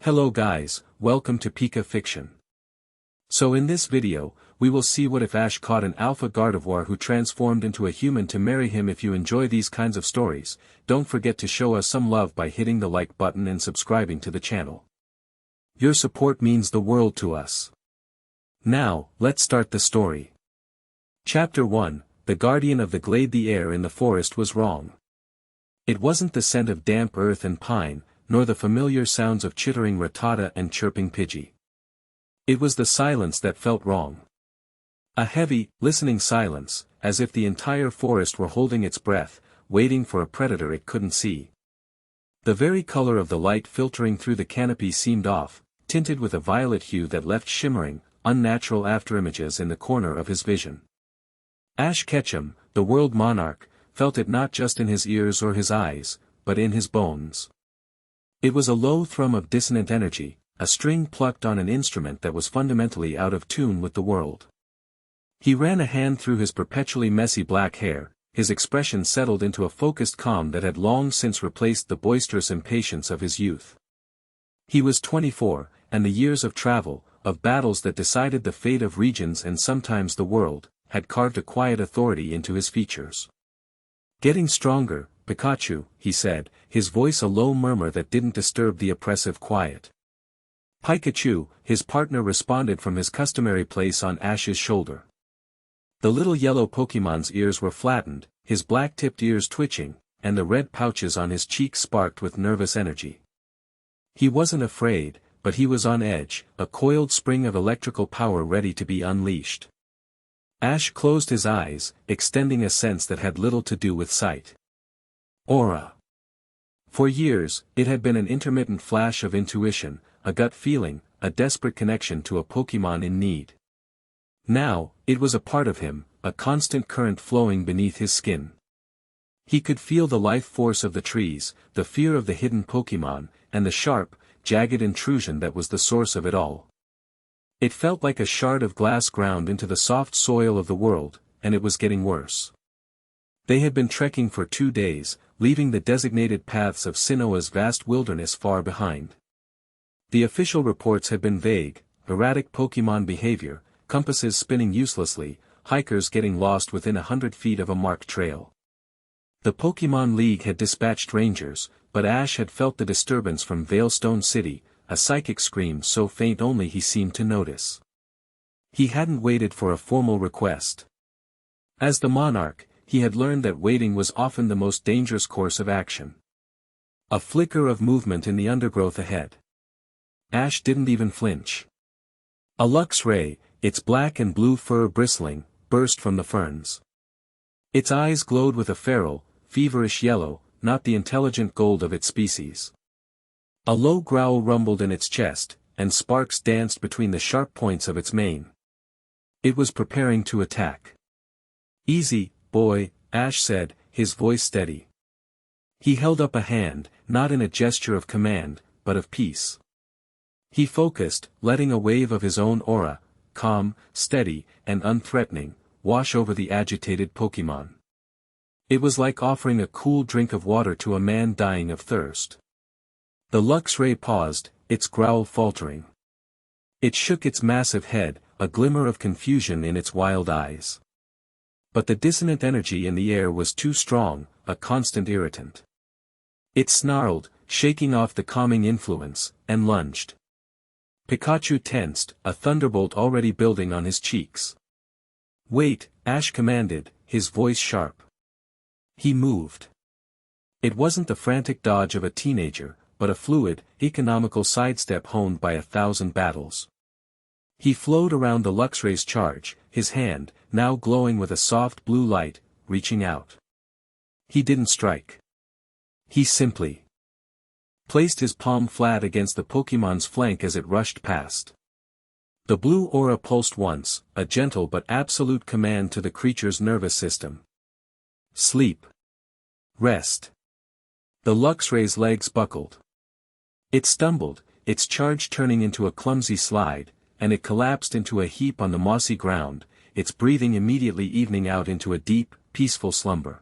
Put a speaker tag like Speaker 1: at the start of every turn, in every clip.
Speaker 1: Hello guys, welcome to Pika Fiction. So in this video, we will see what if Ash caught an alpha Gardevoir who transformed into a human to marry him. If you enjoy these kinds of stories, don't forget to show us some love by hitting the like button and subscribing to the channel. Your support means the world to us. Now, let's start the story. Chapter 1, The Guardian of the Glade. The air in the forest was wrong. It wasn't the scent of damp earth and pine, nor the familiar sounds of chittering ratata and chirping pidgey. It was the silence that felt wrong. A heavy, listening silence, as if the entire forest were holding its breath, waiting for a predator it couldn't see. The very color of the light filtering through the canopy seemed off, tinted with a violet hue that left shimmering, unnatural afterimages in the corner of his vision. Ash Ketchum, the world monarch, felt it not just in his ears or his eyes, but in his bones. It was a low thrum of dissonant energy, a string plucked on an instrument that was fundamentally out of tune with the world. He ran a hand through his perpetually messy black hair, his expression settled into a focused calm that had long since replaced the boisterous impatience of his youth. He was 24, and the years of travel, of battles that decided the fate of regions and sometimes the world, had carved a quiet authority into his features. "Getting stronger, Pikachu," he said, his voice a low murmur that didn't disturb the oppressive quiet. "Pikachu," his partner responded from his customary place on Ash's shoulder. The little yellow Pokémon's ears were flattened, his black-tipped ears twitching, and the red pouches on his cheeks sparked with nervous energy. He wasn't afraid, but he was on edge, a coiled spring of electrical power ready to be unleashed. Ash closed his eyes, extending a sense that had little to do with sight. Aura. For years, it had been an intermittent flash of intuition, a gut feeling, a desperate connection to a Pokémon in need. Now, it was a part of him, a constant current flowing beneath his skin. He could feel the life force of the trees, the fear of the hidden Pokémon, and the sharp, jagged intrusion that was the source of it all. It felt like a shard of glass ground into the soft soil of the world, and it was getting worse. They had been trekking for 2 days, leaving the designated paths of Sinnoh's vast wilderness far behind. The official reports had been vague: erratic Pokémon behavior, compasses spinning uselessly, hikers getting lost within 100 feet of a marked trail. The Pokémon League had dispatched rangers, but Ash had felt the disturbance from Veilstone City, a psychic scream so faint only he seemed to notice. He hadn't waited for a formal request. As the monarch, he had learned that waiting was often the most dangerous course of action. A flicker of movement in the undergrowth ahead. Ash didn't even flinch. A Luxray, its black and blue fur bristling, burst from the ferns. Its eyes glowed with a feral, feverish yellow, not the intelligent gold of its species. A low growl rumbled in its chest, and sparks danced between the sharp points of its mane. It was preparing to attack. "Easy, boy," Ash said, his voice steady. He held up a hand, not in a gesture of command, but of peace. He focused, letting a wave of his own aura, calm, steady, and unthreatening, wash over the agitated Pokémon. It was like offering a cool drink of water to a man dying of thirst. The Luxray paused, its growl faltering. It shook its massive head, a glimmer of confusion in its wild eyes. But the dissonant energy in the air was too strong, a constant irritant. It snarled, shaking off the calming influence, and lunged. Pikachu tensed, a thunderbolt already building on his cheeks. "Wait," Ash commanded, his voice sharp. He moved. It wasn't the frantic dodge of a teenager, but a fluid, economical sidestep honed by 1,000 battles. He flowed around the Luxray's charge, his hand, now glowing with a soft blue light, reaching out. He didn't strike. He simply placed his palm flat against the Pokémon's flank as it rushed past. The blue aura pulsed once, a gentle but absolute command to the creature's nervous system. Sleep. Rest. The Luxray's legs buckled. It stumbled, its charge turning into a clumsy slide, and it collapsed into a heap on the mossy ground, its breathing immediately evening out into a deep, peaceful slumber.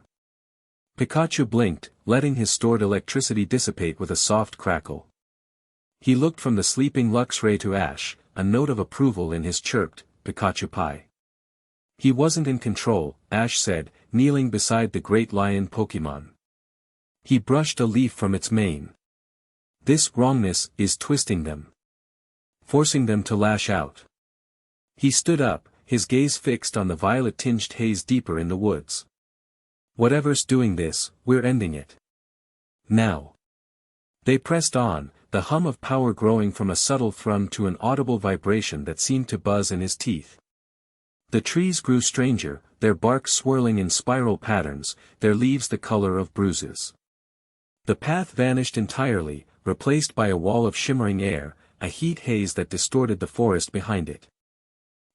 Speaker 1: Pikachu blinked, letting his stored electricity dissipate with a soft crackle. He looked from the sleeping Luxray to Ash, a note of approval in his chirped, Pikachu pie. He wasn't in control, Ash said, kneeling beside the great lion Pokémon. He brushed a leaf from its mane. This wrongness is twisting them. Forcing them to lash out. He stood up, his gaze fixed on the violet-tinged haze deeper in the woods. Whatever's doing this, we're ending it. Now. They pressed on, the hum of power growing from a subtle thrum to an audible vibration that seemed to buzz in his teeth. The trees grew stranger, their bark swirling in spiral patterns, their leaves the color of bruises. The path vanished entirely, replaced by a wall of shimmering air, a heat haze that distorted the forest behind it.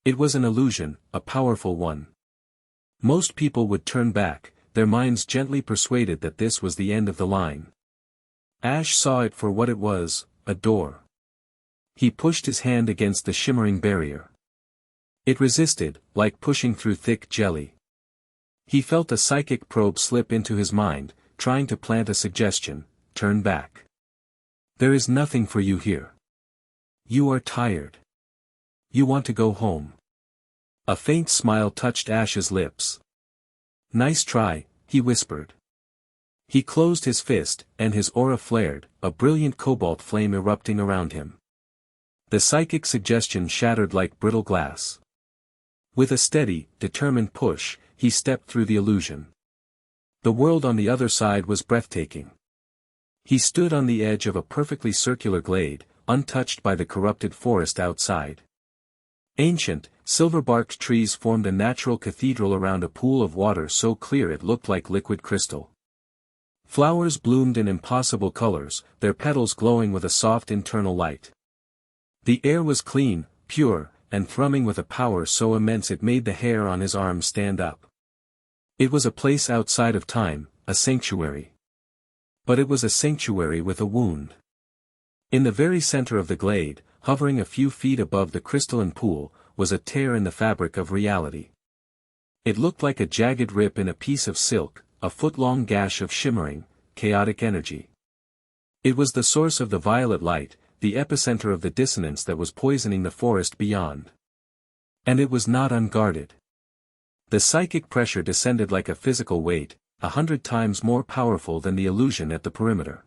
Speaker 1: It was an illusion, a powerful one. Most people would turn back, their minds gently persuaded that this was the end of the line. Ash saw it for what it was, a door. He pushed his hand against the shimmering barrier. It resisted, like pushing through thick jelly. He felt a psychic probe slip into his mind, trying to plant a suggestion: turn back. There is nothing for you here. You are tired. You want to go home. A faint smile touched Ash's lips. Nice try, he whispered. He closed his fist, and his aura flared, a brilliant cobalt flame erupting around him. The psychic suggestion shattered like brittle glass. With a steady, determined push, he stepped through the illusion. The world on the other side was breathtaking. He stood on the edge of a perfectly circular glade, untouched by the corrupted forest outside. Ancient, silver-barked trees formed a natural cathedral around a pool of water so clear it looked like liquid crystal. Flowers bloomed in impossible colors, their petals glowing with a soft internal light. The air was clean, pure, and thrumming with a power so immense it made the hair on his arms stand up. It was a place outside of time, a sanctuary. But it was a sanctuary with a wound. In the very center of the glade, hovering a few feet above the crystalline pool, was a tear in the fabric of reality. It looked like a jagged rip in a piece of silk, a foot-long gash of shimmering, chaotic energy. It was the source of the violet light, the epicenter of the dissonance that was poisoning the forest beyond. And it was not unguarded. The psychic pressure descended like a physical weight, 100 times more powerful than the illusion at the perimeter.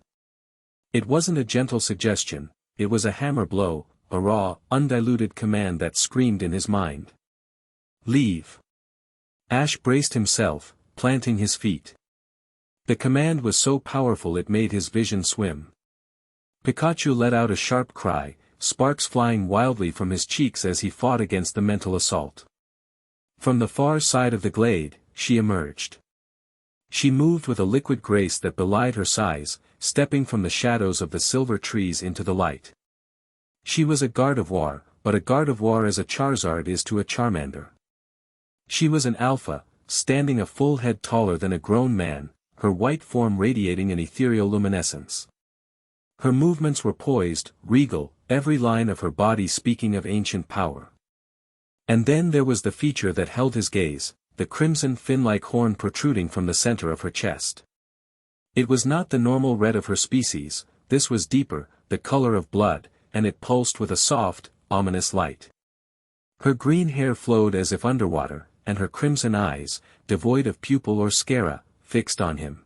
Speaker 1: It wasn't a gentle suggestion, it was a hammer blow, a raw, undiluted command that screamed in his mind. Leave. Ash braced himself, planting his feet. The command was so powerful it made his vision swim. Pikachu let out a sharp cry, sparks flying wildly from his cheeks as he fought against the mental assault. From the far side of the glade, she emerged. She moved with a liquid grace that belied her size, stepping from the shadows of the silver trees into the light. She was a Gardevoir, but a Gardevoir as a Charizard is to a Charmander. She was an alpha, standing a full head taller than a grown man, her white form radiating an ethereal luminescence. Her movements were poised, regal, every line of her body speaking of ancient power. And then there was the feature that held his gaze, the crimson fin-like horn protruding from the center of her chest. It was not the normal red of her species, this was deeper, the color of blood, and it pulsed with a soft, ominous light. Her green hair flowed as if underwater, and her crimson eyes, devoid of pupil or sclera, fixed on him.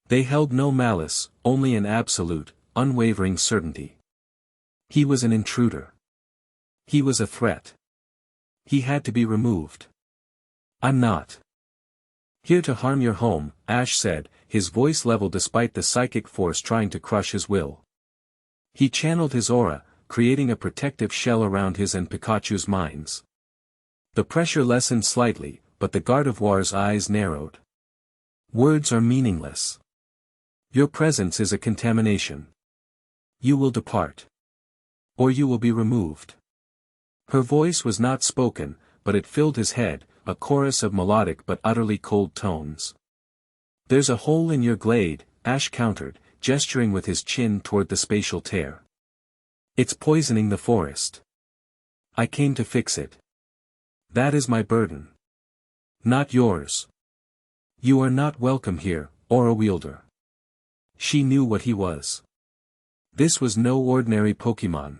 Speaker 1: They held no malice, only an absolute, unwavering certainty. He was an intruder. He was a threat. He had to be removed. I'm not here to harm your home, Ash said, his voice level despite the psychic force trying to crush his will. He channeled his aura, creating a protective shell around his and Pikachu's minds. The pressure lessened slightly, but the Gardevoir's eyes narrowed. Words are meaningless. Your presence is a contamination. You will depart. Or you will be removed. Her voice was not spoken, but it filled his head, a chorus of melodic but utterly cold tones. There's a hole in your glade, Ash countered, gesturing with his chin toward the spatial tear. It's poisoning the forest. I came to fix it. That is my burden. Not yours. You are not welcome here, Aura Wielder. She knew what he was. This was no ordinary Pokémon.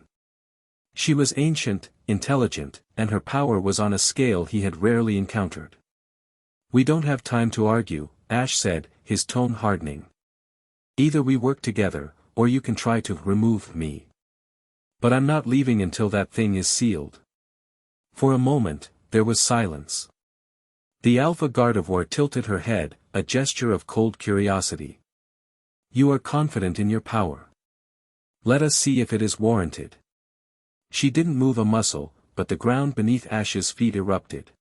Speaker 1: She was ancient, intelligent, and her power was on a scale he had rarely encountered. "We don't have time to argue," Ash said, his tone hardening. "Either we work together, or you can try to remove me. But I'm not leaving until that thing is sealed." For a moment, there was silence. The Alpha Gardevoir tilted her head, a gesture of cold curiosity. "You are confident in your power. Let us see if it is warranted." She didn't move a muscle, but the ground beneath Ash's feet erupted.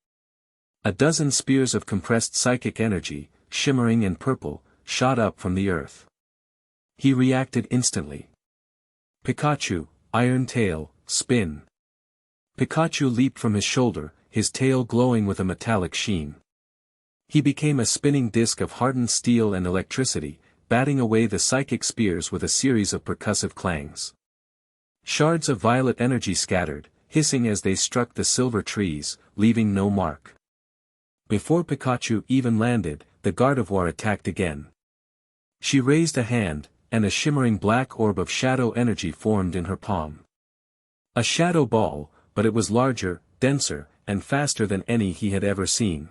Speaker 1: A dozen spears of compressed psychic energy, shimmering and purple, shot up from the earth. He reacted instantly. "Pikachu, Iron Tail, spin." Pikachu leaped from his shoulder, his tail glowing with a metallic sheen. He became a spinning disk of hardened steel and electricity, batting away the psychic spears with a series of percussive clangs. Shards of violet energy scattered, hissing as they struck the silver trees, leaving no mark. Before Pikachu even landed, the Gardevoir attacked again. She raised a hand, and a shimmering black orb of shadow energy formed in her palm. A shadow ball, but it was larger, denser, and faster than any he had ever seen.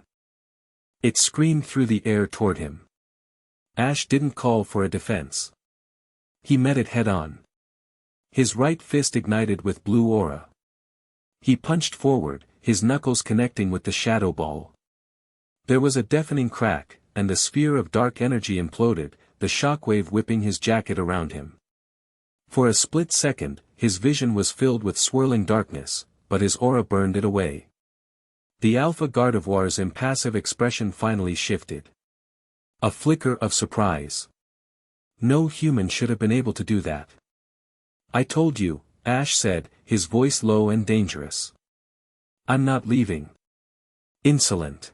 Speaker 1: It screamed through the air toward him. Ash didn't call for a defense. He met it head-on. His right fist ignited with blue aura. He punched forward, his knuckles connecting with the shadow ball. There was a deafening crack, and the sphere of dark energy imploded, the shockwave whipping his jacket around him. For a split second, his vision was filled with swirling darkness, but his aura burned it away. The Alpha Gardevoir's impassive expression finally shifted. A flicker of surprise. No human should have been able to do that. "I told you," Ash said, his voice low and dangerous. "I'm not leaving." "Insolent."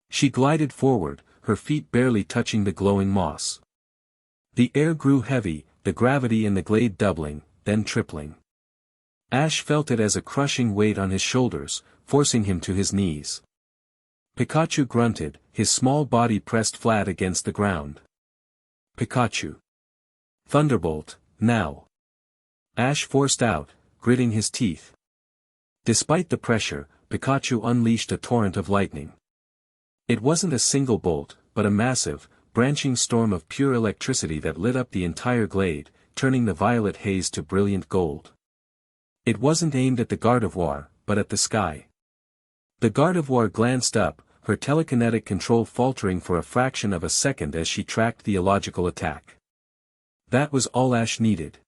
Speaker 1: She glided forward, her feet barely touching the glowing moss. The air grew heavy, the gravity in the glade doubling, then tripling. Ash felt it as a crushing weight on his shoulders, forcing him to his knees. Pikachu grunted, his small body pressed flat against the ground. "Pikachu. Thunderbolt, now." Ash forced out, gritting his teeth. Despite the pressure, Pikachu unleashed a torrent of lightning. It wasn't a single bolt, but a massive, branching storm of pure electricity that lit up the entire glade, turning the violet haze to brilliant gold. It wasn't aimed at the Gardevoir, but at the sky. The Gardevoir glanced up, her telekinetic control faltering for a fraction of a second as she tracked the illogical attack. That was all Ash needed.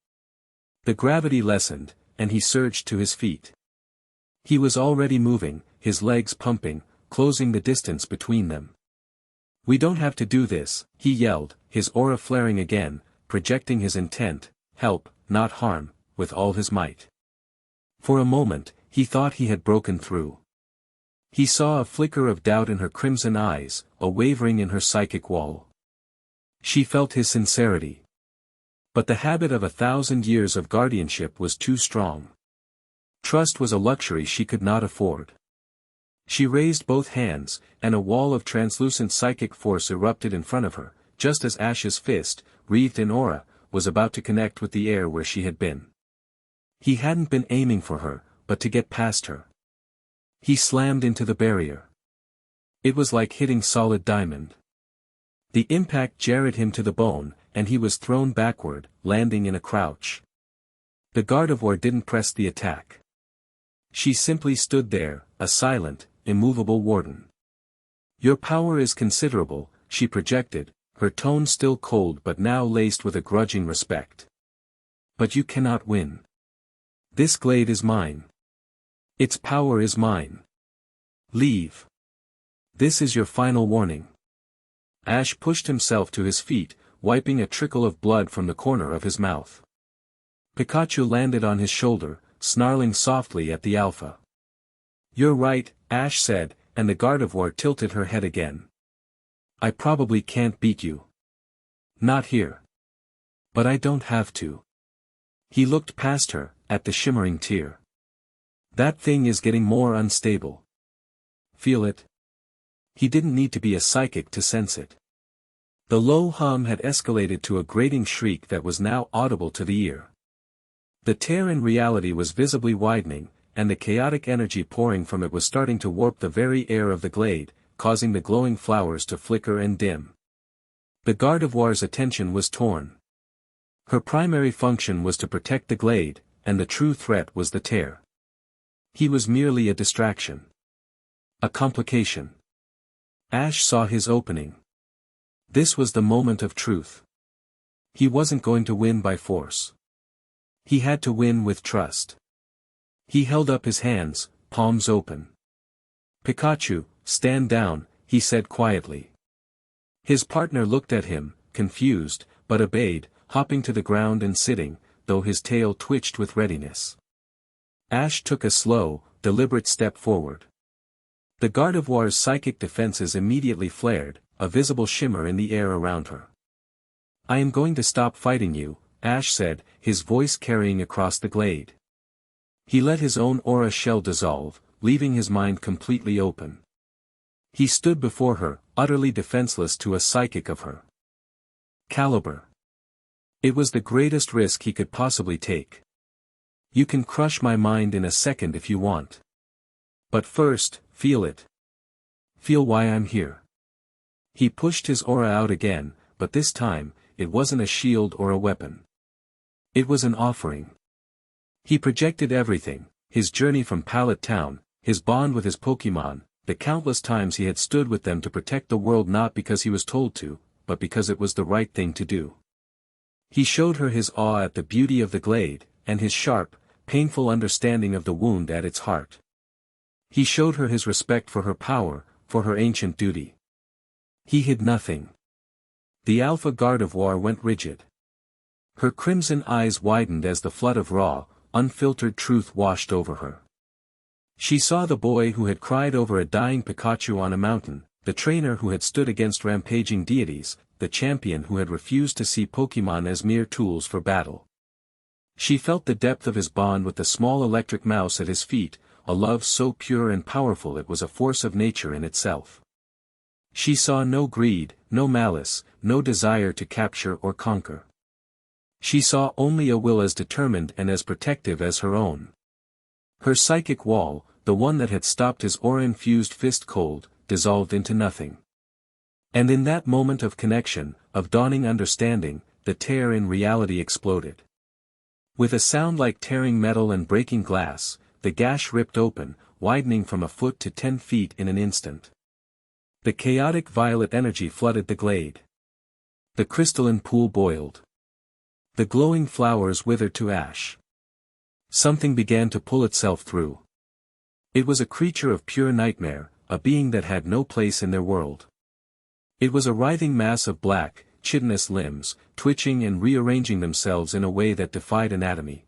Speaker 1: The gravity lessened, and he surged to his feet. He was already moving, his legs pumping, closing the distance between them. "We don't have to do this," he yelled, his aura flaring again, projecting his intent, help, not harm, with all his might. For a moment, he thought he had broken through. He saw a flicker of doubt in her crimson eyes, a wavering in her psychic wall. She felt his sincerity. But the habit of 1,000 years of guardianship was too strong. Trust was a luxury she could not afford. She raised both hands, and a wall of translucent psychic force erupted in front of her, just as Ash's fist, wreathed in aura, was about to connect with the air where she had been. He hadn't been aiming for her, but to get past her. He slammed into the barrier. It was like hitting solid diamond. The impact jarred him to the bone, and he was thrown backward, landing in a crouch. The Gardevoir didn't press the attack. She simply stood there, a silent, immovable warden. "Your power is considerable," she projected, her tone still cold but now laced with a grudging respect. "But you cannot win. This glade is mine. Its power is mine. Leave. This is your final warning." Ash pushed himself to his feet, wiping a trickle of blood from the corner of his mouth. Pikachu landed on his shoulder, snarling softly at the Alpha. "You're right," Ash said, and the Gardevoir tilted her head again. "I probably can't beat you. Not here. But I don't have to." He looked past her, at the shimmering tear. "That thing is getting more unstable. Feel it?" He didn't need to be a psychic to sense it. The low hum had escalated to a grating shriek that was now audible to the ear. The tear in reality was visibly widening, and the chaotic energy pouring from it was starting to warp the very air of the glade, causing the glowing flowers to flicker and dim. The Gardevoir's attention was torn. Her primary function was to protect the glade, and the true threat was the tear. He was merely a distraction. A complication. Ash saw his opening. This was the moment of truth. He wasn't going to win by force. He had to win with trust. He held up his hands, palms open. "Pikachu, stand down," he said quietly. His partner looked at him, confused, but obeyed, hopping to the ground and sitting, though his tail twitched with readiness. Ash took a slow, deliberate step forward. The Gardevoir's psychic defenses immediately flared, a visible shimmer in the air around her. "I am going to stop fighting you," Ash said, his voice carrying across the glade. He let his own aura shell dissolve, leaving his mind completely open. He stood before her, utterly defenseless to a psychic of her caliber. It was the greatest risk he could possibly take. "You can crush my mind in a second if you want. But first, feel it. Feel why I'm here." He pushed his aura out again, but this time, it wasn't a shield or a weapon. It was an offering. He projected everything, his journey from Pallet Town, his bond with his Pokémon, the countless times he had stood with them to protect the world not because he was told to, but because it was the right thing to do. He showed her his awe at the beauty of the glade, and his sharp, painful understanding of the wound at its heart. He showed her his respect for her power, for her ancient duty. He hid nothing. The Alpha Gardevoir went rigid. Her crimson eyes widened as the flood of raw, unfiltered truth washed over her. She saw the boy who had cried over a dying Pikachu on a mountain, the trainer who had stood against rampaging deities, the champion who had refused to see Pokémon as mere tools for battle. She felt the depth of his bond with the small electric mouse at his feet, a love so pure and powerful it was a force of nature in itself. She saw no greed, no malice, no desire to capture or conquer. She saw only a will as determined and as protective as her own. Her psychic wall, the one that had stopped his aura-infused fist cold, dissolved into nothing. And in that moment of connection, of dawning understanding, the tear in reality exploded. With a sound like tearing metal and breaking glass, the gash ripped open, widening from a foot to 10 feet in an instant. The chaotic violet energy flooded the glade. The crystalline pool boiled. The glowing flowers withered to ash. Something began to pull itself through. It was a creature of pure nightmare, a being that had no place in their world. It was a writhing mass of black, chitinous limbs, twitching and rearranging themselves in a way that defied anatomy.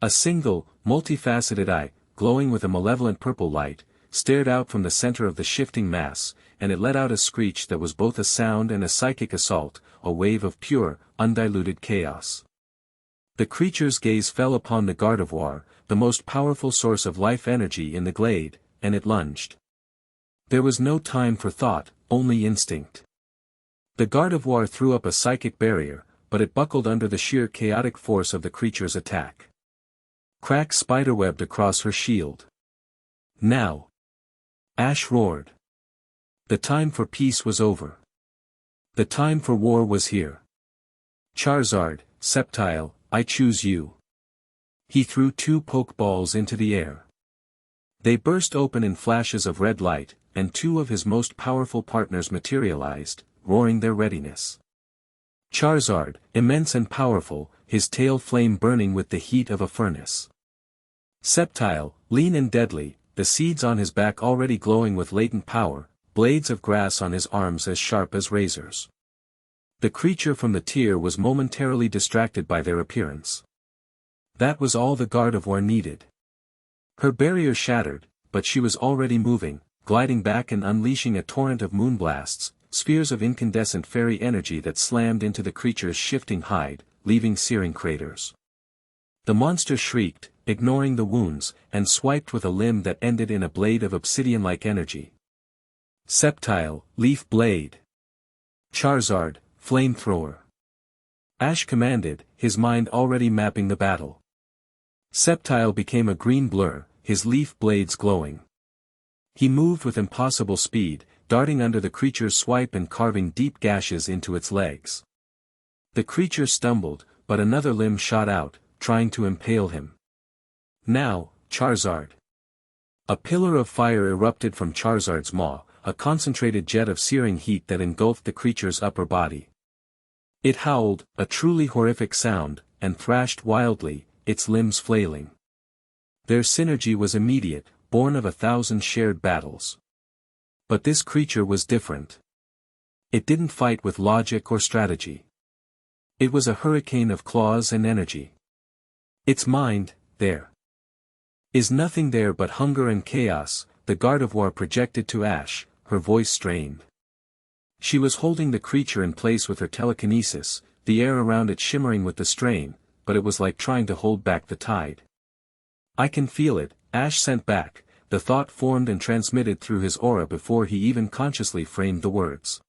Speaker 1: A single, multifaceted eye, glowing with a malevolent purple light, stared out from the center of the shifting mass, and it let out a screech that was both a sound and a psychic assault, a wave of pure, undiluted chaos. The creature's gaze fell upon the Gardevoir, the most powerful source of life energy in the glade, and it lunged. There was no time for thought, only instinct. The Gardevoir threw up a psychic barrier, but it buckled under the sheer chaotic force of the creature's attack. Cracks spiderwebbed across her shield. "Now!" Ash roared. The time for peace was over. The time for war was here. "Charizard, Sceptile, I choose you." He threw 2 Pokeballs into the air. They burst open in flashes of red light, and 2 of his most powerful partners materialized, roaring their readiness. Charizard, immense and powerful, his tail flame burning with the heat of a furnace. Sceptile, lean and deadly, the seeds on his back already glowing with latent power, blades of grass on his arms as sharp as razors. The creature from the tier was momentarily distracted by their appearance. That was all the Gardevoir needed. Her barrier shattered, but she was already moving, gliding back and unleashing a torrent of moonblasts, spheres of incandescent fairy energy that slammed into the creature's shifting hide, leaving searing craters. The monster shrieked, ignoring the wounds, and swiped with a limb that ended in a blade of obsidian-like energy. Sceptile, Leaf Blade. Charizard, Flamethrower. Ash commanded, his mind already mapping the battle. Sceptile became a green blur, his leaf blades glowing. He moved with impossible speed, darting under the creature's swipe and carving deep gashes into its legs. The creature stumbled, but another limb shot out, trying to impale him. Now, Charizard. A pillar of fire erupted from Charizard's maw, a concentrated jet of searing heat that engulfed the creature's upper body. It howled, a truly horrific sound, and thrashed wildly, its limbs flailing. Their synergy was immediate, born of 1,000 shared battles. But this creature was different. It didn't fight with logic or strategy. It was a hurricane of claws and energy. Its mind, there is nothing there but hunger and chaos, the Gardevoir projected to Ash, her voice strained. She was holding the creature in place with her telekinesis, the air around it shimmering with the strain, but it was like trying to hold back the tide. I can feel it, Ash sent back, the thought formed and transmitted through his aura before he even consciously framed the words.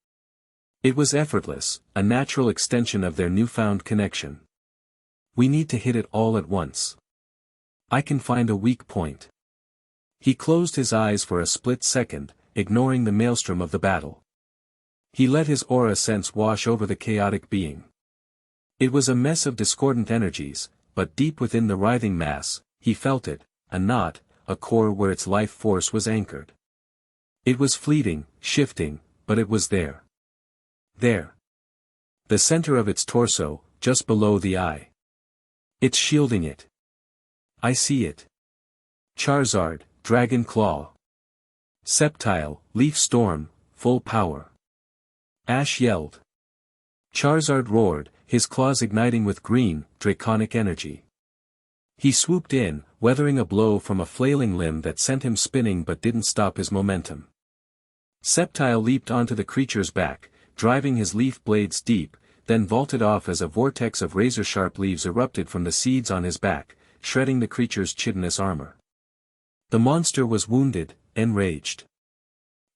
Speaker 1: It was effortless, a natural extension of their newfound connection. We need to hit it all at once. I can find a weak point. He closed his eyes for a split second, ignoring the maelstrom of the battle. He let his aura sense wash over the chaotic being. It was a mess of discordant energies, but deep within the writhing mass, he felt it, a knot, a core where its life force was anchored. It was fleeting, shifting, but it was there. There. The center of its torso, just below the eye. It's shielding it. I see it. Charizard, Dragon Claw. Sceptile, Leaf Storm, full power. Ash yelled. Charizard roared, his claws igniting with green, draconic energy. He swooped in, weathering a blow from a flailing limb that sent him spinning but didn't stop his momentum. Sceptile leaped onto the creature's back, driving his leaf blades deep, then vaulted off as a vortex of razor-sharp leaves erupted from the seeds on his back, shredding the creature's chitinous armor. The monster was wounded, enraged.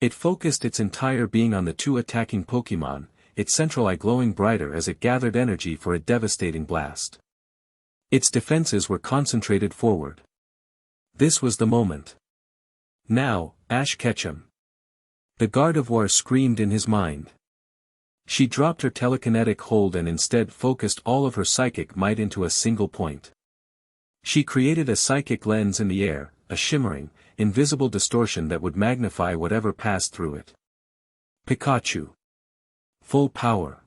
Speaker 1: It focused its entire being on the two attacking Pokémon, its central eye glowing brighter as it gathered energy for a devastating blast. Its defenses were concentrated forward. This was the moment. Now, Ash Ketchum. The Gardevoir screamed in his mind. She dropped her telekinetic hold and instead focused all of her psychic might into a single point. She created a psychic lens in the air, a shimmering, invisible distortion that would magnify whatever passed through it. Pikachu. Full power.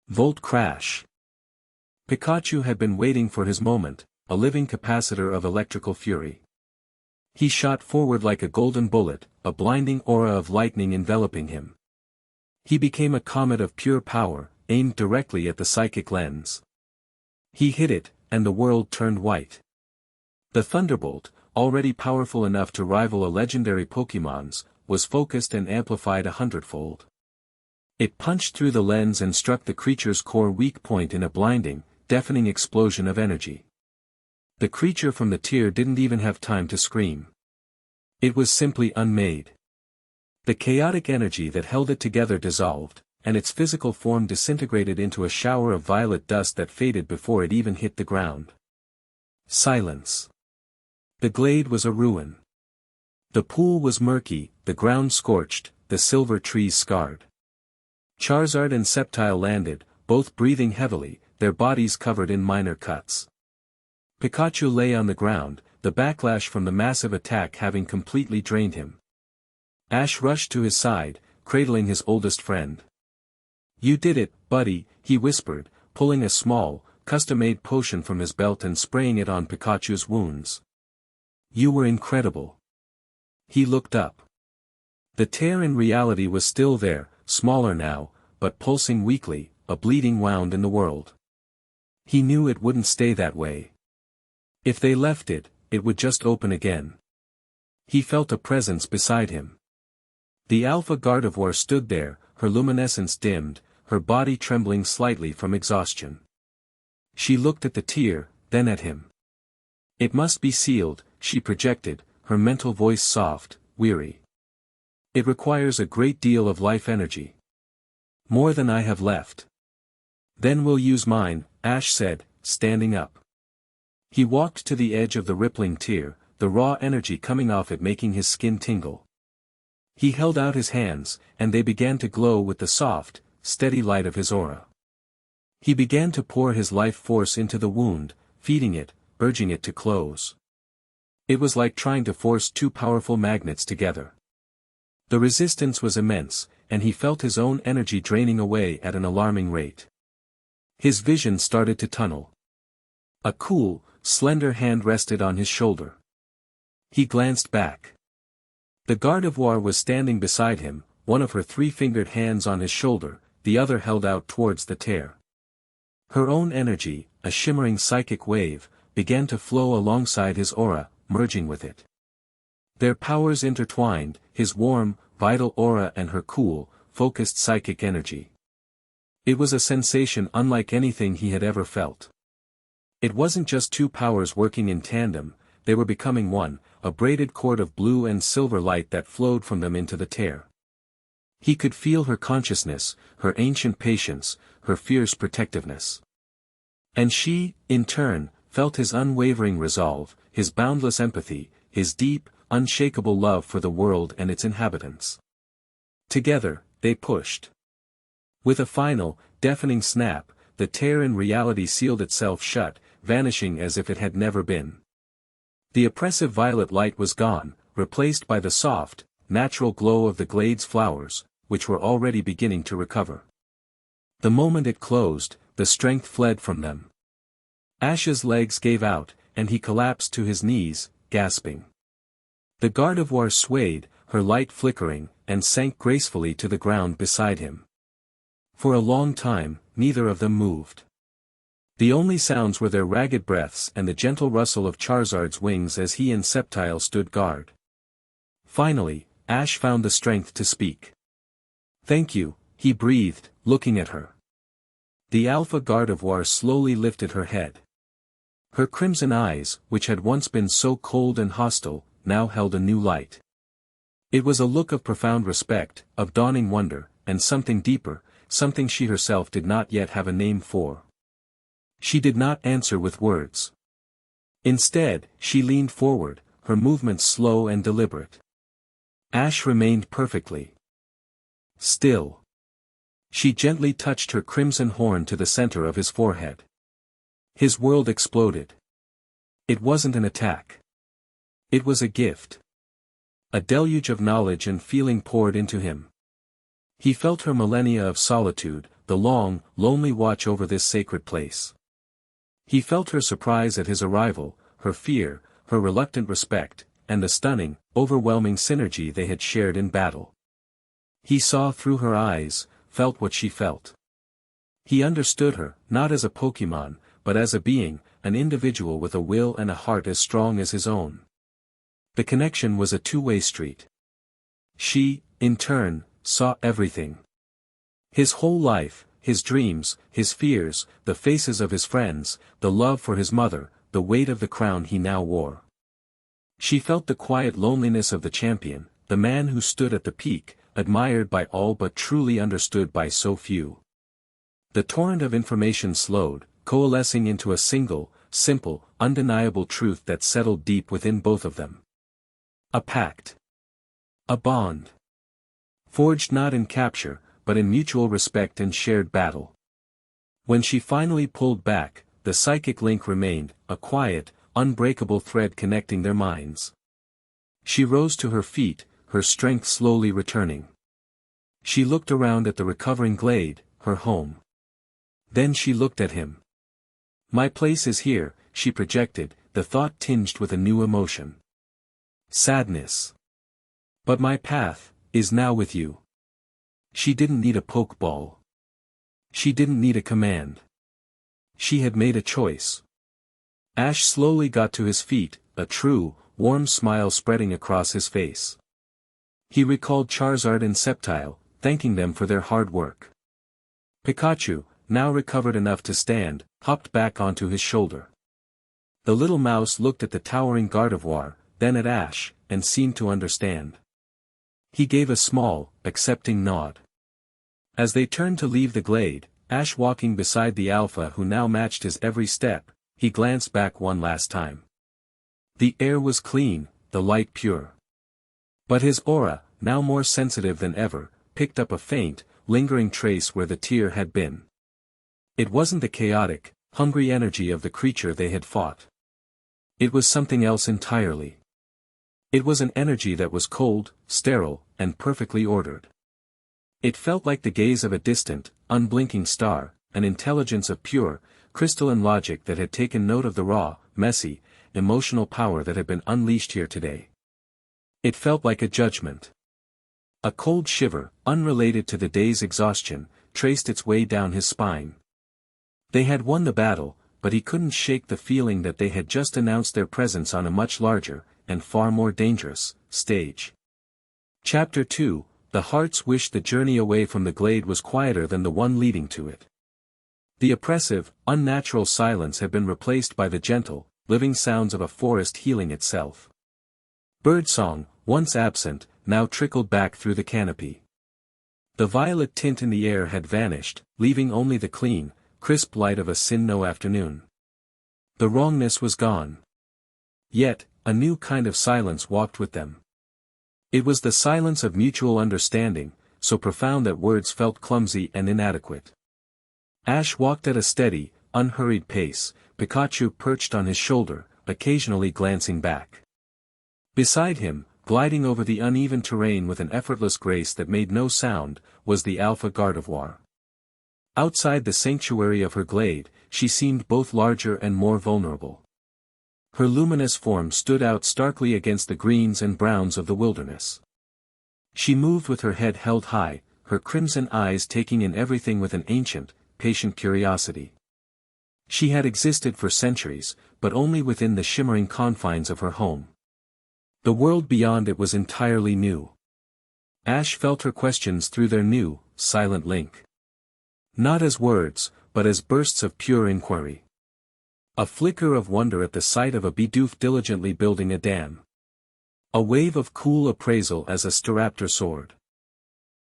Speaker 1: Volt crash. Pikachu had been waiting for his moment, a living capacitor of electrical fury. He shot forward like a golden bullet, a blinding aura of lightning enveloping him. He became a comet of pure power, aimed directly at the psychic lens. He hit it, and the world turned white. The Thunderbolt, already powerful enough to rival a legendary Pokémon's, was focused and amplified 100-fold. It punched through the lens and struck the creature's core weak point in a blinding, deafening explosion of energy. The creature from the tier didn't even have time to scream. It was simply unmade. The chaotic energy that held it together dissolved, and its physical form disintegrated into a shower of violet dust that faded before it even hit the ground. Silence. The glade was a ruin. The pool was murky, the ground scorched, the silver trees scarred. Charizard and Sceptile landed, both breathing heavily, their bodies covered in minor cuts. Pikachu lay on the ground, the backlash from the massive attack having completely drained him. Ash rushed to his side, cradling his oldest friend. You did it, buddy, he whispered, pulling a small, custom-made potion from his belt and spraying it on Pikachu's wounds. You were incredible. He looked up. The tear in reality was still there, smaller now, but pulsing weakly, a bleeding wound in the world. He knew it wouldn't stay that way. If they left it, it would just open again. He felt a presence beside him. The Alpha Gardevoir stood there, her luminescence dimmed, her body trembling slightly from exhaustion. She looked at the tier, then at him. It must be sealed, she projected, her mental voice soft, weary. It requires a great deal of life energy. More than I have left. Then we'll use mine, Ash said, standing up. He walked to the edge of the rippling tear, the raw energy coming off it making his skin tingle. He held out his hands, and they began to glow with the soft, steady light of his aura. He began to pour his life force into the wound, feeding it, urging it to close. It was like trying to force two powerful magnets together. The resistance was immense, and he felt his own energy draining away at an alarming rate. His vision started to tunnel. A cool, slender hand rested on his shoulder. He glanced back. The Gardevoir was standing beside him, one of her three-fingered hands on his shoulder, the other held out towards the tear. Her own energy, a shimmering psychic wave, began to flow alongside his aura, merging with it. Their powers intertwined, his warm, vital aura and her cool, focused psychic energy. It was a sensation unlike anything he had ever felt. It wasn't just two powers working in tandem, they were becoming one, a braided cord of blue and silver light that flowed from them into the tear. He could feel her consciousness, her ancient patience, her fierce protectiveness. And she, in turn, felt his unwavering resolve, his boundless empathy, his deep, unshakable love for the world and its inhabitants. Together, they pushed. With a final, deafening snap, the tear in reality sealed itself shut, vanishing as if it had never been. The oppressive violet light was gone, replaced by the soft, natural glow of the glade's flowers, which were already beginning to recover. The moment it closed, the strength fled from them. Ash's legs gave out, and he collapsed to his knees, gasping. The Gardevoir swayed, her light flickering, and sank gracefully to the ground beside him. For a long time, neither of them moved. The only sounds were their ragged breaths and the gentle rustle of Charizard's wings as he and Sceptile stood guard. Finally, Ash found the strength to speak. "Thank you," he breathed, looking at her. The Alpha Gardevoir slowly lifted her head. Her crimson eyes, which had once been so cold and hostile, now held a new light. It was a look of profound respect, of dawning wonder, and something deeper, something she herself did not yet have a name for. She did not answer with words. Instead, she leaned forward, her movements slow and deliberate. Ash remained perfectly still. She gently touched her crimson horn to the center of his forehead. His world exploded. It wasn't an attack. It was a gift. A deluge of knowledge and feeling poured into him. He felt her millennia of solitude, the long, lonely watch over this sacred place. He felt her surprise at his arrival, her fear, her reluctant respect, and the stunning, overwhelming synergy they had shared in battle. He saw through her eyes, felt what she felt. He understood her, not as a Pokémon, but as a being, an individual with a will and a heart as strong as his own. The connection was a two-way street. She, in turn, saw everything. His whole life, his dreams, his fears, the faces of his friends, the love for his mother, the weight of the crown he now wore. She felt the quiet loneliness of the champion, the man who stood at the peak, admired by all but truly understood by so few. The torrent of information slowed, coalescing into a single, simple, undeniable truth that settled deep within both of them. A pact. A bond. Forged not in capture, but in mutual respect and shared battle. When she finally pulled back, the psychic link remained, a quiet, unbreakable thread connecting their minds. She rose to her feet, her strength slowly returning. She looked around at the recovering glade, her home. Then she looked at him. "My place is here," she projected, the thought tinged with a new emotion. Sadness. "But my path is now with you." She didn't need a pokeball. She didn't need a command. She had made a choice. Ash slowly got to his feet, a true, warm smile spreading across his face. He recalled Charizard and Sceptile, thanking them for their hard work. Pikachu, now recovered enough to stand, hopped back onto his shoulder. The little mouse looked at the towering Gardevoir, then at Ash, and seemed to understand. He gave a small, accepting nod. As they turned to leave the glade, Ash walking beside the Alpha who now matched his every step, he glanced back one last time. The air was clean, the light pure. But his aura, now more sensitive than ever, picked up a faint, lingering trace where the tear had been. It wasn't the chaotic, hungry energy of the creature they had fought. It was something else entirely. It was an energy that was cold, sterile, and perfectly ordered. It felt like the gaze of a distant, unblinking star, an intelligence of pure, crystalline logic that had taken note of the raw, messy, emotional power that had been unleashed here today. It felt like a judgment. A cold shiver, unrelated to the day's exhaustion, traced its way down his spine. They had won the battle, but he couldn't shake the feeling that they had just announced their presence on a much larger, and far more dangerous, stage. Chapter 2, The heart's wish. The journey away from the glade was quieter than the one leading to it. The oppressive, unnatural silence had been replaced by the gentle, living sounds of a forest healing itself. Birdsong, once absent, now trickled back through the canopy. The violet tint in the air had vanished, leaving only the clean, crisp light of a Sinnoh afternoon. The wrongness was gone. Yet, a new kind of silence walked with them. It was the silence of mutual understanding, so profound that words felt clumsy and inadequate. Ash walked at a steady, unhurried pace, Pikachu perched on his shoulder, occasionally glancing back. Beside him, gliding over the uneven terrain with an effortless grace that made no sound, was the Alpha Gardevoir. Outside the sanctuary of her glade, she seemed both larger and more vulnerable. Her luminous form stood out starkly against the greens and browns of the wilderness. She moved with her head held high, her crimson eyes taking in everything with an ancient, patient curiosity. She had existed for centuries, but only within the shimmering confines of her home. The world beyond it was entirely new. Ash felt her questions through their new, silent link. Not as words, but as bursts of pure inquiry. A flicker of wonder at the sight of a Bidoof diligently building a dam. A wave of cool appraisal as a Staraptor soared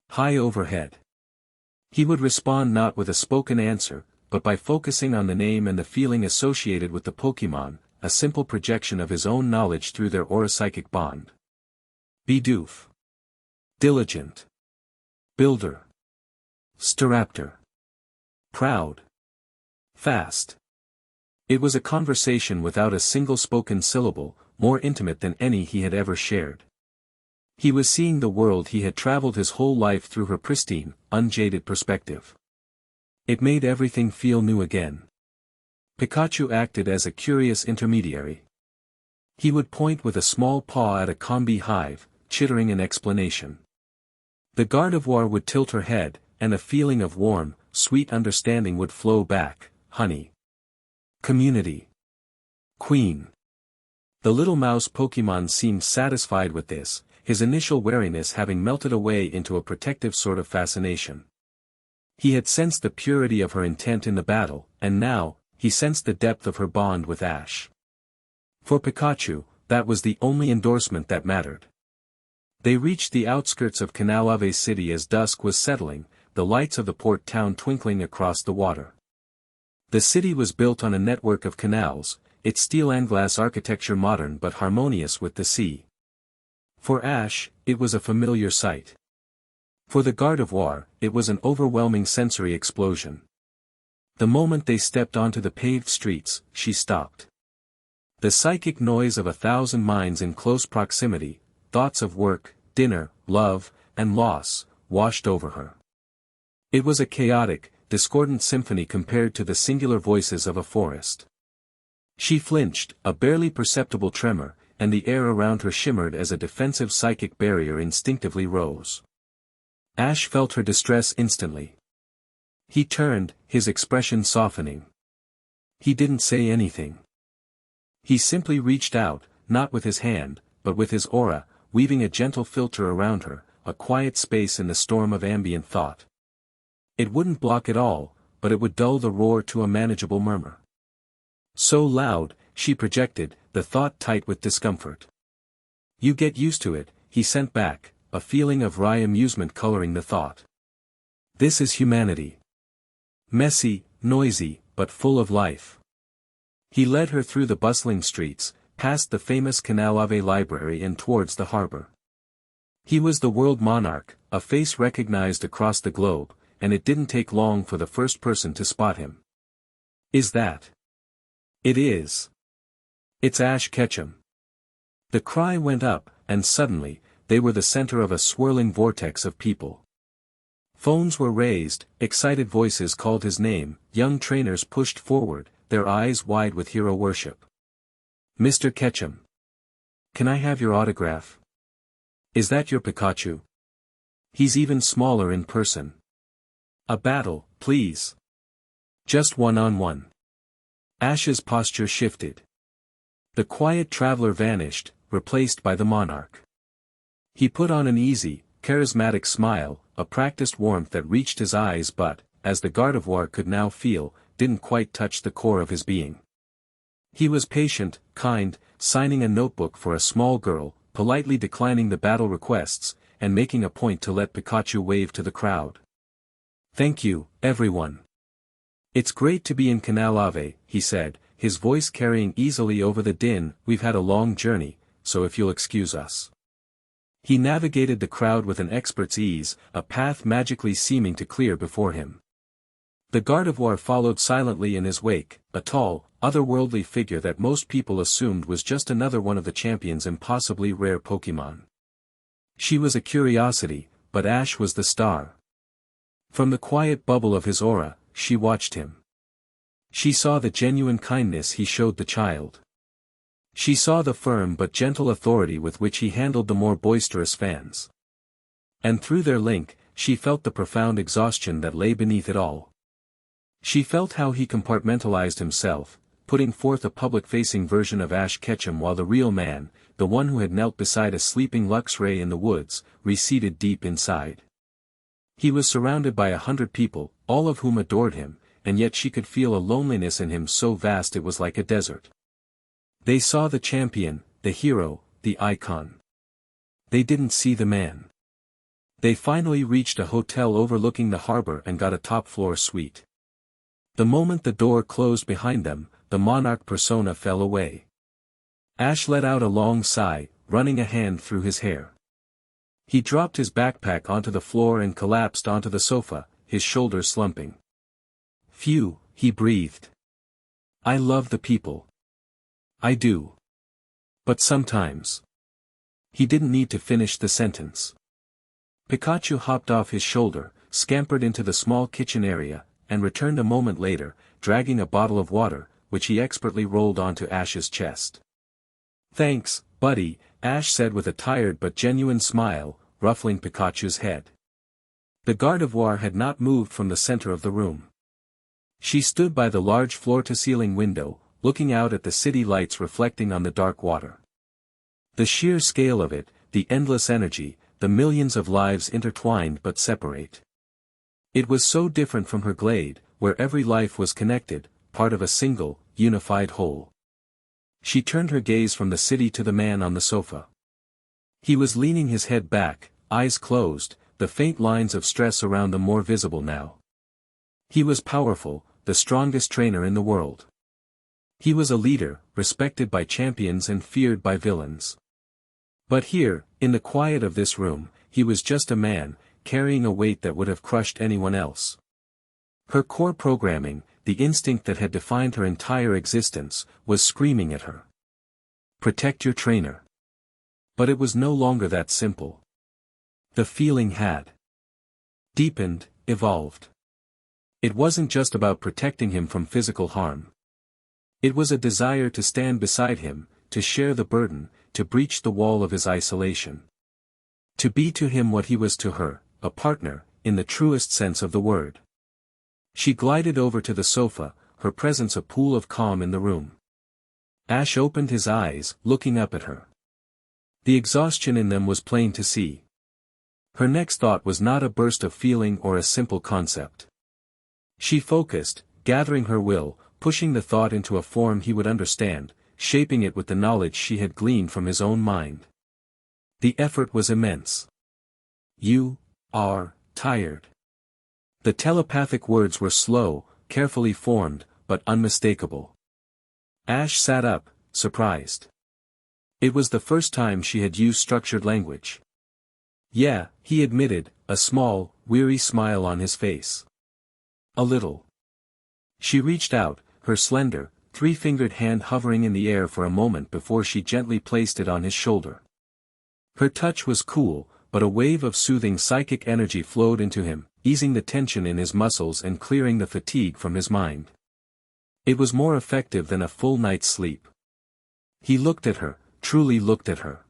Speaker 1: high overhead. He would respond not with a spoken answer, but by focusing on the name and the feeling associated with the Pokémon, a simple projection of his own knowledge through their aura-psychic bond. Bidoof. Diligent. Builder. Staraptor. Proud. Fast. It was a conversation without a single spoken syllable, more intimate than any he had ever shared. He was seeing the world he had traveled his whole life through her pristine, unjaded perspective. It made everything feel new again. Pikachu acted as a curious intermediary. He would point with a small paw at a combi hive, chittering an explanation. The Gardevoir would tilt her head, and a feeling of warm, sweet understanding would flow back. Honey. Community. Queen. The little mouse Pokémon seemed satisfied with this, his initial wariness having melted away into a protective sort of fascination. He had sensed the purity of her intent in the battle, and now, he sensed the depth of her bond with Ash. For Pikachu, that was the only endorsement that mattered. They reached the outskirts of Canalave City as dusk was settling, the lights of the port town twinkling across the water. The city was built on a network of canals, its steel and glass architecture modern but harmonious with the sea. For Ash, it was a familiar sight. For the Gardevoir, it was an overwhelming sensory explosion. The moment they stepped onto the paved streets, she stopped. The psychic noise of 1,000 minds in close proximity, thoughts of work, dinner, love, and loss, washed over her. It was a chaotic, discordant symphony compared to the singular voices of a forest. She flinched, a barely perceptible tremor, and the air around her shimmered as a defensive psychic barrier instinctively rose. Ash felt her distress instantly. He turned, his expression softening. He didn't say anything. He simply reached out, not with his hand, but with his aura, weaving a gentle filter around her, a quiet space in the storm of ambient thought. It wouldn't block it all, but it would dull the roar to a manageable murmur. So loud, she projected, the thought tight with discomfort. You get used to it, he sent back, a feeling of wry amusement coloring the thought. This is humanity. Messy, noisy, but full of life. He led her through the bustling streets, past the famous Canal Ave library and towards the harbor. He was the world monarch, a face recognized across the globe, and it didn't take long for the first person to spot him. Is that? It is. It's Ash Ketchum. The cry went up, and suddenly, they were the center of a swirling vortex of people. Phones were raised, excited voices called his name, young trainers pushed forward, their eyes wide with hero worship. Mr. Ketchum. Can I have your autograph? Is that your Pikachu? He's even smaller in person. A battle, please. Just one-on-one. Ash's posture shifted. The quiet traveler vanished, replaced by the monarch. He put on an easy, charismatic smile, a practiced warmth that reached his eyes but, as the Gardevoir could now feel, didn't quite touch the core of his being. He was patient, kind, signing a notebook for a small girl, politely declining the battle requests, and making a point to let Pikachu wave to the crowd. Thank you, everyone. It's great to be in Canal Ave, he said, his voice carrying easily over the din. We've had a long journey, so if you'll excuse us. He navigated the crowd with an expert's ease, a path magically seeming to clear before him. The Gardevoir followed silently in his wake, a tall, otherworldly figure that most people assumed was just another one of the champion's impossibly rare Pokémon. She was a curiosity, but Ash was the star. From the quiet bubble of his aura, she watched him. She saw the genuine kindness he showed the child. She saw the firm but gentle authority with which he handled the more boisterous fans. And through their link, she felt the profound exhaustion that lay beneath it all. She felt how he compartmentalized himself, putting forth a public-facing version of Ash Ketchum while the real man, the one who had knelt beside a sleeping Luxray in the woods, receded deep inside. He was surrounded by 100 people, all of whom adored him, and yet she could feel a loneliness in him so vast it was like a desert. They saw the champion, the hero, the icon. They didn't see the man. They finally reached a hotel overlooking the harbor and got a top-floor suite. The moment the door closed behind them, the monarch persona fell away. Ash let out a long sigh, running a hand through his hair. He dropped his backpack onto the floor and collapsed onto the sofa, his shoulders slumping. Phew, he breathed. I love the people. I do. But sometimes. He didn't need to finish the sentence. Pikachu hopped off his shoulder, scampered into the small kitchen area, and returned a moment later, dragging a bottle of water, which he expertly rolled onto Ash's chest. Thanks, buddy, Ash said with a tired but genuine smile, ruffling Pikachu's head. The Gardevoir had not moved from the center of the room. She stood by the large floor-to-ceiling window, looking out at the city lights reflecting on the dark water. The sheer scale of it, the endless energy, the millions of lives intertwined but separate. It was so different from her glade, where every life was connected, part of a single, unified whole. She turned her gaze from the city to the man on the sofa. He was leaning his head back, eyes closed, the faint lines of stress around them more visible now. He was powerful, the strongest trainer in the world. He was a leader, respected by champions and feared by villains. But here, in the quiet of this room, he was just a man, carrying a weight that would have crushed anyone else. Her core programming, the instinct that had defined her entire existence, was screaming at her. Protect your trainer. But it was no longer that simple. The feeling had deepened, evolved. It wasn't just about protecting him from physical harm. It was a desire to stand beside him, to share the burden, to breach the wall of his isolation. To be to him what he was to her, a partner, in the truest sense of the word. She glided over to the sofa, her presence a pool of calm in the room. Ash opened his eyes, looking up at her. The exhaustion in them was plain to see. Her next thought was not a burst of feeling or a simple concept. She focused, gathering her will, pushing the thought into a form he would understand, shaping it with the knowledge she had gleaned from his own mind. The effort was immense. You are tired. The telepathic words were slow, carefully formed, but unmistakable. Ash sat up, surprised. It was the first time she had used structured language. Yeah, he admitted, a small, weary smile on his face. A little. She reached out, her slender, three-fingered hand hovering in the air for a moment before she gently placed it on his shoulder. Her touch was cool, but a wave of soothing psychic energy flowed into him, easing the tension in his muscles and clearing the fatigue from his mind. It was more effective than a full night's sleep. He looked at her, truly looked at her.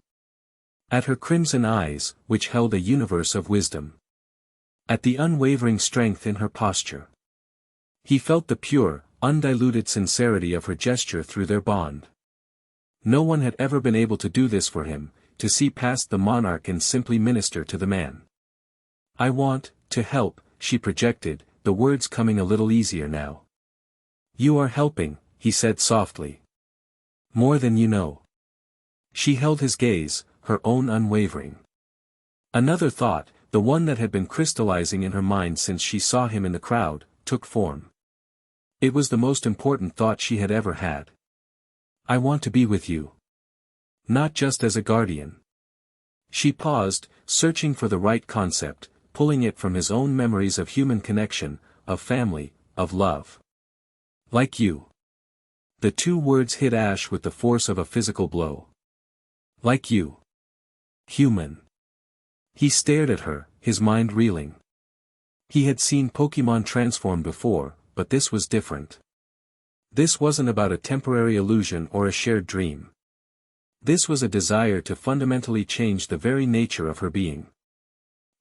Speaker 1: At her crimson eyes, which held a universe of wisdom. At the unwavering strength in her posture. He felt the pure, undiluted sincerity of her gesture through their bond. No one had ever been able to do this for him, to see past the monarch and simply minister to the man. I want to help, she projected, the words coming a little easier now. You are helping, he said softly. More than you know. She held his gaze, her own unwavering. Another thought, the one that had been crystallizing in her mind since she saw him in the crowd, took form. It was the most important thought she had ever had. I want to be with you. Not just as a guardian. She paused, searching for the right concept, pulling it from his own memories of human connection, of family, of love. Like you. The two words hit Ash with the force of a physical blow. Like you. Human. He stared at her, his mind reeling. He had seen Pokémon transform before, but this was different. This wasn't about a temporary illusion or a shared dream. This was a desire to fundamentally change the very nature of her being.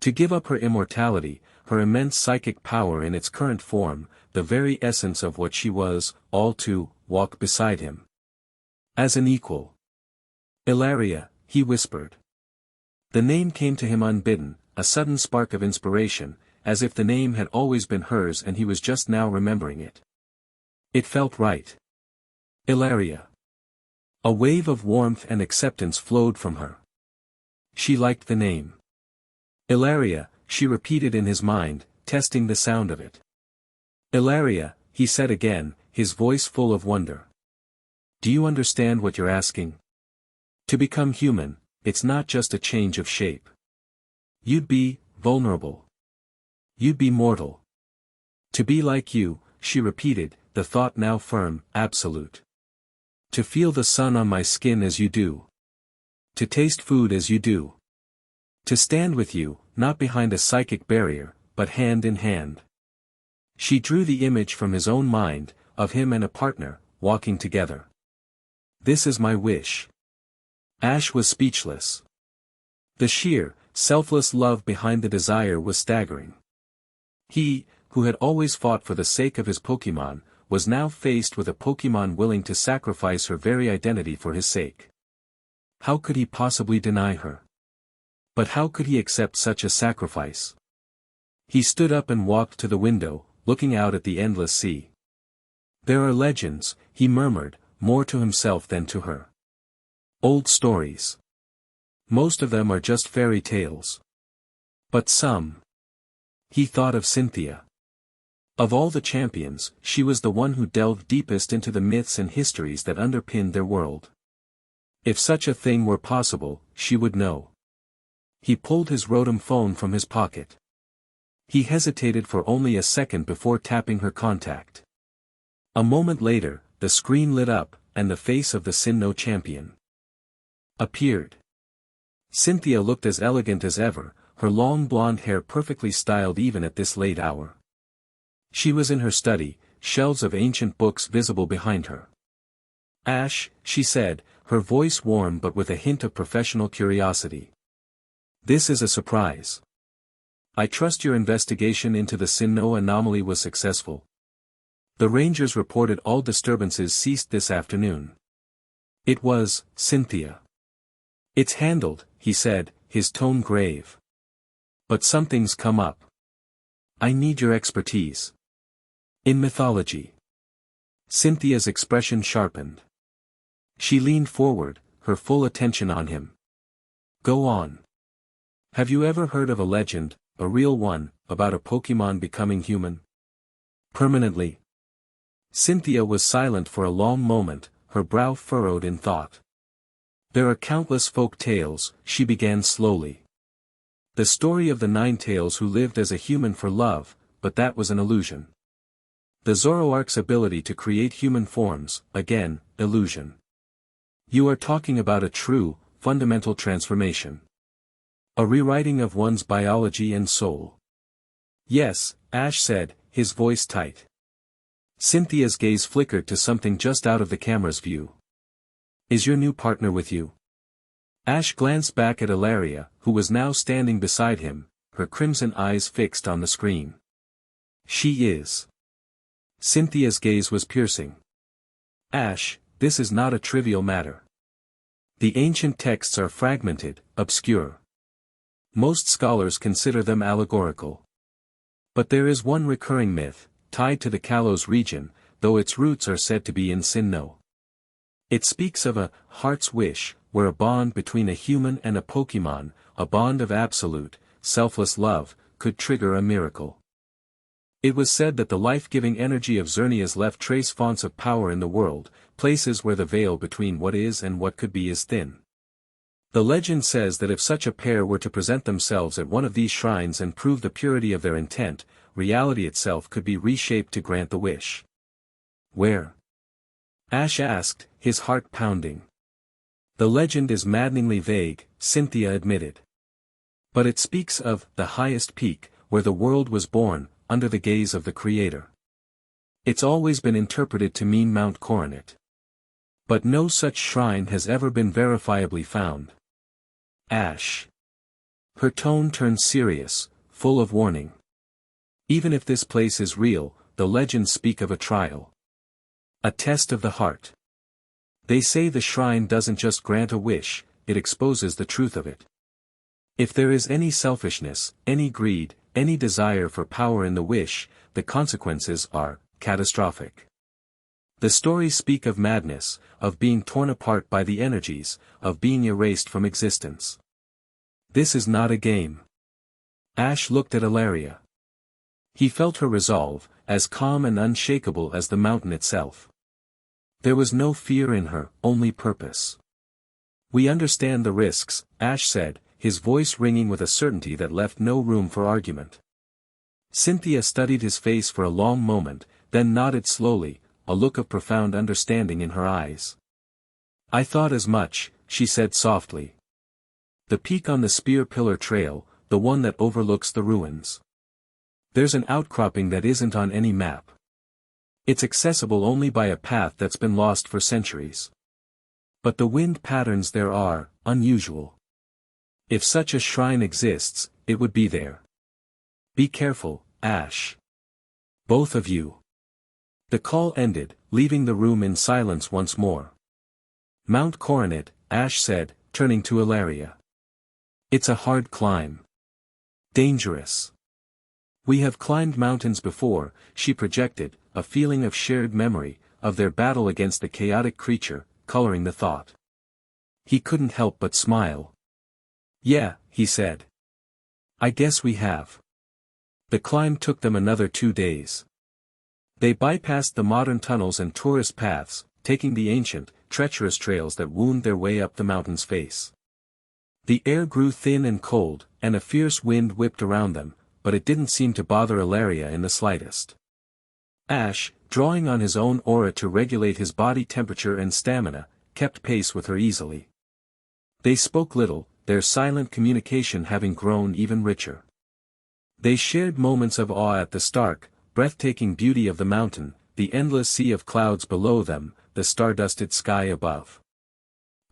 Speaker 1: To give up her immortality, her immense psychic power in its current form, the very essence of what she was, all to walk beside him. As an equal. Ilaria, he whispered. The name came to him unbidden, a sudden spark of inspiration, as if the name had always been hers and he was just now remembering it. It felt right. Ilaria. A wave of warmth and acceptance flowed from her. She liked the name. Ilaria, she repeated in his mind, testing the sound of it. Ilaria, he said again, his voice full of wonder. Do you understand what you're asking? To become human, it's not just a change of shape. You'd be vulnerable. You'd be mortal. To be like you, she repeated, the thought now firm, absolute. To feel the sun on my skin as you do. To taste food as you do. To stand with you, not behind a psychic barrier, but hand in hand. She drew the image from his own mind, of him and a partner, walking together. This is my wish. Ash was speechless. The sheer, selfless love behind the desire was staggering. He, who had always fought for the sake of his Pokémon, was now faced with a Pokémon willing to sacrifice her very identity for his sake. How could he possibly deny her? But how could he accept such a sacrifice? He stood up and walked to the window, looking out at the endless sea. There are legends, he murmured, more to himself than to her. Old stories. Most of them are just fairy tales. But some. He thought of Cynthia. Of all the champions, she was the one who delved deepest into the myths and histories that underpinned their world. If such a thing were possible, she would know. He pulled his Rotom phone from his pocket. He hesitated for only a second before tapping her contact. A moment later, the screen lit up, and the face of the Sinnoh champion appeared. Cynthia looked as elegant as ever, her long blonde hair perfectly styled even at this late hour. She was in her study, shelves of ancient books visible behind her. Ash, she said, her voice warm but with a hint of professional curiosity. This is a surprise. I trust your investigation into the Sinnoh anomaly was successful. The Rangers reported all disturbances ceased this afternoon. It was, Cynthia. It's handled, he said, his tone grave. But something's come up. I need your expertise. In mythology. Cynthia's expression sharpened. She leaned forward, her full attention on him. Go on. Have you ever heard of a legend, a real one, about a Pokémon becoming human? Permanently. Cynthia was silent for a long moment, her brow furrowed in thought. There are countless folk tales, she began slowly. The story of the Ninetales who lived as a human for love, but that was an illusion. The Zoroark's ability to create human forms, again, illusion. You are talking about a true, fundamental transformation. A rewriting of one's biology and soul. Yes, Ash said, his voice tight. Cynthia's gaze flickered to something just out of the camera's view. Is your new partner with you? Ash glanced back at Ilaria, who was now standing beside him, her crimson eyes fixed on the screen. She is. Cynthia's gaze was piercing. Ash, this is not a trivial matter. The ancient texts are fragmented, obscure. Most scholars consider them allegorical. But there is one recurring myth, tied to the Kalos region, though its roots are said to be in Sinnoh. It speaks of a heart's wish, where a bond between a human and a Pokémon, a bond of absolute, selfless love, could trigger a miracle. It was said that the life-giving energy of Xerneas left trace fonts of power in the world, places where the veil between what is and what could be is thin. The legend says that if such a pair were to present themselves at one of these shrines and prove the purity of their intent, reality itself could be reshaped to grant the wish. Where? Ash asked, his heart pounding. The legend is maddeningly vague, Cynthia admitted. But it speaks of the highest peak, where the world was born, under the gaze of the Creator. It's always been interpreted to mean Mount Coronet. But no such shrine has ever been verifiably found. Ash. Her tone turned serious, full of warning. Even if this place is real, the legends speak of a trial. A test of the heart. They say the shrine doesn't just grant a wish, it exposes the truth of it. If there is any selfishness, any greed, any desire for power in the wish, the consequences are catastrophic. The stories speak of madness, of being torn apart by the energies, of being erased from existence. This is not a game. Ash looked at Ilaria. He felt her resolve, as calm and unshakable as the mountain itself. There was no fear in her, only purpose. We understand the risks, Ash said, his voice ringing with a certainty that left no room for argument. Cynthia studied his face for a long moment, then nodded slowly, a look of profound understanding in her eyes. I thought as much, she said softly. The peak on the Spear Pillar Trail, the one that overlooks the ruins. There's an outcropping that isn't on any map. It's accessible only by a path that's been lost for centuries. But the wind patterns there are unusual. If such a shrine exists, it would be there. Be careful, Ash. Both of you. The call ended, leaving the room in silence once more. Mount Coronet, Ash said, turning to Ilaria. It's a hard climb. Dangerous. We have climbed mountains before, she projected, a feeling of shared memory, of their battle against the chaotic creature, coloring the thought. He couldn't help but smile. Yeah, he said. I guess we have. The climb took them another 2 days. They bypassed the modern tunnels and tourist paths, taking the ancient, treacherous trails that wound their way up the mountain's face. The air grew thin and cold, and a fierce wind whipped around them, but it didn't seem to bother Ilaria in the slightest. Ash, drawing on his own aura to regulate his body temperature and stamina, kept pace with her easily. They spoke little, their silent communication having grown even richer. They shared moments of awe at the stark, breathtaking beauty of the mountain, the endless sea of clouds below them, the star-dusted sky above.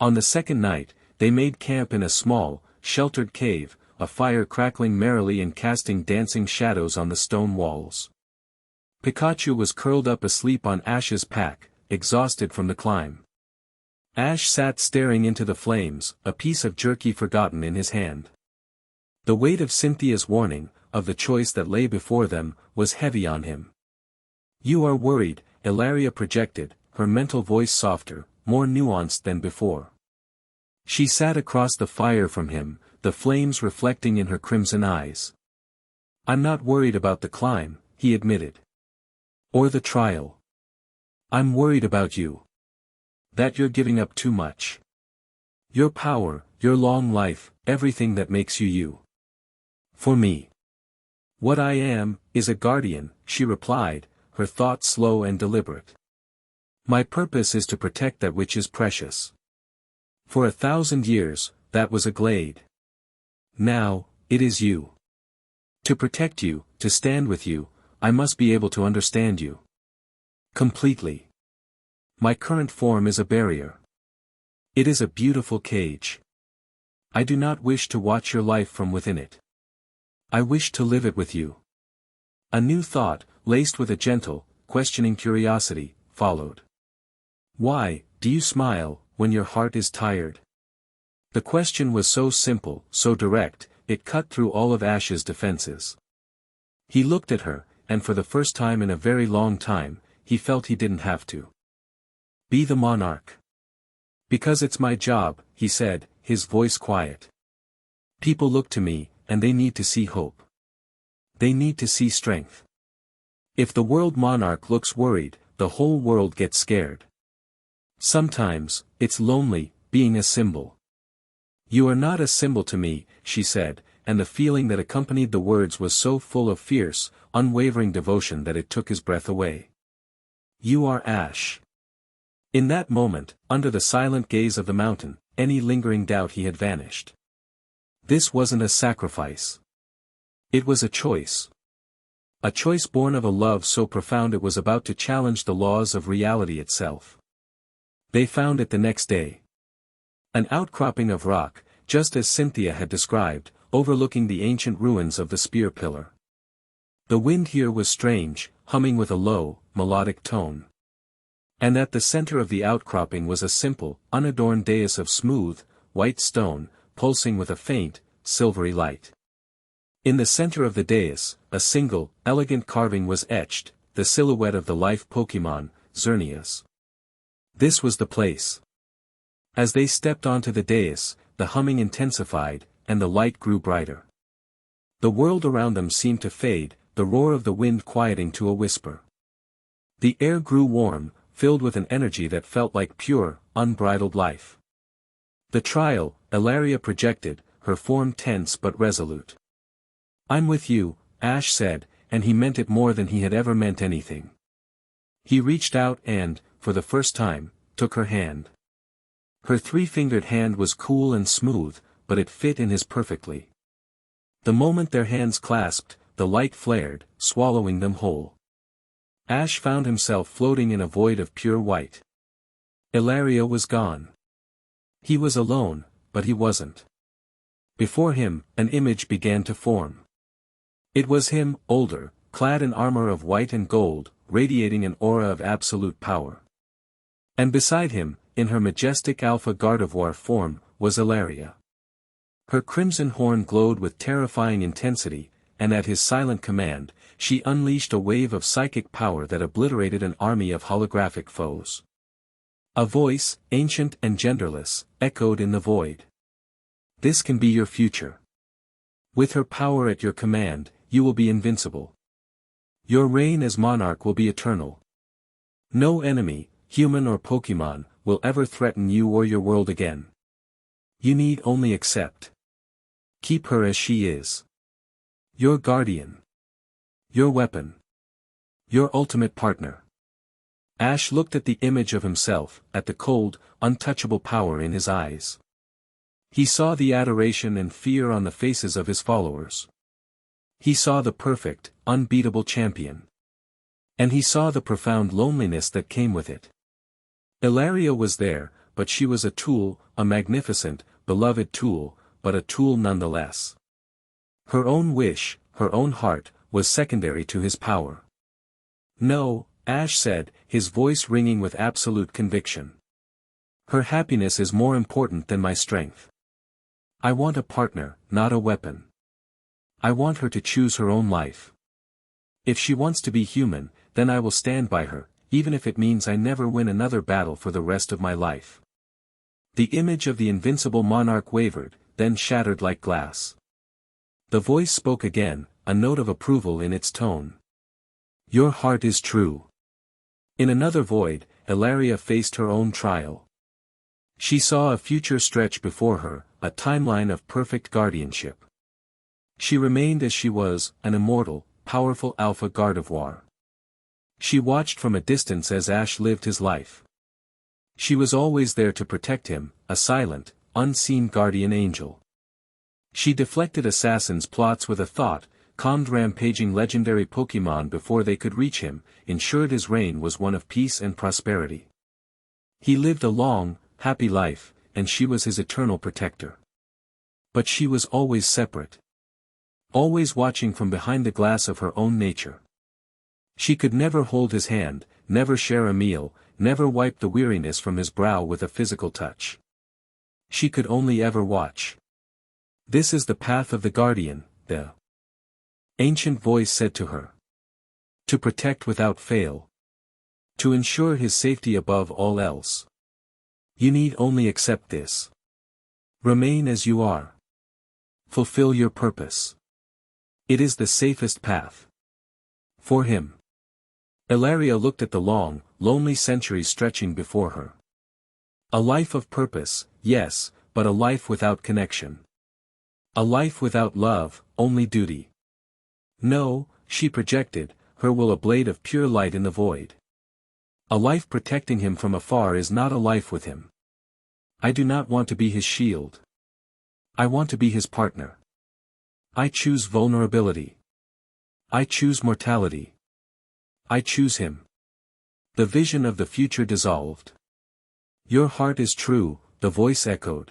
Speaker 1: On the second night, they made camp in a small, sheltered cave, a fire crackling merrily and casting dancing shadows on the stone walls. Pikachu was curled up asleep on Ash's pack, exhausted from the climb. Ash sat staring into the flames, a piece of jerky forgotten in his hand. The weight of Cynthia's warning, of the choice that lay before them, was heavy on him. You are worried, Ilaria projected, her mental voice softer, more nuanced than before. She sat across the fire from him, the flames reflecting in her crimson eyes. I'm not worried about the climb, he admitted. Or the trial. I'm worried about you. That you're giving up too much. Your power, your long life, everything that makes you you. For me. What I am, is a guardian, she replied, her thought slow and deliberate. My purpose is to protect that which is precious. For 1,000 years, that was a glade. Now, it is you. To protect you, to stand with you, I must be able to understand you. Completely. My current form is a barrier. It is a beautiful cage. I do not wish to watch your life from within it. I wish to live it with you. A new thought, laced with a gentle, questioning curiosity, followed. Why, do you smile, when your heart is tired? The question was so simple, so direct, it cut through all of Ash's defenses. He looked at her, and for the first time in a very long time, he felt he didn't have to be the monarch. Because it's my job, he said, his voice quiet. People look to me, and they need to see hope. They need to see strength. If the world monarch looks worried, the whole world gets scared. Sometimes, it's lonely, being a symbol. You are not a symbol to me, she said, and the feeling that accompanied the words was so full of fierce, unwavering devotion that it took his breath away. You are Ash. In that moment, under the silent gaze of the mountain, any lingering doubt he had vanished. This wasn't a sacrifice. It was a choice. A choice born of a love so profound it was about to challenge the laws of reality itself. They found it the next day. An outcropping of rock, just as Cynthia had described, overlooking the ancient ruins of the spear pillar. The wind here was strange, humming with a low, melodic tone. And at the center of the outcropping was a simple, unadorned dais of smooth, white stone, pulsing with a faint, silvery light. In the center of the dais, a single, elegant carving was etched, the silhouette of the life Pokémon, Xerneas. This was the place. As they stepped onto the dais, the humming intensified, and the light grew brighter. The world around them seemed to fade, the roar of the wind quieting to a whisper. The air grew warm, filled with an energy that felt like pure, unbridled life. The trial, Ilaria projected, her form tense but resolute. I'm with you, Ash said, and he meant it more than he had ever meant anything. He reached out and, for the first time, took her hand. Her three-fingered hand was cool and smooth, but it fit in his perfectly. The moment their hands clasped, the light flared, swallowing them whole. Ash found himself floating in a void of pure white. Ilaria was gone. He was alone, but he wasn't. Before him, an image began to form. It was him, older, clad in armor of white and gold, radiating an aura of absolute power. And beside him, in her majestic alpha Gardevoir form, was Ilaria. Her crimson horn glowed with terrifying intensity, and at his silent command, she unleashed a wave of psychic power that obliterated an army of holographic foes. A voice, ancient and genderless, echoed in the void. This can be your future. With her power at your command, you will be invincible. Your reign as monarch will be eternal. No enemy, human or Pokémon, will ever threaten you or your world again. You need only accept. Keep her as she is. Your guardian. Your weapon. Your ultimate partner. Ash looked at the image of himself, at the cold, untouchable power in his eyes. He saw the adoration and fear on the faces of his followers. He saw the perfect, unbeatable champion. And he saw the profound loneliness that came with it. Ilaria was there, but she was a tool, a magnificent, beloved tool, but a tool nonetheless. Her own wish, her own heart, was secondary to his power. No, Ash said, his voice ringing with absolute conviction. Her happiness is more important than my strength. I want a partner, not a weapon. I want her to choose her own life. If she wants to be human, then I will stand by her, even if it means I never win another battle for the rest of my life. The image of the invincible monarch wavered, then shattered like glass. The voice spoke again, a note of approval in its tone. Your heart is true. In another void, Ilaria faced her own trial. She saw a future stretch before her, a timeline of perfect guardianship. She remained as she was, an immortal, powerful Alpha Gardevoir. She watched from a distance as Ash lived his life. She was always there to protect him, a silent, unseen guardian angel. She deflected assassins' plots with a thought, calmed rampaging legendary Pokémon before they could reach him, ensured his reign was one of peace and prosperity. He lived a long, happy life, and she was his eternal protector. But she was always separate. Always watching from behind the glass of her own nature. She could never hold his hand, never share a meal, never wipe the weariness from his brow with a physical touch. She could only ever watch. This is the path of the guardian, the ancient voice said to her. To protect without fail. To ensure his safety above all else. You need only accept this. Remain as you are. Fulfill your purpose. It is the safest path. For him. Ilaria looked at the long, lonely centuries stretching before her. A life of purpose, yes, but a life without connection. A life without love, only duty. No, she projected, her will a blade of pure light in the void. A life protecting him from afar is not a life with him. I do not want to be his shield. I want to be his partner. I choose vulnerability. I choose mortality. I choose him. The vision of the future dissolved. Your heart is true, the voice echoed.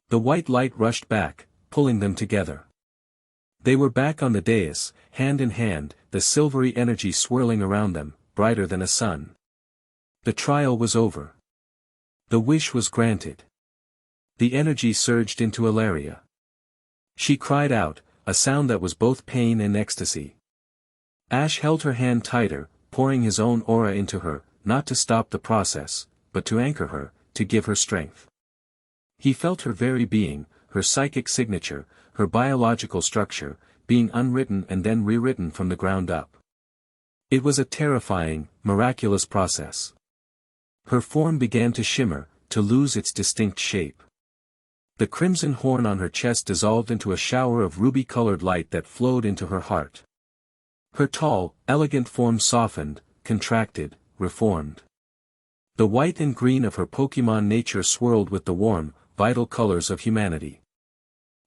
Speaker 1: The white light rushed back, pulling them together. They were back on the dais, hand in hand, the silvery energy swirling around them, brighter than a sun. The trial was over. The wish was granted. The energy surged into Ilaria. She cried out, a sound that was both pain and ecstasy. Ash held her hand tighter, pouring his own aura into her, not to stop the process, but to anchor her, to give her strength. He felt her very being, her psychic signature, her biological structure, being unwritten and then rewritten from the ground up. It was a terrifying, miraculous process. Her form began to shimmer, to lose its distinct shape. The crimson horn on her chest dissolved into a shower of ruby-colored light that flowed into her heart. Her tall, elegant form softened, contracted, reformed. The white and green of her Pokémon nature swirled with the warm, vital colors of humanity.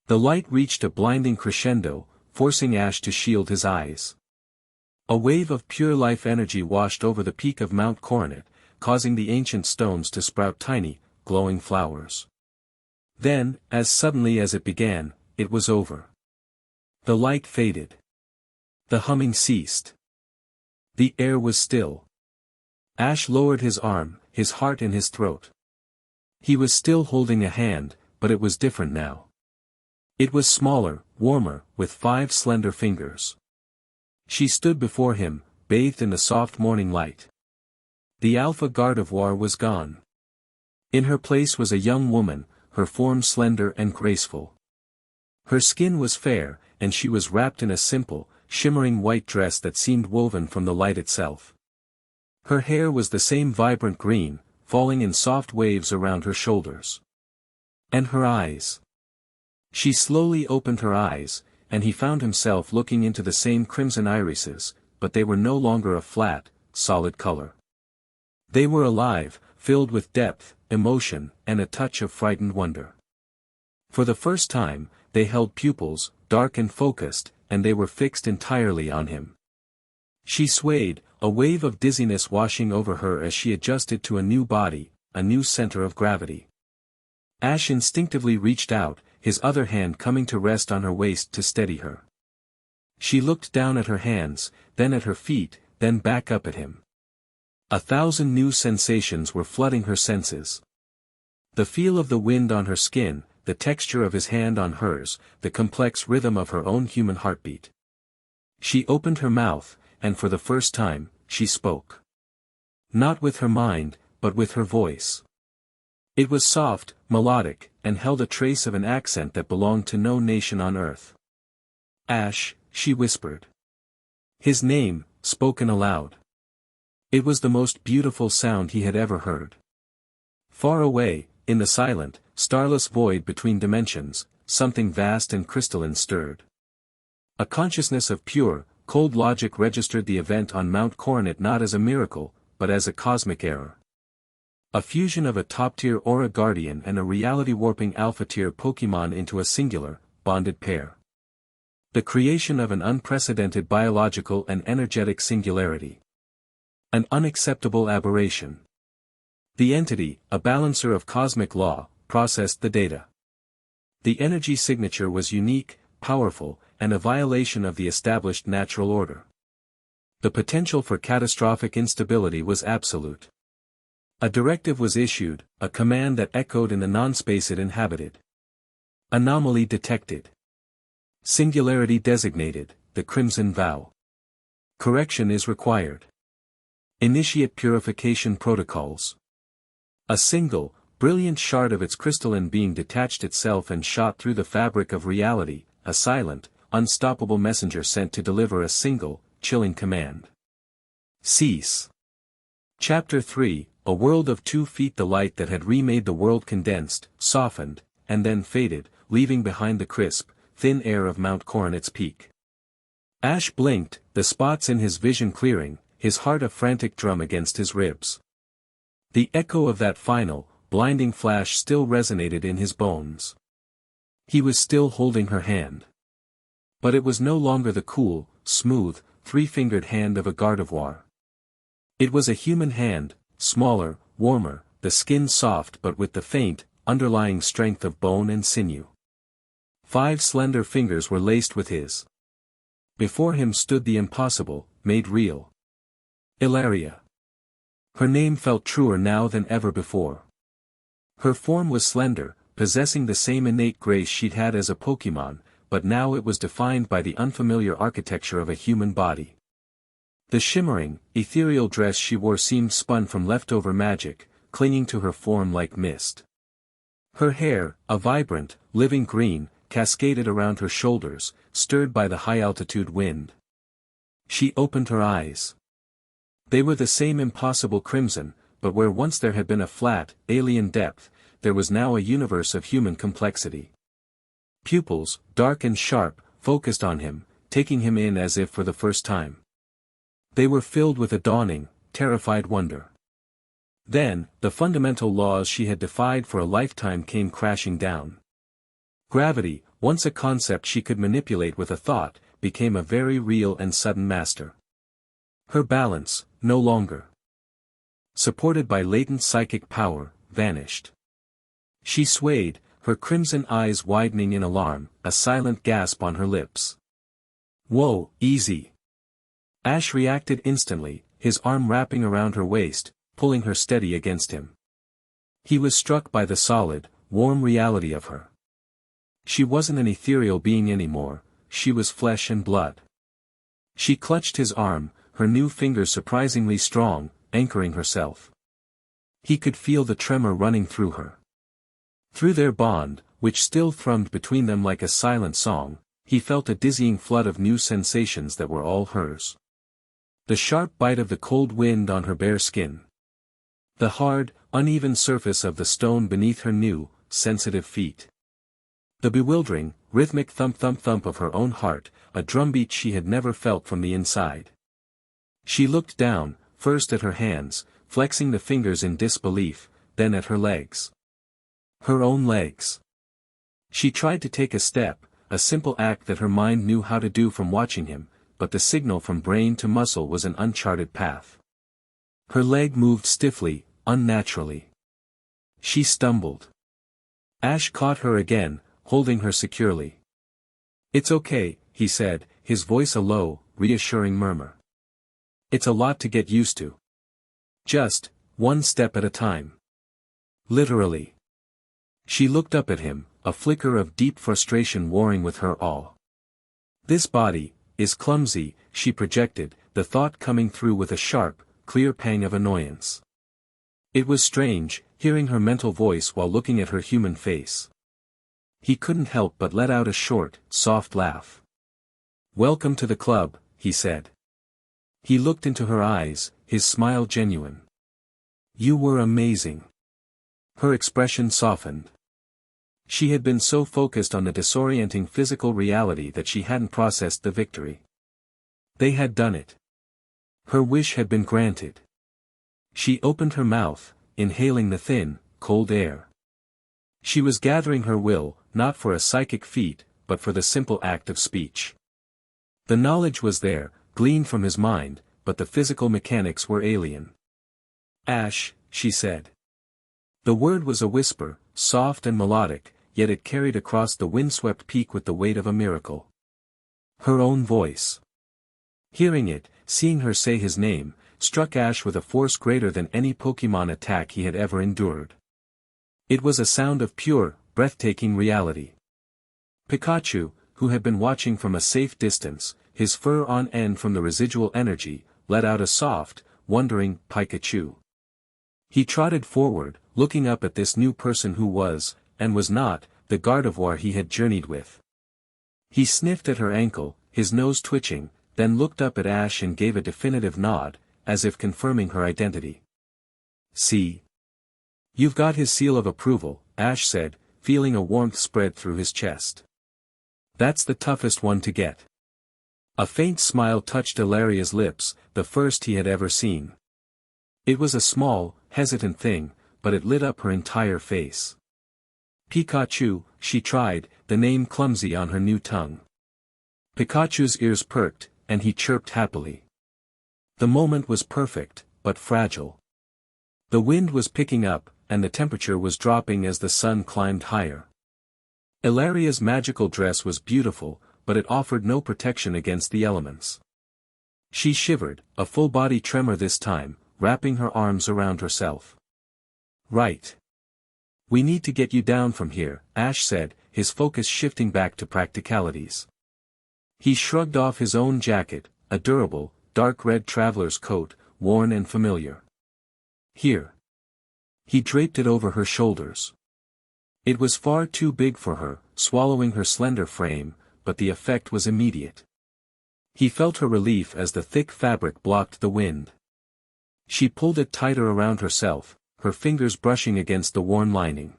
Speaker 1: The light reached a blinding crescendo, forcing Ash to shield his eyes. A wave of pure life energy washed over the peak of Mount Coronet, causing the ancient stones to sprout tiny, glowing flowers. Then, as suddenly as it began, it was over. The light faded. The humming ceased. The air was still. Ash lowered his arm, his heart in his throat. He was still holding a hand, but it was different now. It was smaller, warmer, with 5 slender fingers. She stood before him, bathed in the soft morning light. The Alpha Gardevoir was gone. In her place was a young woman, her form slender and graceful. Her skin was fair, and she was wrapped in a simple, shimmering white dress that seemed woven from the light itself. Her hair was the same vibrant green, falling in soft waves around her shoulders. And her eyes. She slowly opened her eyes, and he found himself looking into the same crimson irises, but they were no longer a flat, solid color. They were alive, filled with depth, emotion, and a touch of frightened wonder. For the first time, they held pupils, dark and focused, and they were fixed entirely on him. She swayed, a wave of dizziness washing over her as she adjusted to a new body, a new center of gravity. Ash instinctively reached out, his other hand coming to rest on her waist to steady her. She looked down at her hands, then at her feet, then back up at him. 1,000 new sensations were flooding her senses. The feel of the wind on her skin, the texture of his hand on hers, the complex rhythm of her own human heartbeat. She opened her mouth, and for the first time, she spoke. Not with her mind, but with her voice. It was soft, melodic, and held a trace of an accent that belonged to no nation on earth. Ash, she whispered. His name, spoken aloud. It was the most beautiful sound he had ever heard. Far away, in the silent, starless void between dimensions, something vast and crystalline stirred. A consciousness of pure, cold logic registered the event on Mount Coronet not as a miracle, but as a cosmic error. A fusion of a top-tier Aura Guardian and a reality-warping Alpha-tier Pokémon into a singular, bonded pair. The creation of an unprecedented biological and energetic singularity. An unacceptable aberration. The entity, a balancer of cosmic law, processed the data. The energy signature was unique, powerful, and a violation of the established natural order. The potential for catastrophic instability was absolute. A directive was issued, a command that echoed in the non-space it inhabited. Anomaly detected. Singularity designated, the Crimson Vow. Correction is required. Initiate purification protocols. A single, brilliant shard of its crystalline being detached itself and shot through the fabric of reality, a silent, unstoppable messenger sent to deliver a single, chilling command. Cease. Chapter 3, A world of 2 feet. The light that had remade the world condensed, softened, and then faded, leaving behind the crisp, thin air of Mount Coronet's peak. Ash blinked, the spots in his vision clearing, his heart a frantic drum against his ribs. The echo of that final, blinding flash still resonated in his bones. He was still holding her hand. But it was no longer the cool, smooth, 3-fingered hand of a Gardevoir. It was a human hand, smaller, warmer, the skin soft but with the faint, underlying strength of bone and sinew. 5 slender fingers were laced with his. Before him stood the impossible, made real. Ilaria. Her name felt truer now than ever before. Her form was slender, possessing the same innate grace she'd had as a Pokémon, but now it was defined by the unfamiliar architecture of a human body. The shimmering, ethereal dress she wore seemed spun from leftover magic, clinging to her form like mist. Her hair, a vibrant, living green, cascaded around her shoulders, stirred by the high-altitude wind. She opened her eyes. They were the same impossible crimson, but where once there had been a flat, alien depth, there was now a universe of human complexity. Pupils, dark and sharp, focused on him, taking him in as if for the first time. They were filled with a dawning, terrified wonder. Then, the fundamental laws she had defied for a lifetime came crashing down. Gravity, once a concept she could manipulate with a thought, became a very real and sudden master. Her balance, no longer supported by latent psychic power, vanished. She swayed, her crimson eyes widening in alarm, a silent gasp on her lips. "Whoa, easy." Ash reacted instantly, his arm wrapping around her waist, pulling her steady against him. He was struck by the solid, warm reality of her. She wasn't an ethereal being anymore, she was flesh and blood. She clutched his arm, her new fingers surprisingly strong, anchoring herself. He could feel the tremor running through her. Through their bond, which still thrummed between them like a silent song, he felt a dizzying flood of new sensations that were all hers. The sharp bite of the cold wind on her bare skin. The hard, uneven surface of the stone beneath her new, sensitive feet. The bewildering, rhythmic thump-thump-thump of her own heart, a drumbeat she had never felt from the inside. She looked down, first at her hands, flexing the fingers in disbelief, then at her legs. Her own legs. She tried to take a step, a simple act that her mind knew how to do from watching him, but the signal from brain to muscle was an uncharted path. Her leg moved stiffly, unnaturally. She stumbled. Ash caught her again, holding her securely. "It's okay," he said, his voice a low, reassuring murmur. "It's a lot to get used to. Just, one step at a time." Literally. She looked up at him, a flicker of deep frustration warring with her awe. "This body is clumsy," she projected, the thought coming through with a sharp, clear pang of annoyance. It was strange, hearing her mental voice while looking at her human face. He couldn't help but let out a short, soft laugh. Welcome to the club, he said. He looked into her eyes, his smile genuine. You were amazing. Her expression softened. She had been so focused on the disorienting physical reality that she hadn't processed the victory. They had done it. Her wish had been granted. She opened her mouth, inhaling the thin, cold air. She was gathering her will, not for a psychic feat, but for the simple act of speech. The knowledge was there, gleaned from his mind, but the physical mechanics were alien. Ash, she said. The word was a whisper, soft and melodic, yet it carried across the windswept peak with the weight of a miracle. Her own voice. Hearing it, seeing her say his name, struck Ash with a force greater than any Pokémon attack he had ever endured. It was a sound of pure, breathtaking reality. Pikachu, who had been watching from a safe distance, his fur on end from the residual energy, let out a soft, wondering Pikachu. He trotted forward, looking up at this new person who was, and was not, the Gardevoir he had journeyed with. He sniffed at her ankle, his nose twitching, then looked up at Ash and gave a definitive nod, as if confirming her identity. See? You've got his seal of approval, Ash said, feeling a warmth spread through his chest. That's the toughest one to get. A faint smile touched Ilaria's lips, the first he had ever seen. It was a small, hesitant thing, but it lit up her entire face. Pikachu, she tried, the name clumsy on her new tongue. Pikachu's ears perked, and he chirped happily. The moment was perfect, but fragile. The wind was picking up, and the temperature was dropping as the sun climbed higher. Ilaria's magical dress was beautiful, but it offered no protection against the elements. She shivered, a full-body tremor this time, wrapping her arms around herself. Right. We need to get you down from here, Ash said, his focus shifting back to practicalities. He shrugged off his own jacket, a durable, dark red traveler's coat, worn and familiar. Here. He draped it over her shoulders. It was far too big for her, swallowing her slender frame, but the effect was immediate. He felt her relief as the thick fabric blocked the wind. She pulled it tighter around herself, her fingers brushing against the worn lining.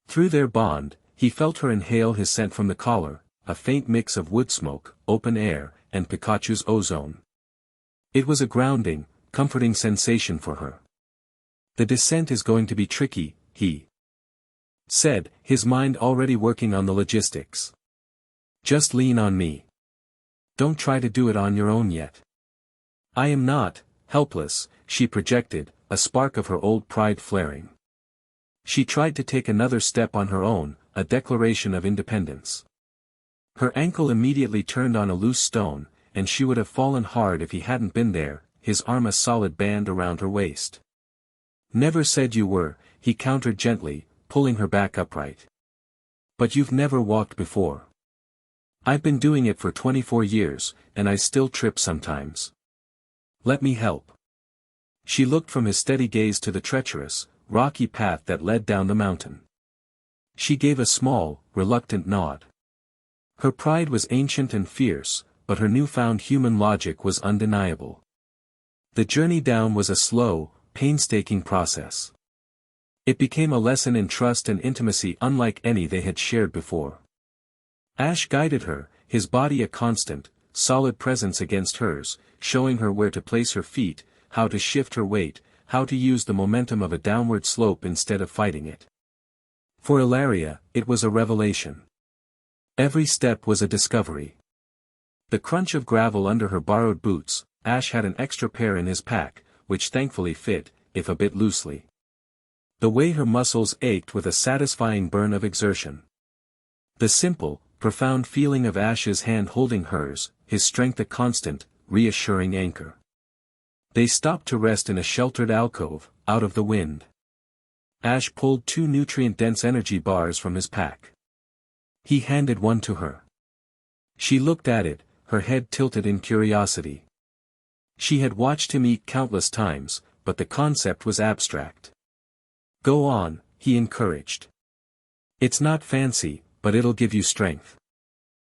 Speaker 1: Through their bond, he felt her inhale his scent from the collar, a faint mix of wood smoke, open air, and Pikachu's ozone. It was a grounding, comforting sensation for her. The descent is going to be tricky, he said, his mind already working on the logistics. Just lean on me. Don't try to do it on your own yet. I am not helpless, she projected, a spark of her old pride flaring. She tried to take another step on her own, a declaration of independence. Her ankle immediately turned on a loose stone, and she would have fallen hard if he hadn't been there, his arm a solid band around her waist. Never said you were, he countered gently, pulling her back upright. But you've never walked before. I've been doing it for 24 years, and I still trip sometimes. Let me help. She looked from his steady gaze to the treacherous, rocky path that led down the mountain. She gave a small, reluctant nod. Her pride was ancient and fierce, but her newfound human logic was undeniable. The journey down was a slow, painstaking process. It became a lesson in trust and intimacy unlike any they had shared before. Ash guided her, his body a constant, solid presence against hers, showing her where to place her feet, how to shift her weight, how to use the momentum of a downward slope instead of fighting it. For Ilaria, it was a revelation. Every step was a discovery. The crunch of gravel under her borrowed boots, Ash had an extra pair in his pack, which thankfully fit, if a bit loosely. The way her muscles ached with a satisfying burn of exertion. The simple, profound feeling of Ash's hand holding hers, his strength a constant, reassuring anchor. They stopped to rest in a sheltered alcove, out of the wind. Ash pulled 2 nutrient-dense energy bars from his pack. He handed one to her. She looked at it, her head tilted in curiosity. She had watched him eat countless times, but the concept was abstract. Go on, he encouraged. It's not fancy, but it'll give you strength.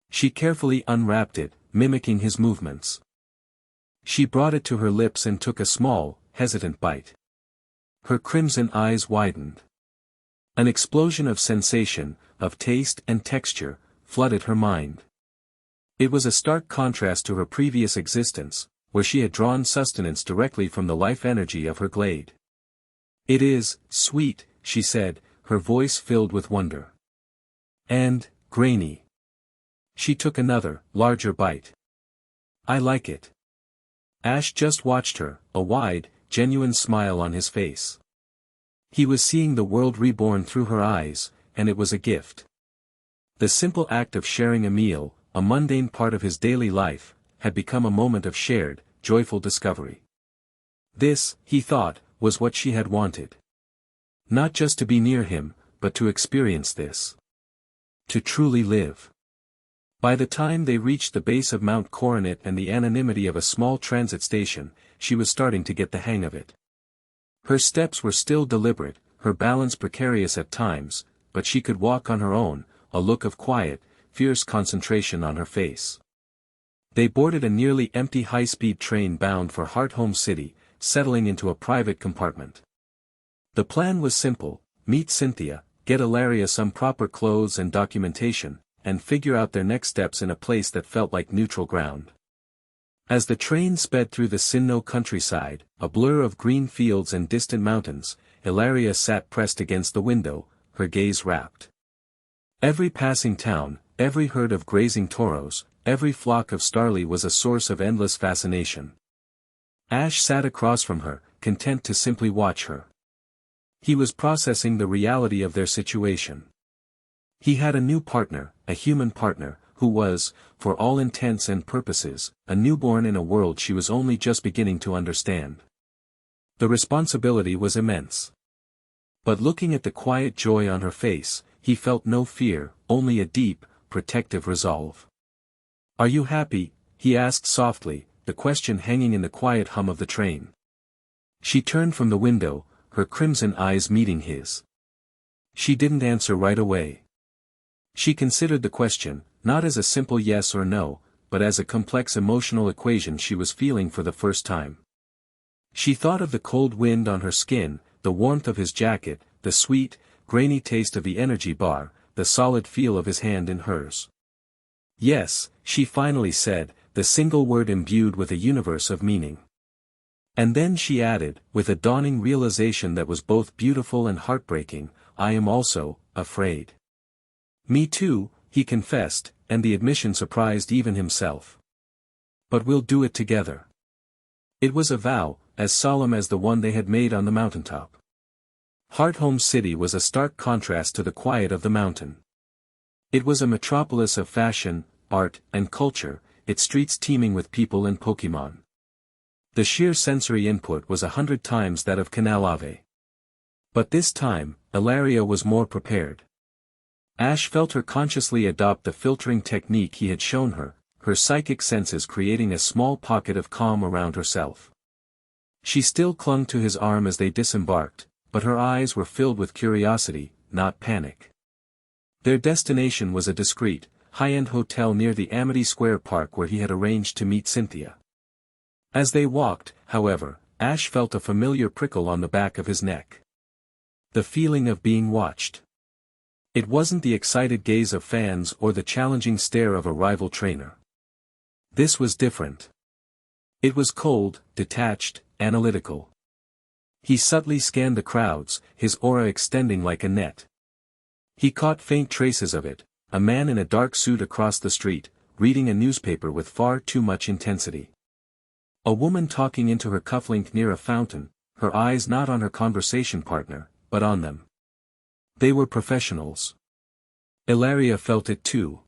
Speaker 1: She carefully unwrapped it, mimicking his movements. She brought it to her lips and took a small, hesitant bite. Her crimson eyes widened. An explosion of sensation, of taste and texture, flooded her mind. It was a stark contrast to her previous existence, where she had drawn sustenance directly from the life energy of her glade. "It is sweet," she said, her voice filled with wonder. "And grainy." She took another, larger bite. "I like it." Ash just watched her, a wide, genuine smile on his face. He was seeing the world reborn through her eyes, and it was a gift. The simple act of sharing a meal, a mundane part of his daily life, had become a moment of shared, joyful discovery. This, he thought, was what she had wanted. Not just to be near him, but to experience this. To truly live. By the time they reached the base of Mount Coronet and the anonymity of a small transit station, she was starting to get the hang of it. Her steps were still deliberate, her balance precarious at times, but she could walk on her own, a look of quiet, fierce concentration on her face. They boarded a nearly empty high-speed train bound for Heart Home City, settling into a private compartment. The plan was simple: meet Cynthia, get Ilaria some proper clothes and documentation, and figure out their next steps in a place that felt like neutral ground. As the train sped through the Sinnoh countryside, a blur of green fields and distant mountains, Ilaria sat pressed against the window, her gaze rapt. Every passing town, every herd of grazing toros, every flock of starly was a source of endless fascination. Ash sat across from her, content to simply watch her. He was processing the reality of their situation. He had a new partner, a human partner, who was, for all intents and purposes, a newborn in a world she was only just beginning to understand. The responsibility was immense. But looking at the quiet joy on her face, he felt no fear, only a deep, protective resolve. "Are you happy?" he asked softly, the question hanging in the quiet hum of the train. She turned from the window, her crimson eyes meeting his. She didn't answer right away. She considered the question, not as a simple yes or no, but as a complex emotional equation she was feeling for the first time. She thought of the cold wind on her skin, the warmth of his jacket, the sweet, grainy taste of the energy bar, the solid feel of his hand in hers. "Yes," she finally said, the single word imbued with a universe of meaning. And then she added, with a dawning realization that was both beautiful and heartbreaking, "I am also afraid." "Me too," he confessed, and the admission surprised even himself. "But we'll do it together." It was a vow, as solemn as the one they had made on the mountaintop. Heart Home City was a stark contrast to the quiet of the mountain. It was a metropolis of fashion, art, and culture, its streets teeming with people and Pokémon. The sheer sensory input was 100 times that of Canal Ave. But this time, Ilaria was more prepared. Ash felt her consciously adopt the filtering technique he had shown her, her psychic senses creating a small pocket of calm around herself. She still clung to his arm as they disembarked, but her eyes were filled with curiosity, not panic. Their destination was a discreet, high-end hotel near the Amity Square Park where he had arranged to meet Cynthia. As they walked, however, Ash felt a familiar prickle on the back of his neck. The feeling of being watched. It wasn't the excited gaze of fans or the challenging stare of a rival trainer. This was different. It was cold, detached, analytical. He subtly scanned the crowds, his aura extending like a net. He caught faint traces of it, a man in a dark suit across the street, reading a newspaper with far too much intensity. A woman talking into her cufflink near a fountain, her eyes not on her conversation partner, but on them. They were professionals. Ilaria felt it too.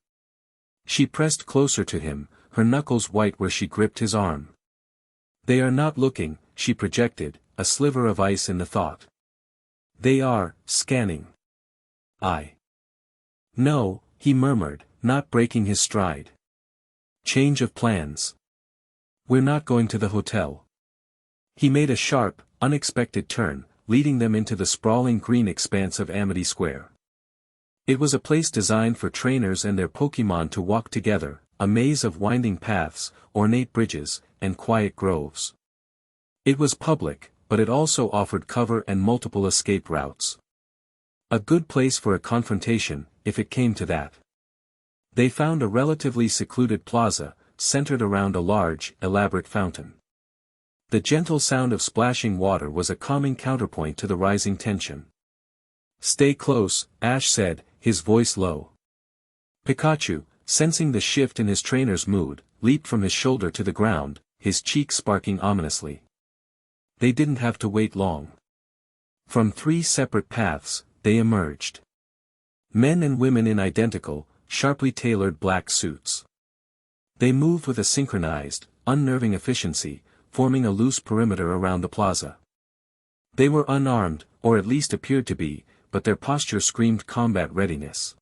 Speaker 1: She pressed closer to him, her knuckles white where she gripped his arm. "They are not looking," she projected, a sliver of ice in the thought. "They are, scanning." "No," he murmured, not breaking his stride. "Change of plans. We're not going to the hotel." He made a sharp, unexpected turn, leading them into the sprawling green expanse of Amity Square. It was a place designed for trainers and their Pokémon to walk together, a maze of winding paths, ornate bridges, and quiet groves. It was public, but it also offered cover and multiple escape routes. A good place for a confrontation, if it came to that. They found a relatively secluded plaza, centered around a large, elaborate fountain. The gentle sound of splashing water was a calming counterpoint to the rising tension. "Stay close," Ash said, his voice low. Pikachu, sensing the shift in his trainer's mood, leaped from his shoulder to the ground, his cheeks sparking ominously. They didn't have to wait long. From 3 separate paths, they emerged. Men and women in identical, sharply tailored black suits. They moved with a synchronized, unnerving efficiency, forming a loose perimeter around the plaza. They were unarmed, or at least appeared to be, but their posture screamed combat readiness.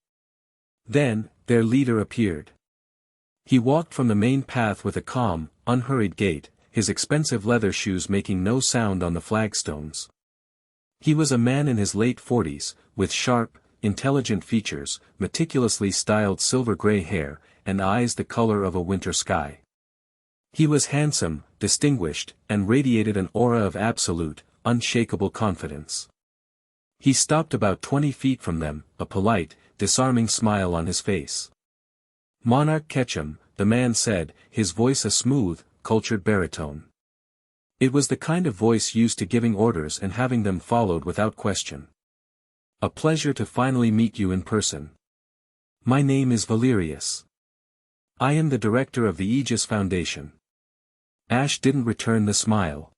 Speaker 1: Then, their leader appeared. He walked from the main path with a calm, unhurried gait, his expensive leather shoes making no sound on the flagstones. He was a man in his late 40s, with sharp, intelligent features, meticulously styled silver-gray hair, and eyes the color of a winter sky. He was handsome, distinguished, and radiated an aura of absolute, unshakable confidence. He stopped about 20 feet from them, a polite, disarming smile on his face. "Monarch Ketchum," the man said, his voice a smooth, cultured baritone. It was the kind of voice used to giving orders and having them followed without question. "A pleasure to finally meet you in person. My name is Valerius. I am the director of the Aegis Foundation." Ash didn't return the smile.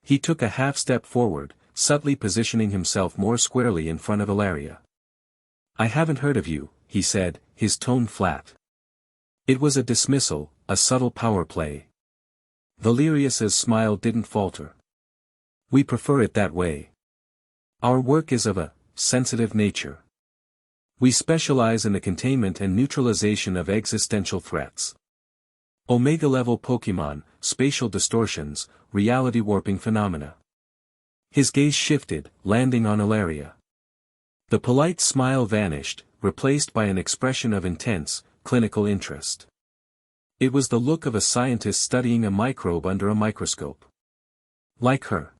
Speaker 1: He took a half-step forward, subtly positioning himself more squarely in front of Ilaria. "I haven't heard of you," he said, his tone flat. It was a dismissal, a subtle power play. Valerius's smile didn't falter. "We prefer it that way. Our work is of a sensitive nature. We specialize in the containment and neutralization of existential threats. Omega-level Pokémon, spatial distortions, reality-warping phenomena." His gaze shifted, landing on Ilaria. The polite smile vanished, replaced by an expression of intense, clinical interest. It was the look of a scientist studying a microbe under a microscope. "Like her.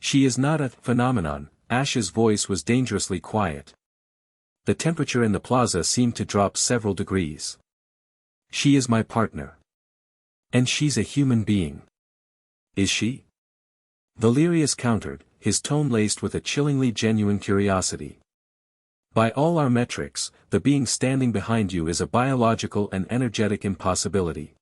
Speaker 1: She is not a phenomenon." Ash's voice was dangerously quiet. The temperature in the plaza seemed to drop several degrees. "She is my partner. And she's a human being." "Is she?" Valerius countered, his tone laced with a chillingly genuine curiosity. "By all our metrics, the being standing behind you is a biological and energetic impossibility.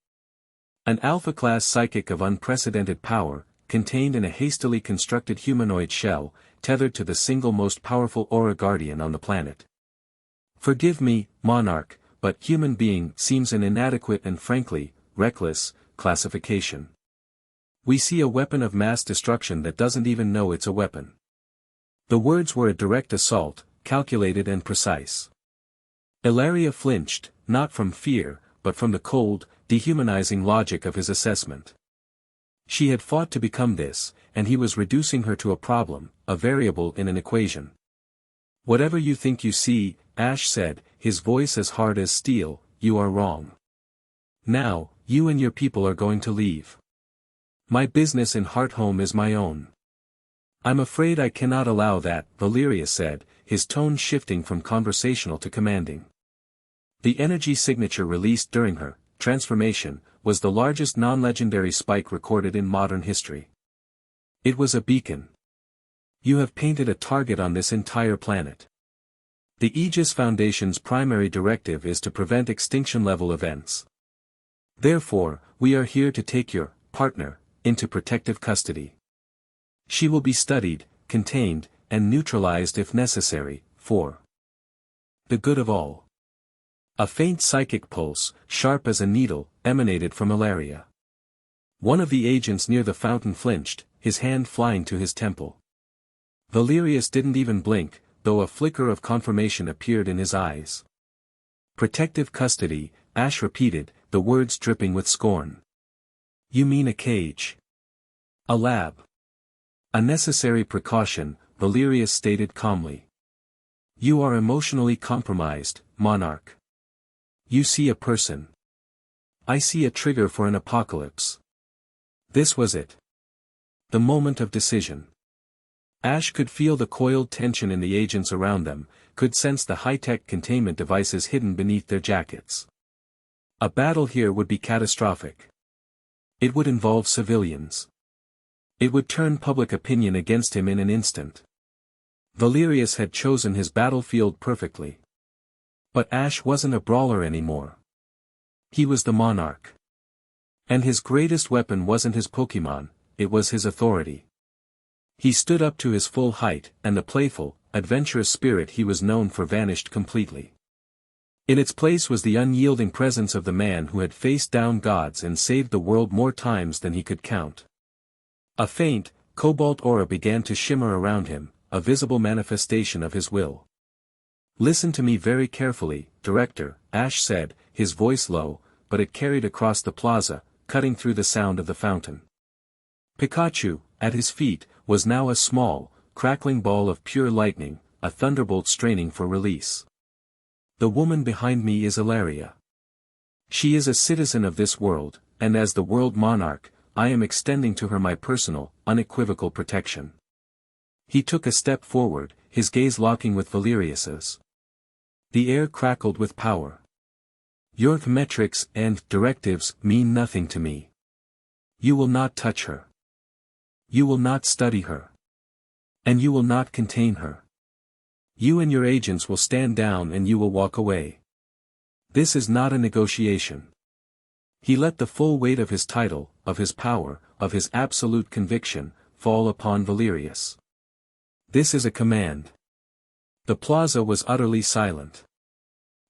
Speaker 1: An alpha-class psychic of unprecedented power, contained in a hastily constructed humanoid shell, tethered to the single most powerful aura guardian on the planet. Forgive me, Monarch, but human being seems an inadequate and frankly, reckless, classification. We see a weapon of mass destruction that doesn't even know it's a weapon." The words were a direct assault, calculated and precise. Ilaria flinched, not from fear, but from the cold, dehumanizing logic of his assessment. She had fought to become this, and he was reducing her to a problem, a variable in an equation. "Whatever you think you see," Ash said, his voice as hard as steel, "you are wrong. Now, you and your people are going to leave. My business in Hearthome is my own." "I'm afraid I cannot allow that," Valerius said, his tone shifting from conversational to commanding. The energy signature released during her transformation was the largest non-legendary spike recorded in modern history. It was a beacon. "You have painted a target on this entire planet. The Aegis Foundation's primary directive is to prevent extinction-level events. Therefore, we are here to take your partner into protective custody. She will be studied, contained, and neutralized if necessary, for the good of all." A faint psychic pulse, sharp as a needle, emanated from Ilaria. One of the agents near the fountain flinched, his hand flying to his temple. Valerius didn't even blink, though a flicker of confirmation appeared in his eyes. "Protective custody," Ash repeated, the words dripping with scorn. "You mean a cage? A lab?" "A necessary precaution," Valerius stated calmly. "You are emotionally compromised, Monarch. You see a person. I see a trigger for an apocalypse. This was it. The moment of decision. Ash could feel the coiled tension in the agents around them, could sense the high-tech containment devices hidden beneath their jackets. A battle here would be catastrophic. It would involve civilians. It would turn public opinion against him in an instant. Valerius had chosen his battlefield perfectly. But Ash wasn't a brawler anymore. He was the monarch. And his greatest weapon wasn't his Pokémon, it was his authority. He stood up to his full height, and the playful, adventurous spirit he was known for vanished completely. In its place was the unyielding presence of the man who had faced down gods and saved the world more times than he could count. A faint, cobalt aura began to shimmer around him, a visible manifestation of his will. "Listen to me very carefully, Director," Ash said, his voice low, but it carried across the plaza, cutting through the sound of the fountain. Pikachu, at his feet, was now a small, crackling ball of pure lightning, a thunderbolt straining for release. "The woman behind me is Ilaria. She is a citizen of this world, and as the world monarch, I am extending to her my personal, unequivocal protection." He took a step forward, his gaze locking with Valerius's. The air crackled with power. "Your metrics and directives mean nothing to me. You will not touch her. You will not study her. And you will not contain her. You and your agents will stand down and you will walk away. This is not a negotiation." He let the full weight of his title, of his power, of his absolute conviction, fall upon Valerius. "This is a command." The plaza was utterly silent.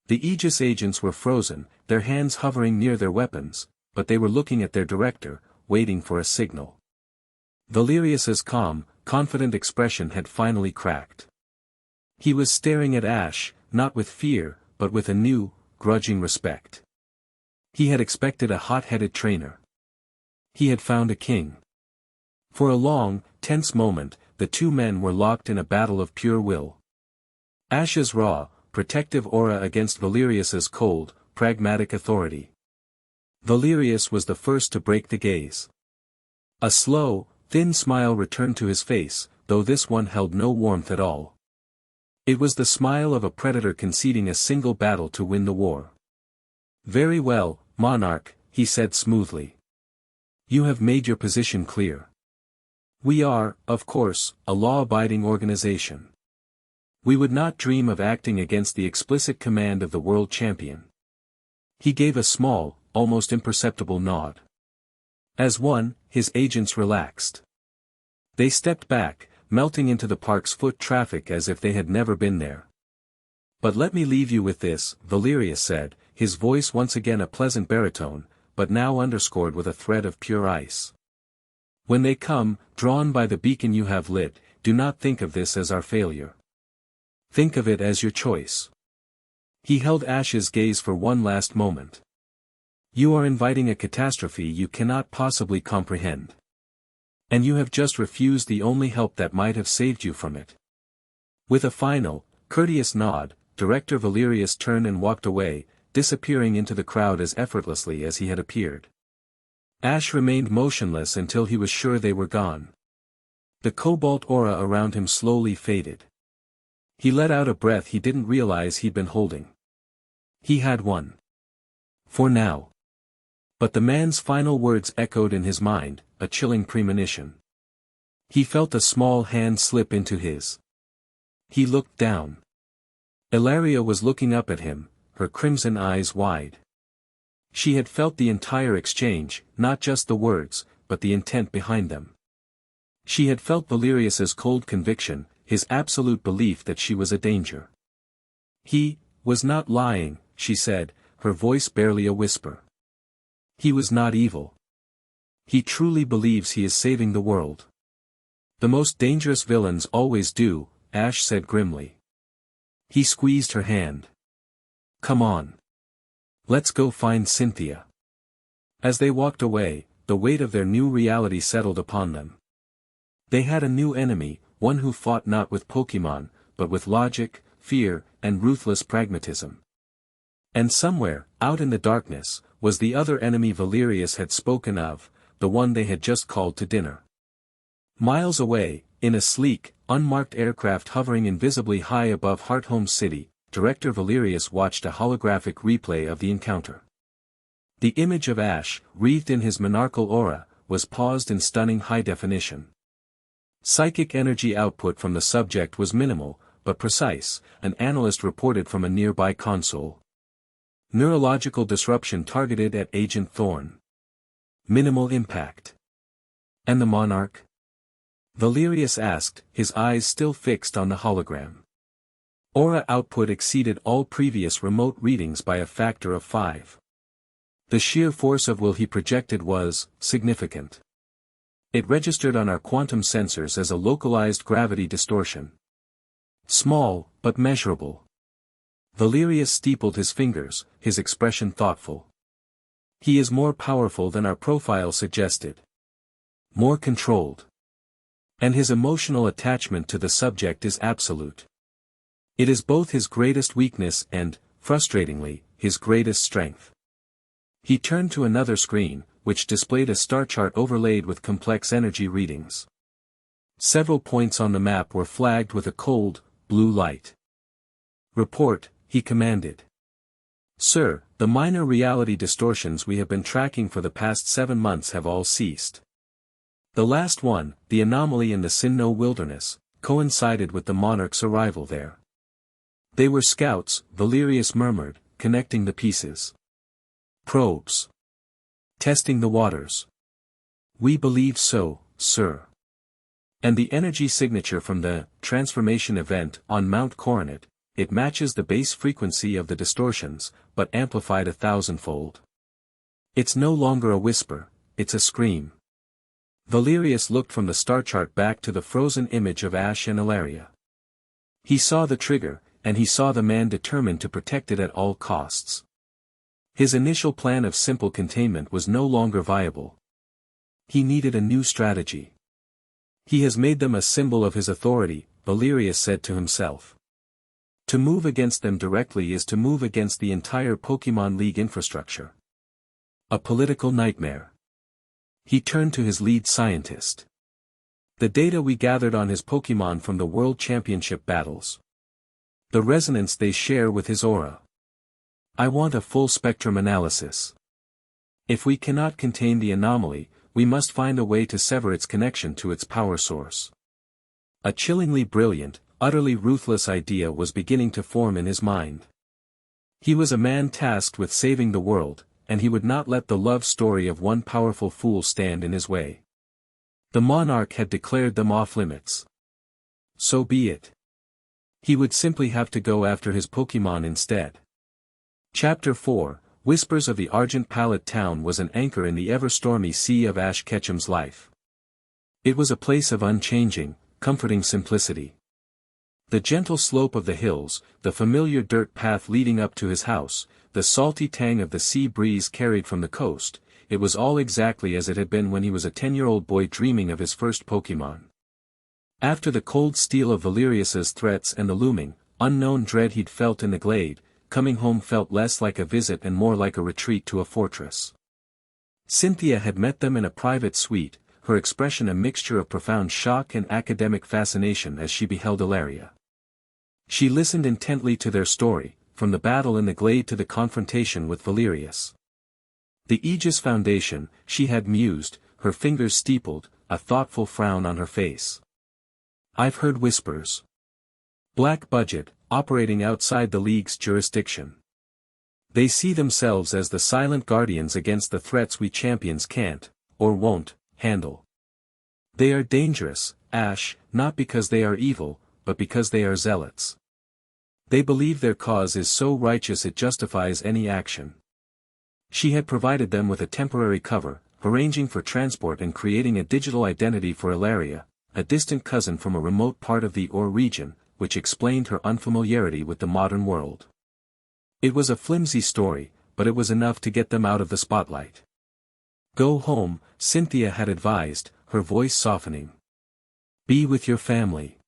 Speaker 1: The Aegis agents were frozen, their hands hovering near their weapons, but they were looking at their director, waiting for a signal. Valerius's calm, confident expression had finally cracked. He was staring at Ash, not with fear, but with a new, grudging respect. He had expected a hot-headed trainer. He had found a king. For a long, tense moment, the two men were locked in a battle of pure will. Ash's raw, protective aura against Valerius's cold, pragmatic authority. Valerius was the first to break the gaze. A slow, thin smile returned to his face, though this one held no warmth at all. It was the smile of a predator conceding a single battle to win the war. "Very well, Monarch," he said smoothly. "You have made your position clear. We are, of course, a law-abiding organization. We would not dream of acting against the explicit command of the world champion." He gave a small, almost imperceptible nod. As one, his agents relaxed. They stepped back, melting into the park's foot traffic as if they had never been there. "But let me leave you with this," Valerius said, his voice once again a pleasant baritone, but now underscored with a thread of pure ice. "When they come, drawn by the beacon you have lit, do not think of this as our failure. Think of it as your choice." He held Ash's gaze for one last moment. "You are inviting a catastrophe you cannot possibly comprehend. And you have just refused the only help that might have saved you from it." With a final, courteous nod, Director Valerius turned and walked away, disappearing into the crowd as effortlessly as he had appeared. Ash remained motionless until he was sure they were gone. The cobalt aura around him slowly faded. He let out a breath he didn't realize he'd been holding. He had won. For now. But the man's final words echoed in his mind, a chilling premonition. He felt a small hand slip into his. He looked down. Ilaria was looking up at him, her crimson eyes wide. She had felt the entire exchange, not just the words, but the intent behind them. She had felt Valerius's cold conviction, his absolute belief that she was a danger. "He was not lying," she said, her voice barely a whisper. "He was not evil. He truly believes he is saving the world." "The most dangerous villains always do," Ash said grimly. He squeezed her hand. "Come on. Let's go find Cynthia." As they walked away, the weight of their new reality settled upon them. They had a new enemy, one who fought not with Pokémon, but with logic, fear, and ruthless pragmatism. And somewhere, out in the darkness, was the other enemy Valerius had spoken of, the one they had just called to dinner. Miles away, in a sleek, unmarked aircraft hovering invisibly high above Hearthome City, Director Valerius watched a holographic replay of the encounter. The image of Ash, wreathed in his monarchical aura, was paused in stunning high definition. Psychic energy output from the subject was minimal, but precise, an analyst reported from a nearby console. Neurological disruption targeted at Agent Thorne. Minimal impact. And the monarch? Valerius asked, his eyes still fixed on the hologram. Aura output exceeded all previous remote readings by a factor of 5. The sheer force of will he projected was significant. It registered on our quantum sensors as a localized gravity distortion. Small, but measurable. Valerius steepled his fingers, his expression thoughtful. He is more powerful than our profile suggested. More controlled. And his emotional attachment to the subject is absolute. It is both his greatest weakness and, frustratingly, his greatest strength. He turned to another screen, which displayed a star chart overlaid with complex energy readings. Several points on the map were flagged with a cold, blue light. "Report," he commanded. "Sir, the minor reality distortions we have been tracking for the past 7 months have all ceased. The last one, the anomaly in the Sinnoh wilderness, coincided with the monarch's arrival there." "They were scouts," Valerius murmured, connecting the pieces. "Probes. Testing the waters." "We believe so, sir. And the energy signature from the transformation event on Mount Coronet, it matches the base frequency of the distortions, but amplified 1,000-fold. It's no longer a whisper, it's a scream." Valerius looked from the star chart back to the frozen image of Ash and Ilaria. He saw the trigger, and he saw the man determined to protect it at all costs. His initial plan of simple containment was no longer viable. He needed a new strategy. "He has made them a symbol of his authority," Valerius said to himself. To move against them directly is to move against the entire Pokémon League infrastructure. A political nightmare. He turned to his lead scientist. "The data we gathered on his Pokémon from the World Championship battles. The resonance they share with his aura. I want a full-spectrum analysis. If we cannot contain the anomaly, we must find a way to sever its connection to its power source." A chillingly brilliant, utterly ruthless idea was beginning to form in his mind. He was a man tasked with saving the world, and he would not let the love story of one powerful fool stand in his way. The monarch had declared them off-limits. So be it. He would simply have to go after his Pokémon instead. Chapter 4, Whispers of the Argent Palette Town was an anchor in the ever-stormy sea of Ash Ketchum's life. It was a place of unchanging, comforting simplicity. The gentle slope of the hills, the familiar dirt path leading up to his house, the salty tang of the sea breeze carried from the coast, it was all exactly as it had been when he was a 10-year-old boy dreaming of his first Pokémon. After the cold steel of Valerius's threats and the looming, unknown dread he'd felt in the glade, coming home felt less like a visit and more like a retreat to a fortress. Cynthia had met them in a private suite, her expression a mixture of profound shock and academic fascination as she beheld Ilaria. She listened intently to their story, from the battle in the glade to the confrontation with Valerius. The Aegis Foundation, she had mused, her fingers steepled, a thoughtful frown on her face. "I've heard whispers. Black budget, operating outside the League's jurisdiction. They see themselves as the silent guardians against the threats we champions can't, or won't, handle. They are dangerous, Ash, not because they are evil, but because they are zealots. They believe their cause is so righteous it justifies any action." She had provided them with a temporary cover, arranging for transport and creating a digital identity for Ilaria, a distant cousin from a remote part of the Ore region, which explained her unfamiliarity with the modern world. It was a flimsy story, but it was enough to get them out of the spotlight. "Go home," Cynthia had advised, her voice softening. "Be with your family.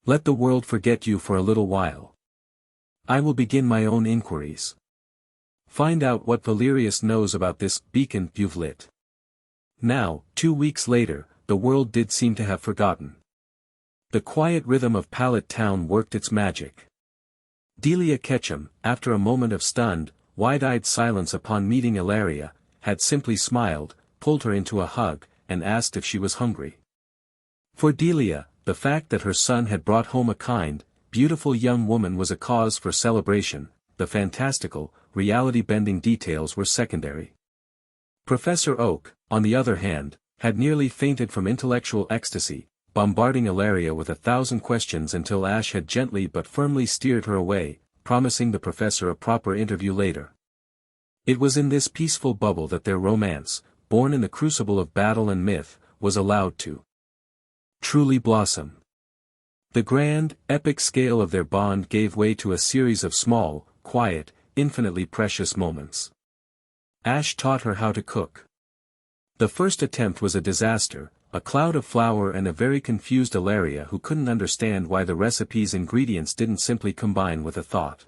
Speaker 1: Let the world forget you for a little while. I will begin my own inquiries." Find out what Valerius knows about this beacon you've lit. Now, 2 weeks later, the world did seem to have forgotten. The quiet rhythm of Pallet Town worked its magic. Delia Ketchum, after a moment of stunned, wide-eyed silence upon meeting Ilaria, had simply smiled, pulled her into a hug, and asked if she was hungry. For Delia, the fact that her son had brought home a kind, beautiful young woman was a cause for celebration. The fantastical, reality-bending details were secondary. Professor Oak, on the other hand, had nearly fainted from intellectual ecstasy, bombarding Ilaria with 1,000 questions until Ash had gently but firmly steered her away, promising the professor a proper interview later. It was in this peaceful bubble that their romance, born in the crucible of battle and myth, was allowed to truly blossom. The grand, epic scale of their bond gave way to a series of small, quiet, infinitely precious moments. Ash taught her how to cook. The first attempt was a disaster, a cloud of flour and a very confused Ilaria who couldn't understand why the recipe's ingredients didn't simply combine with a thought.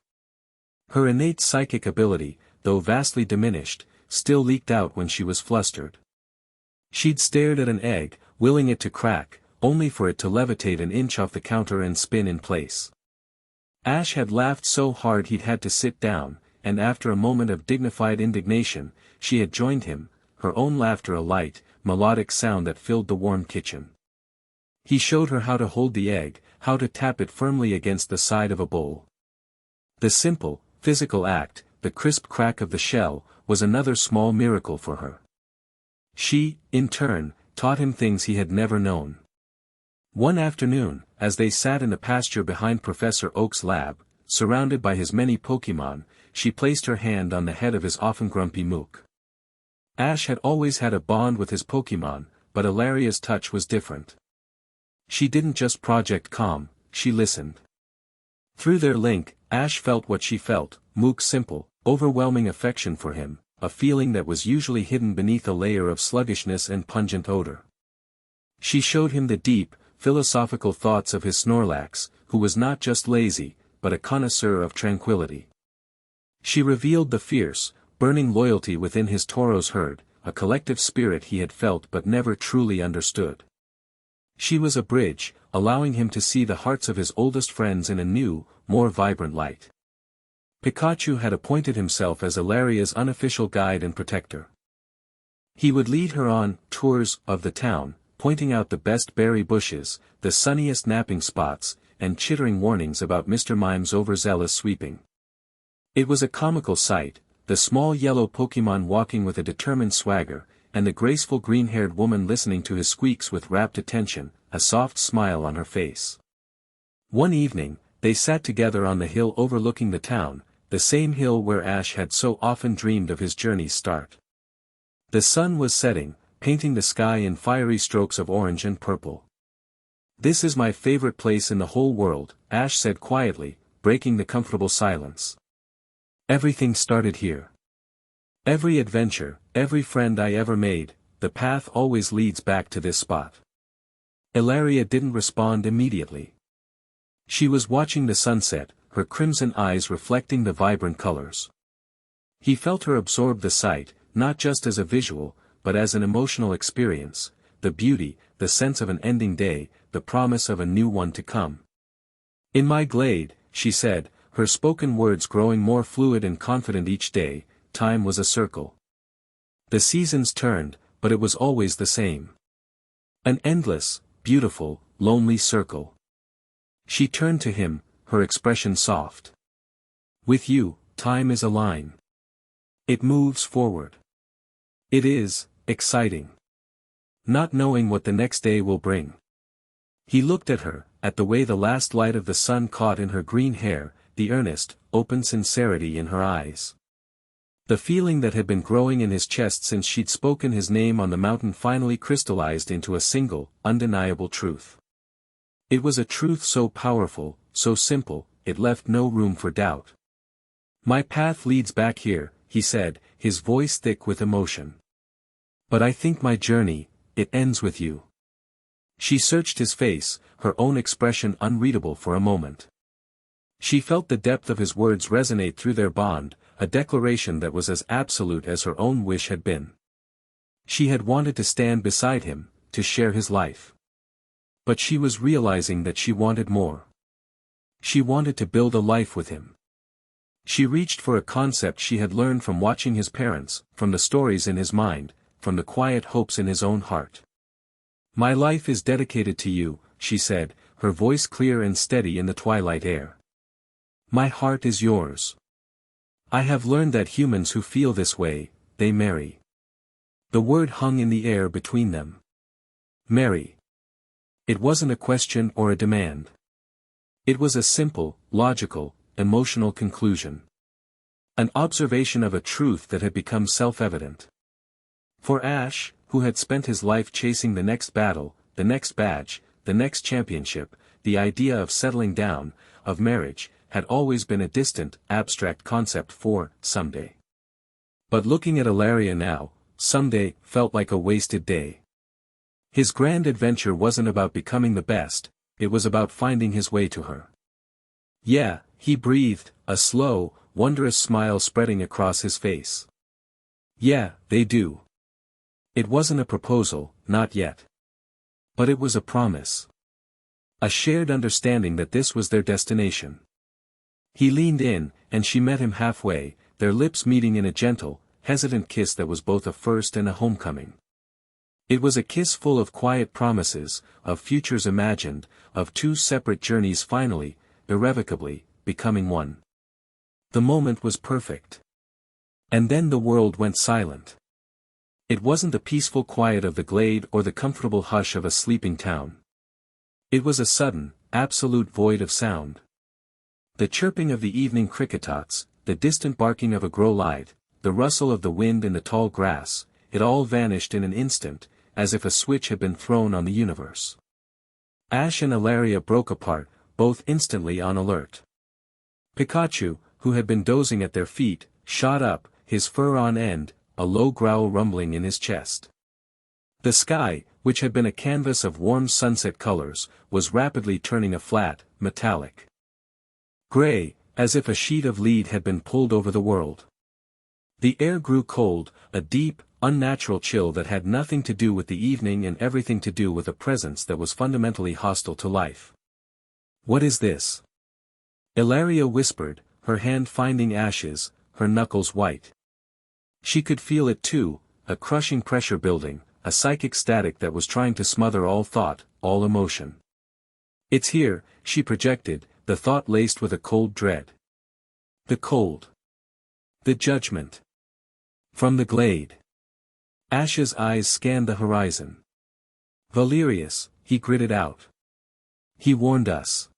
Speaker 1: Her innate psychic ability, though vastly diminished, still leaked out when she was flustered. She'd stared at an egg, willing it to crack, only for it to levitate an inch off the counter and spin in place. Ash had laughed so hard he'd had to sit down, and after a moment of dignified indignation, she had joined him, her own laughter a light, melodic sound that filled the warm kitchen. He showed her how to hold the egg, how to tap it firmly against the side of a bowl. The simple, physical act, the crisp crack of the shell, was another small miracle for her. She, in turn, taught him things he had never known. One afternoon, as they sat in the pasture behind Professor Oak's lab, surrounded by his many Pokémon, she placed her hand on the head of his often grumpy Mook. Ash had always had a bond with his Pokémon, but Ilaria's touch was different. She didn't just project calm, she listened. Through their link, Ash felt what she felt, Mook's simple, overwhelming affection for him, a feeling that was usually hidden beneath a layer of sluggishness and pungent odor. She showed him the deep, philosophical thoughts of his Snorlax, who was not just lazy, but a connoisseur of tranquility. She revealed the fierce, burning loyalty within his Tauros herd, a collective spirit he had felt but never truly understood. She was a bridge, allowing him to see the hearts of his oldest friends in a new, more vibrant light. Pikachu had appointed himself as Ilaria's unofficial guide and protector. He would lead her on tours of the town, pointing out the best berry bushes, the sunniest napping spots, and chittering warnings about Mr. Mime's overzealous sweeping. It was a comical sight, the small yellow Pokémon walking with a determined swagger, and the graceful green-haired woman listening to his squeaks with rapt attention, a soft smile on her face. One evening, they sat together on the hill overlooking the town, the same hill where Ash had so often dreamed of his journey's start. The sun was setting, painting the sky in fiery strokes of orange and purple. "This is my favorite place in the whole world," Ash said quietly, breaking the comfortable silence. "Everything started here. Every adventure, every friend I ever made, the path always leads back to this spot." Ilaria didn't respond immediately. She was watching the sunset, her crimson eyes reflecting the vibrant colors. He felt her absorb the sight, not just as a visual, but as an emotional experience, the beauty, the sense of an ending day, the promise of a new one to come. "In my glade," she said, her spoken words growing more fluid and confident each day, time was a circle. The seasons turned, but it was always the same. An endless, beautiful, lonely circle. She turned to him, her expression soft. "With you, time is a line. It moves forward. It is exciting. Not knowing what the next day will bring." He looked at her, at the way the last light of the sun caught in her green hair, the earnest, open sincerity in her eyes. The feeling that had been growing in his chest since she'd spoken his name on the mountain finally crystallized into a single, undeniable truth. It was a truth so powerful, so simple, it left no room for doubt. "My path leads back here," he said, his voice thick with emotion. "But I think my journey, it ends with you." She searched his face, her own expression unreadable for a moment. She felt the depth of his words resonate through their bond, a declaration that was as absolute as her own wish had been. She had wanted to stand beside him, to share his life. But she was realizing that she wanted more. She wanted to build a life with him. She reached for a concept she had learned from watching his parents, from the stories in his mind, from the quiet hopes in his own heart. "My life is dedicated to you," she said, her voice clear and steady in the twilight air. "My heart is yours. I have learned that humans who feel this way, they marry." The word hung in the air between them. Marry. It wasn't a question or a demand. It was a simple, logical, emotional conclusion. An observation of a truth that had become self-evident. For Ash, who had spent his life chasing the next battle, the next badge, the next championship, the idea of settling down, of marriage, had always been a distant, abstract concept for someday. But looking at Ilaria now, someday felt like a wasted day. His grand adventure wasn't about becoming the best, it was about finding his way to her. "Yeah," he breathed, a slow, wondrous smile spreading across his face. "Yeah, they do." It wasn't a proposal, not yet. But it was a promise. A shared understanding that this was their destination. He leaned in, and she met him halfway, their lips meeting in a gentle, hesitant kiss that was both a first and a homecoming. It was a kiss full of quiet promises, of futures imagined, of two separate journeys finally, irrevocably, becoming one. The moment was perfect. And then the world went silent. It wasn't the peaceful quiet of the glade or the comfortable hush of a sleeping town. It was a sudden, absolute void of sound. The chirping of the evening cricketots, the distant barking of a growlite, the rustle of the wind in the tall grass, it all vanished in an instant, as if a switch had been thrown on the universe. Ash and Ilaria broke apart, both instantly on alert. Pikachu, who had been dozing at their feet, shot up, his fur on end, a low growl rumbling in his chest. The sky, which had been a canvas of warm sunset colors, was rapidly turning a flat, metallic gray, as if a sheet of lead had been pulled over the world. The air grew cold, a deep, unnatural chill that had nothing to do with the evening and everything to do with a presence that was fundamentally hostile to life. "What is this?" Ilaria whispered, her hand finding Ash's, her knuckles white. She could feel it too, a crushing pressure building, a psychic static that was trying to smother all thought, all emotion. "It's here," she projected, the thought laced with a cold dread. The cold. The judgment. From the glade. Ash's eyes scanned the horizon. "Valerius," he gritted out. "He warned us.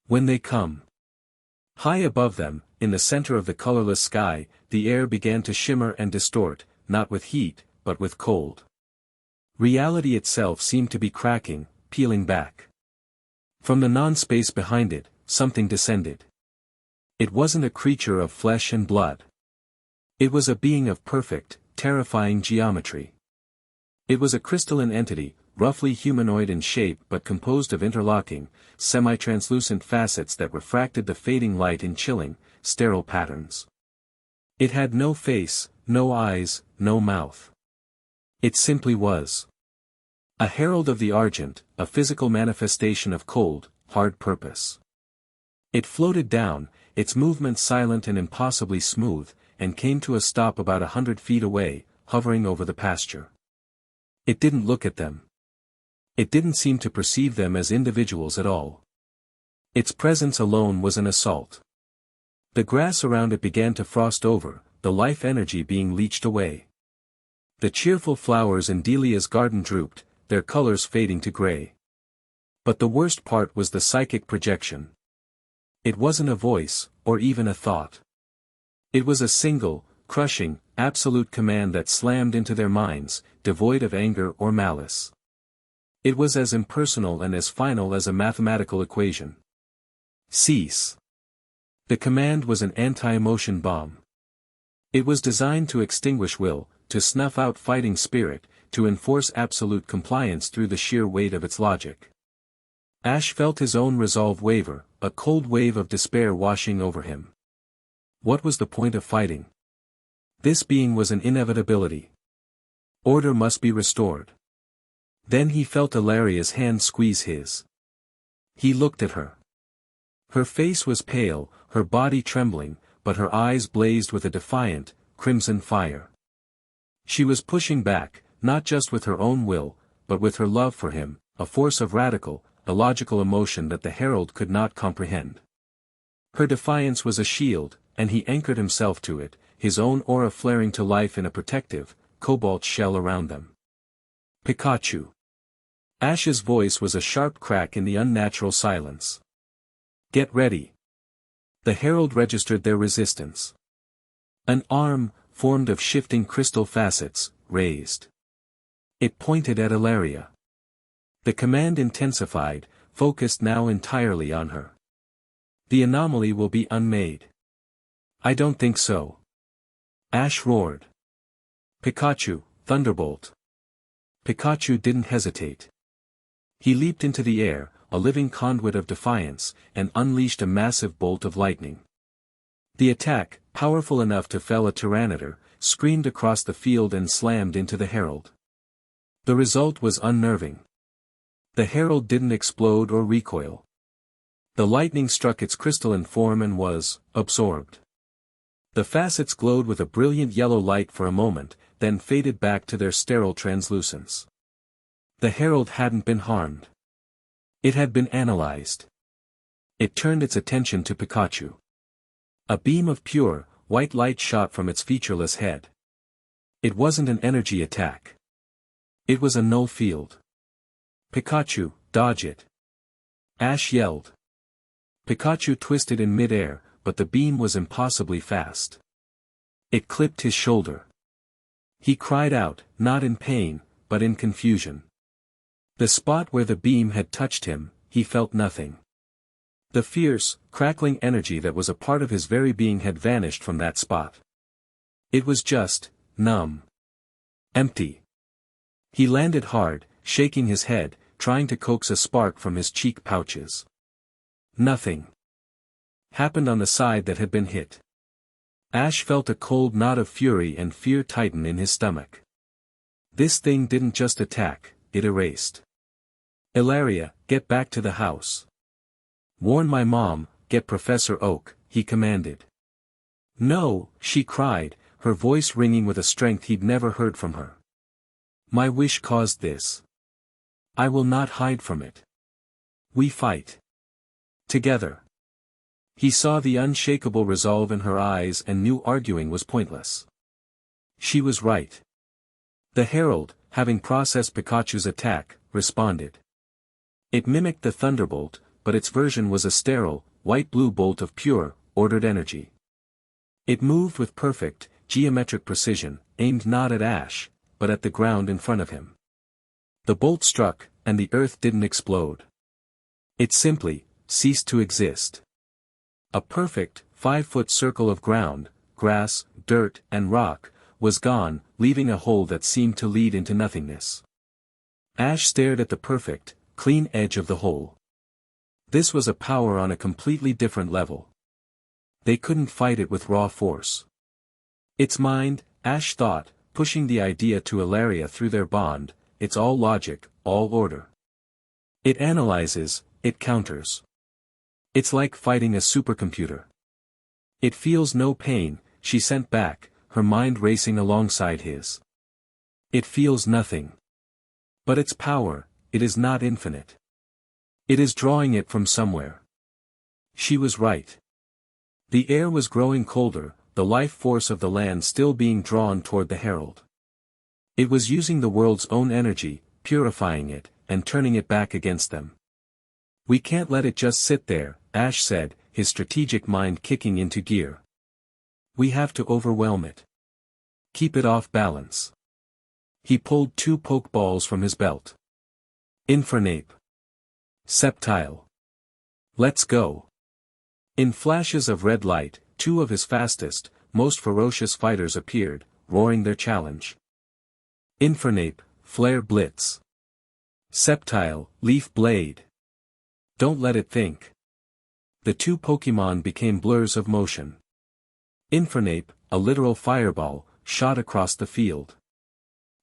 Speaker 1: When they come." High above them, in the center of the colorless sky, the air began to shimmer and distort, not with heat, but with cold. Reality itself seemed to be cracking, peeling back. From the non-space behind it, something descended. It wasn't a creature of flesh and blood. It was a being of perfect, terrifying geometry. It was a crystalline entity, roughly humanoid in shape but composed of interlocking, semi-translucent facets that refracted the fading light in chilling, sterile patterns. It had no face, no eyes, no mouth. It simply was. A herald of the Argent, a physical manifestation of cold, hard purpose. It floated down, its movement silent and impossibly smooth, and came to a stop about 100 feet away, hovering over the pasture. It didn't look at them. It didn't seem to perceive them as individuals at all. Its presence alone was an assault. The grass around it began to frost over, the life energy being leached away. The cheerful flowers in Delia's garden drooped, their colors fading to gray. But the worst part was the psychic projection. It wasn't a voice, or even a thought. It was a single, crushing, absolute command that slammed into their minds, devoid of anger or malice. It was as impersonal and as final as a mathematical equation. Cease. The command was an anti-emotion bomb. It was designed to extinguish will, to snuff out fighting spirit, to enforce absolute compliance through the sheer weight of its logic. Ash felt his own resolve waver, a cold wave of despair washing over him. What was the point of fighting? This being was an inevitability. Order must be restored. Then he felt Ilaria's hand squeeze his. He looked at her. Her face was pale, her body trembling, but her eyes blazed with a defiant, crimson fire. She was pushing back, not just with her own will, but with her love for him, a force of radical, illogical emotion that the herald could not comprehend. Her defiance was a shield, and he anchored himself to it, his own aura flaring to life in a protective, cobalt shell around them. Pikachu. Ash's voice was a sharp crack in the unnatural silence. Get ready. The herald registered their resistance. An arm, formed of shifting crystal facets, raised. It pointed at Ilaria. The command intensified, focused now entirely on her. The anomaly will be unmade. I don't think so. Ash roared. Pikachu, Thunderbolt. Pikachu didn't hesitate. He leaped into the air, a living conduit of defiance, and unleashed a massive bolt of lightning. The attack, powerful enough to fell a Tyranitar, screamed across the field and slammed into the herald. The result was unnerving. The herald didn't explode or recoil. The lightning struck its crystalline form and was absorbed. The facets glowed with a brilliant yellow light for a moment, then faded back to their sterile translucence. The herald hadn't been harmed. It had been analyzed. It turned its attention to Pikachu. A beam of pure, white light shot from its featureless head. It wasn't an energy attack. It was a null field. Pikachu, dodge it. Ash yelled. Pikachu twisted in mid-air, but the beam was impossibly fast. It clipped his shoulder. He cried out, not in pain, but in confusion. The spot where the beam had touched him, he felt nothing. The fierce, crackling energy that was a part of his very being had vanished from that spot. It was just, numb. Empty. He landed hard, shaking his head, trying to coax a spark from his cheek pouches. Nothing happened on the side that had been hit. Ash felt a cold knot of fury and fear tighten in his stomach. This thing didn't just attack, it erased. Ilaria, get back to the house. Warn my mom, get Professor Oak, he commanded. No, she cried, her voice ringing with a strength he'd never heard from her. My wish caused this. I will not hide from it. We fight. Together. He saw the unshakable resolve in her eyes and knew arguing was pointless. She was right. The herald, having processed Pikachu's attack, responded. It mimicked the thunderbolt, but its version was a sterile, white-blue bolt of pure, ordered energy. It moved with perfect, geometric precision, aimed not at Ash, but at the ground in front of him. The bolt struck, and the earth didn't explode. It simply ceased to exist. A perfect, 5-foot circle of ground, grass, dirt, and rock, was gone, leaving a hole that seemed to lead into nothingness. Ash stared at the perfect, clean edge of the hole. This was a power on a completely different level. They couldn't fight it with raw force. Its mind, Ash thought, pushing the idea to Ilaria through their bond, it's all logic, all order. It analyzes, it counters. It's like fighting a supercomputer. It feels no pain, she sent back, her mind racing alongside his. It feels nothing. But its power, it is not infinite. It is drawing it from somewhere. She was right. The air was growing colder, the life force of the land still being drawn toward the herald. It was using the world's own energy, purifying it, and turning it back against them. We can't let it just sit there, Ash said, his strategic mind kicking into gear. We have to overwhelm it. Keep it off balance. He pulled 2 pokeballs from his belt. Infernape. Sceptile. Let's go. In flashes of red light, 2 of his fastest, most ferocious fighters appeared, roaring their challenge. Infernape, Flare Blitz. Sceptile, Leaf Blade. Don't let it think. The 2 Pokémon became blurs of motion. Infernape, a literal fireball, shot across the field.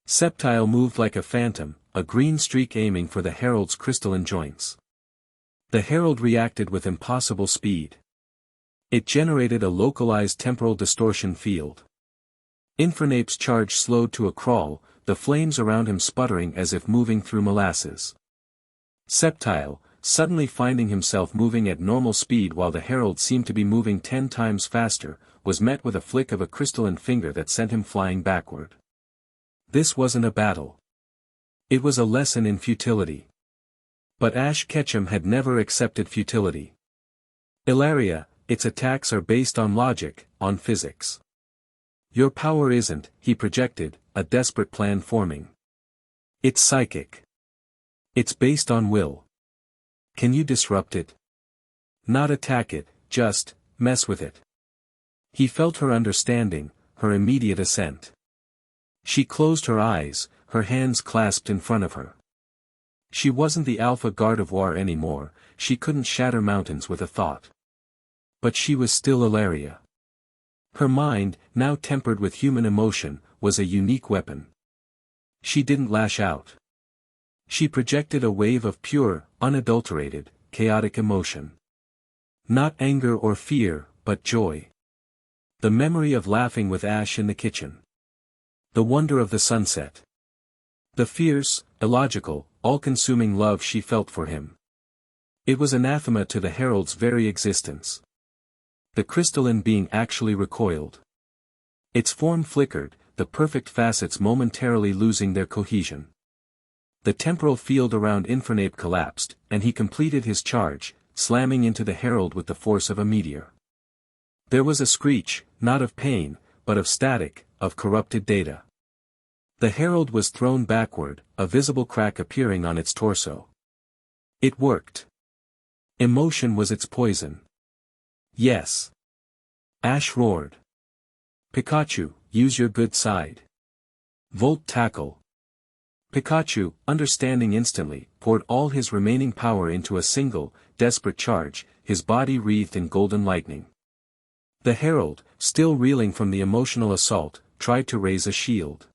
Speaker 1: Sceptile moved like a phantom, a green streak aiming for the herald's crystalline joints. The herald reacted with impossible speed. It generated a localized temporal distortion field. Infernape's charge slowed to a crawl, the flames around him sputtering as if moving through molasses. Sceptile, suddenly finding himself moving at normal speed while the herald seemed to be moving 10 times faster, was met with a flick of a crystalline finger that sent him flying backward. This wasn't a battle. It was a lesson in futility. But Ash Ketchum had never accepted futility. Ilaria, its attacks are based on logic, on physics. Your power isn't, he projected, a desperate plan forming. It's psychic. It's based on will. Can you disrupt it? Not attack it, just mess with it. He felt her understanding, her immediate assent. She closed her eyes, her hands clasped in front of her. She wasn't the Alpha Gardevoir anymore, she couldn't shatter mountains with a thought. But she was still Ilaria. Her mind, now tempered with human emotion, was a unique weapon. She didn't lash out. She projected a wave of pure, unadulterated, chaotic emotion. Not anger or fear, but joy. The memory of laughing with Ash in the kitchen. The wonder of the sunset. The fierce, illogical, all-consuming love she felt for him. It was anathema to the herald's very existence. The crystalline being actually recoiled. Its form flickered, the perfect facets momentarily losing their cohesion. The temporal field around Infernape collapsed, and he completed his charge, slamming into the herald with the force of a meteor. There was a screech, not of pain, but of static, of corrupted data. The herald was thrown backward, a visible crack appearing on its torso. It worked. Emotion was its poison. Yes. Ash roared. Pikachu, use your good side. Volt tackle. Pikachu, understanding instantly, poured all his remaining power into a single, desperate charge, his body wreathed in golden lightning. The herald, still reeling from the emotional assault, tried to raise a shield.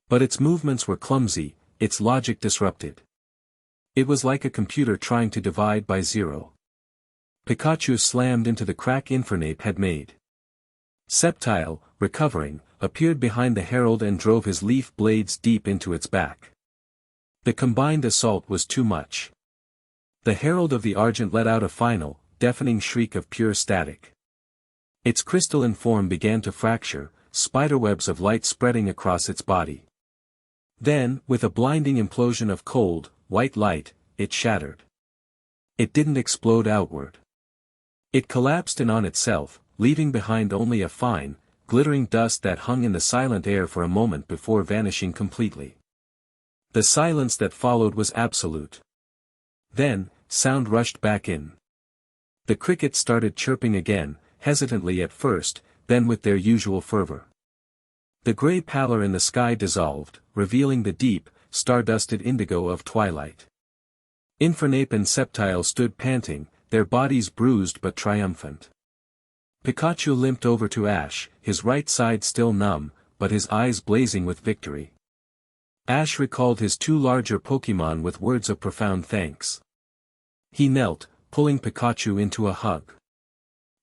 Speaker 1: But its movements were clumsy, its logic disrupted. It was like a computer trying to divide by zero. Pikachu slammed into the crack Infernape had made. Sceptile, recovering, appeared behind the herald and drove his leaf blades deep into its back. The combined assault was too much. The herald of the Argent let out a final, deafening shriek of pure static. Its crystalline form began to fracture, spiderwebs of light spreading across its body. Then, with a blinding implosion of cold, white light, it shattered. It didn't explode outward. It collapsed in on itself, leaving behind only a fine, glittering dust that hung in the silent air for a moment before vanishing completely. The silence that followed was absolute. Then, sound rushed back in. The crickets started chirping again, hesitantly at first, then with their usual fervor. The gray pallor in the sky dissolved, revealing the deep, star-dusted indigo of twilight. Infernape and Sceptile stood panting, their bodies bruised but triumphant. Pikachu limped over to Ash, his right side still numb, but his eyes blazing with victory. Ash recalled his two larger Pokémon with words of profound thanks. He knelt, pulling Pikachu into a hug.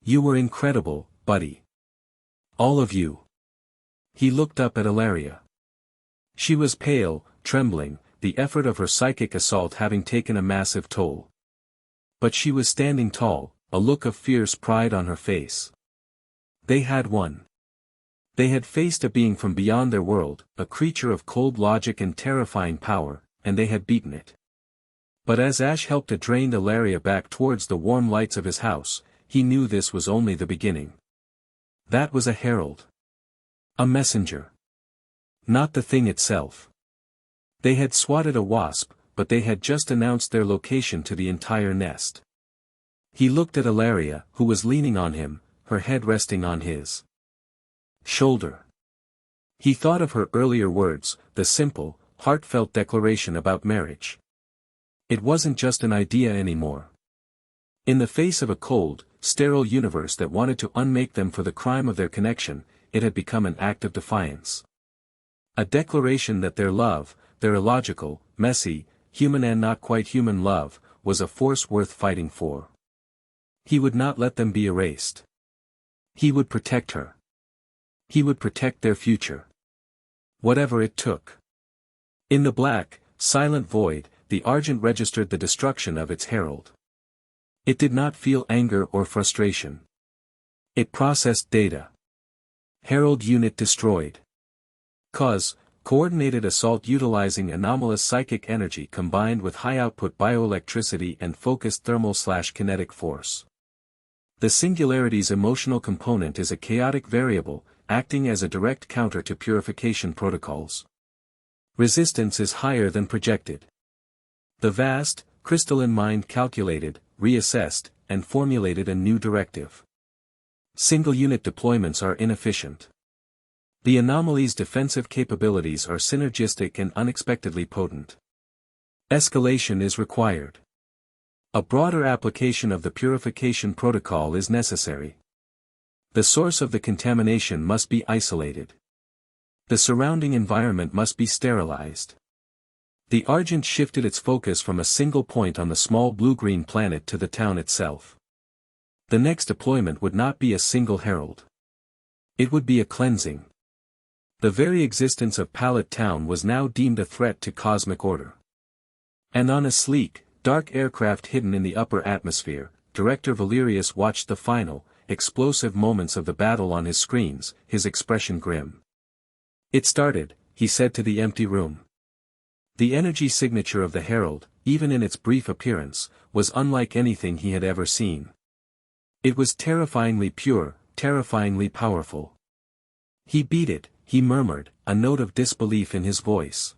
Speaker 1: You were incredible, buddy. All of you. He looked up at Ilaria. She was pale, trembling, the effort of her psychic assault having taken a massive toll. But she was standing tall, a look of fierce pride on her face. They had won. They had faced a being from beyond their world, a creature of cold logic and terrifying power, and they had beaten it. But as Ash helped to drain Ilaria back towards the warm lights of his house, he knew this was only the beginning. That was a herald. A messenger. Not the thing itself. They had swatted a wasp, but they had just announced their location to the entire nest. He looked at Ilaria, who was leaning on him, her head resting on his shoulder. He thought of her earlier words, the simple, heartfelt declaration about marriage. It wasn't just an idea anymore. In the face of a cold, sterile universe that wanted to unmake them for the crime of their connection. It had become an act of defiance. A declaration that their love, their illogical, messy, human and not quite human love, was a force worth fighting for. He would not let them be erased. He would protect her. He would protect their future. Whatever it took. In the black, silent void, the Argent registered the destruction of its herald. It did not feel anger or frustration. It processed data. Herald unit destroyed. Cause, coordinated assault utilizing anomalous psychic energy combined with high-output bioelectricity and focused thermal/kinetic force. The singularity's emotional component is a chaotic variable, acting as a direct counter to purification protocols. Resistance is higher than projected. The vast, crystalline mind calculated, reassessed, and formulated a new directive. Single-unit deployments are inefficient. The anomaly's defensive capabilities are synergistic and unexpectedly potent. Escalation is required. A broader application of the purification protocol is necessary. The source of the contamination must be isolated. The surrounding environment must be sterilized. The Argent shifted its focus from a single point on the small blue-green planet to the town itself. The next deployment would not be a single herald. It would be a cleansing. The very existence of Pallet Town was now deemed a threat to cosmic order. And on a sleek, dark aircraft hidden in the upper atmosphere, Director Valerius watched the final, explosive moments of the battle on his screens, his expression grim. "It started," he said to the empty room. The energy signature of the herald, even in its brief appearance, was unlike anything he had ever seen. It was terrifyingly pure, terrifyingly powerful. "He beat it," he murmured, a note of disbelief in his voice.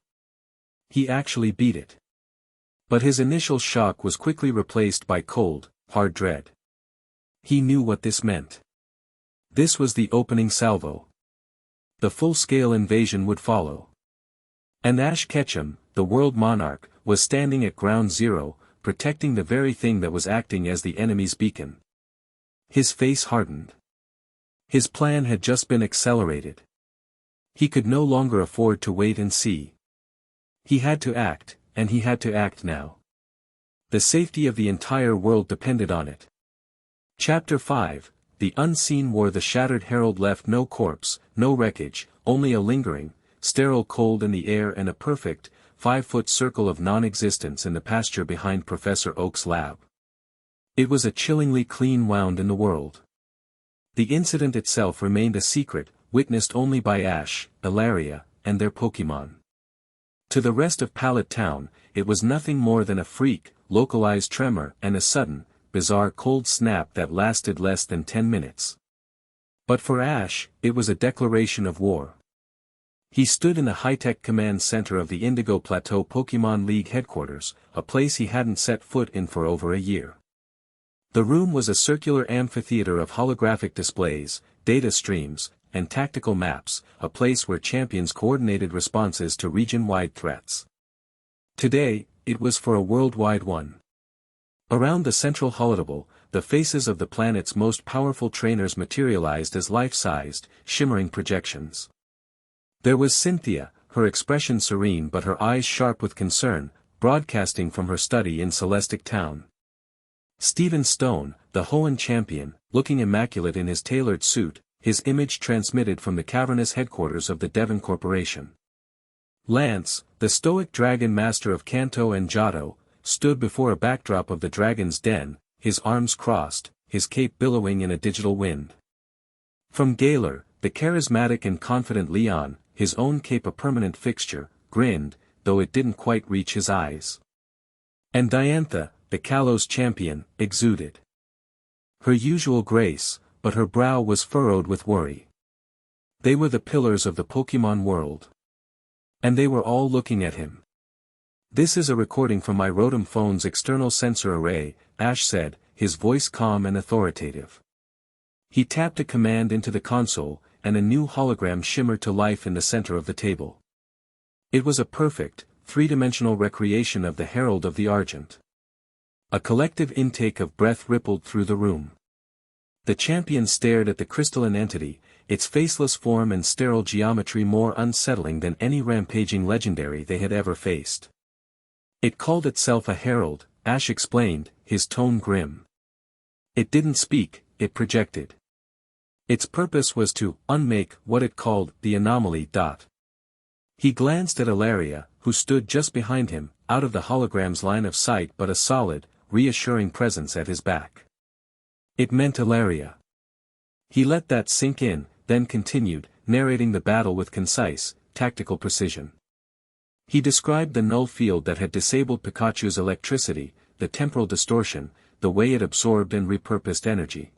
Speaker 1: He actually beat it. But his initial shock was quickly replaced by cold, hard dread. He knew what this meant. This was the opening salvo. The full-scale invasion would follow. And Ash Ketchum, the world monarch, was standing at ground zero, protecting the very thing that was acting as the enemy's beacon. His face hardened. His plan had just been accelerated. He could no longer afford to wait and see. He had to act, and he had to act now. The safety of the entire world depended on it. Chapter 5, The Unseen War. The shattered herald left no corpse, no wreckage, only a lingering, sterile cold in the air and a perfect, 5-foot circle of non-existence in the pasture behind Professor Oak's lab. It was a chillingly clean wound in the world. The incident itself remained a secret, witnessed only by Ash, Ilaria, and their Pokémon. To the rest of Pallet Town, it was nothing more than a freak, localized tremor and a sudden, bizarre cold snap that lasted less than 10 minutes. But for Ash, it was a declaration of war. He stood in the high-tech command center of the Indigo Plateau Pokémon League headquarters, a place he hadn't set foot in for over a year. The room was a circular amphitheater of holographic displays, data streams, and tactical maps, a place where champions coordinated responses to region-wide threats. Today, it was for a worldwide one. Around the central holotable, the faces of the planet's most powerful trainers materialized as life-sized, shimmering projections. There was Cynthia, her expression serene but her eyes sharp with concern, broadcasting from her study in Celestic Town. Stephen Stone, the Hoenn champion, looking immaculate in his tailored suit, his image transmitted from the cavernous headquarters of the Devon Corporation. Lance, the stoic dragon master of Kanto and Johto, stood before a backdrop of the dragon's den, his arms crossed, his cape billowing in a digital wind. From Galar, the charismatic and confident Leon, his own cape a permanent fixture, grinned, though it didn't quite reach his eyes. And Diantha, the Kalos champion, exuded her usual grace, but her brow was furrowed with worry. They were the pillars of the Pokémon world. And they were all looking at him. "This is a recording from my Rotom phone's external sensor array," Ash said, his voice calm and authoritative. He tapped a command into the console, and a new hologram shimmered to life in the center of the table. It was a perfect, three-dimensional recreation of the Herald of the Argent. A collective intake of breath rippled through the room. The champions stared at the crystalline entity, its faceless form and sterile geometry more unsettling than any rampaging legendary they had ever faced. It called itself a herald, Ash explained, his tone grim. It didn't speak, it projected. Its purpose was to unmake what it called the anomaly. He glanced at Ilaria, who stood just behind him, out of the hologram's line of sight but a solid, reassuring presence at his back. It meant Ilaria. He let that sink in, then continued, narrating the battle with concise, tactical precision. He described the null field that had disabled Pikachu's electricity, the temporal distortion, the way it absorbed and repurposed energy.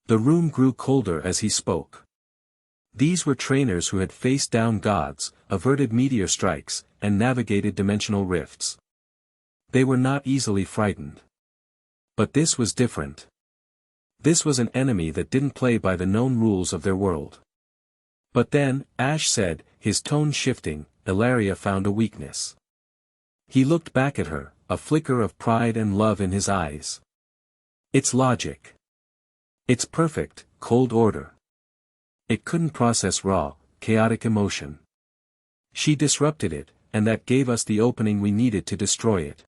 Speaker 1: The room grew colder as he spoke. These were trainers who had faced down gods, averted meteor strikes, and navigated dimensional rifts. They were not easily frightened. But this was different. This was an enemy that didn't play by the known rules of their world. But then, Ash said, his tone shifting, Ilaria found a weakness. He looked back at her, a flicker of pride and love in his eyes. It's logic. It's perfect, cold order. It couldn't process raw, chaotic emotion. She disrupted it, and that gave us the opening we needed to destroy it.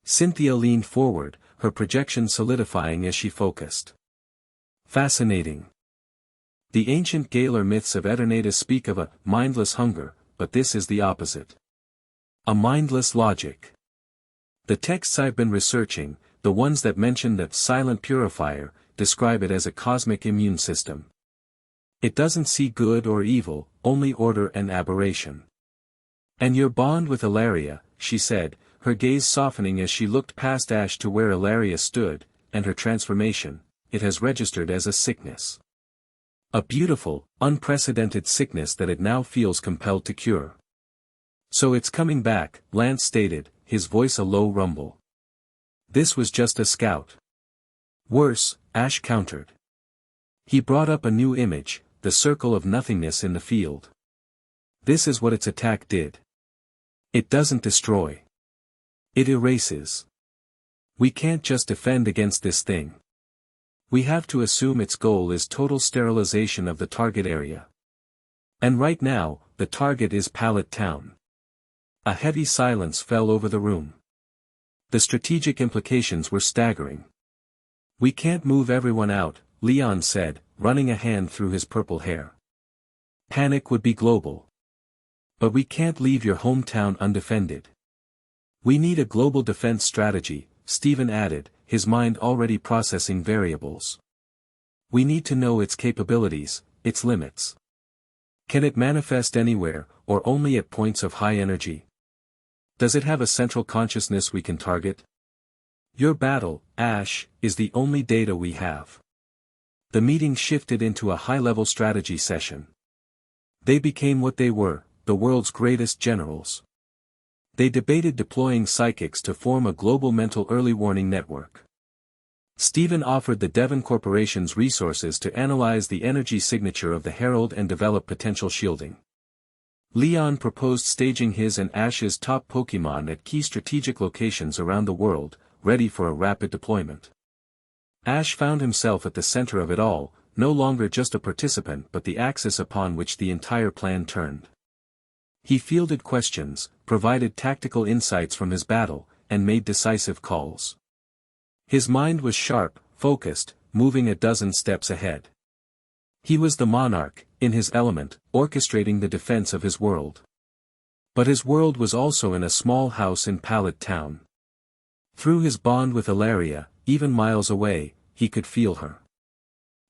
Speaker 1: Cynthia leaned forward, her projection solidifying as she focused. Fascinating. The ancient Galar myths of Eternatus speak of a mindless hunger, but this is the opposite. A mindless logic. The texts I've been researching, the ones that mention that silent purifier, describe it as a cosmic immune system. It doesn't see good or evil, only order and aberration. And your bond with Ilaria, she said, her gaze softening as she looked past Ash to where Ilaria stood, and her transformation, it has registered as a sickness. A beautiful, unprecedented sickness that it now feels compelled to cure. So it's coming back, Lance stated, his voice a low rumble. This was just a scout. Worse, Ash countered. He brought up a new image, the circle of nothingness in the field. This is what its attack did. It doesn't destroy. It erases. We can't just defend against this thing. We have to assume its goal is total sterilization of the target area. And right now, the target is Pallet Town. A heavy silence fell over the room. The strategic implications were staggering. We can't move everyone out, Leon said, running a hand through his purple hair. Panic would be global. But we can't leave your hometown undefended. We need a global defense strategy, Stephen added, his mind already processing variables. We need to know its capabilities, its limits. Can it manifest anywhere, or only at points of high energy? Does it have a central consciousness we can target? Your battle, Ash, is the only data we have. The meeting shifted into a high-level strategy session. They became what they were, the world's greatest generals. They debated deploying psychics to form a global mental early warning network. Stephen offered the Devon Corporation's resources to analyze the energy signature of the Herald and develop potential shielding. Leon proposed staging his and Ash's top Pokémon at key strategic locations around the world, ready for a rapid deployment. Ash found himself at the center of it all, no longer just a participant but the axis upon which the entire plan turned. He fielded questions, provided tactical insights from his battle, and made decisive calls. His mind was sharp, focused, moving a dozen steps ahead. He was the monarch, in his element, orchestrating the defense of his world. But his world was also in a small house in Pallet Town. Through his bond with Ilaria, even miles away, he could feel her.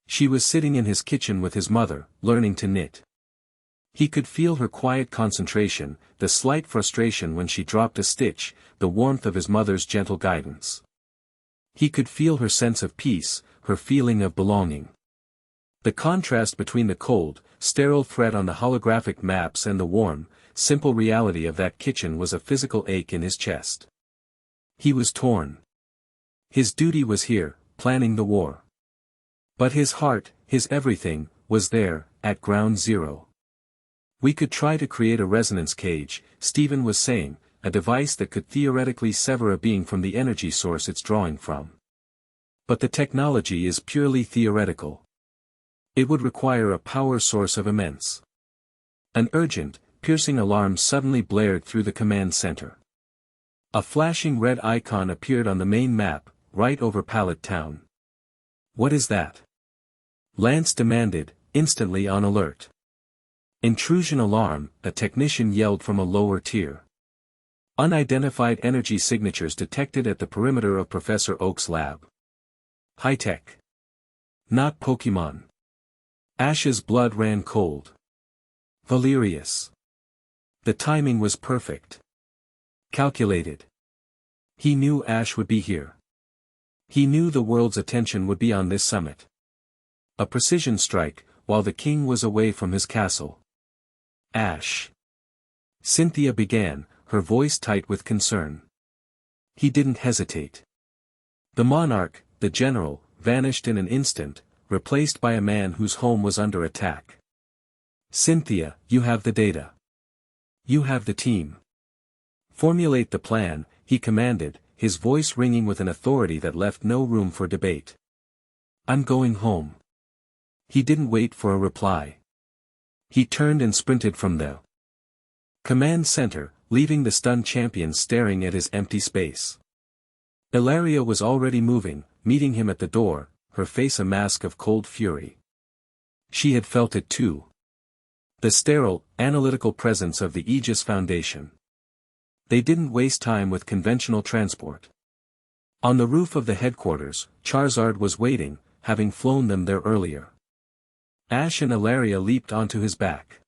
Speaker 1: She was sitting in his kitchen with his mother, learning to knit. He could feel her quiet concentration, the slight frustration when she dropped a stitch, the warmth of his mother's gentle guidance. He could feel her sense of peace, her feeling of belonging. The contrast between the cold, sterile threat on the holographic maps and the warm, simple reality of that kitchen was a physical ache in his chest. He was torn. His duty was here, planning the war. But his heart, his everything, was there, at ground zero. We could try to create a resonance cage, Stephen was saying, a device that could theoretically sever a being from the energy source it's drawing from. But the technology is purely theoretical. It would require a power source of immense. An urgent, piercing alarm suddenly blared through the command center. A flashing red icon appeared on the main map, right over Pallet Town. What is that? Lance demanded, instantly on alert. Intrusion alarm, a technician yelled from a lower tier. Unidentified energy signatures detected at the perimeter of Professor Oak's lab. High-tech. Not Pokemon. Ash's blood ran cold. Valerius. The timing was perfect. Calculated. He knew Ash would be here. He knew the world's attention would be on this summit. A precision strike, while the king was away from his castle. Ash. Cynthia began, her voice tight with concern. He didn't hesitate. The monarch, the general, vanished in an instant, replaced by a man whose home was under attack. Cynthia, you have the data. You have the team. Formulate the plan, he commanded, his voice ringing with an authority that left no room for debate. I'm going home. He didn't wait for a reply. He turned and sprinted from the command center, leaving the stunned champion staring at his empty space. Ilaria was already moving, meeting him at the door, her face a mask of cold fury. She had felt it too. The sterile, analytical presence of the Aegis Foundation. They didn't waste time with conventional transport. On the roof of the headquarters, Charizard was waiting, having flown them there earlier. Ash and Ilaria leaped onto his back.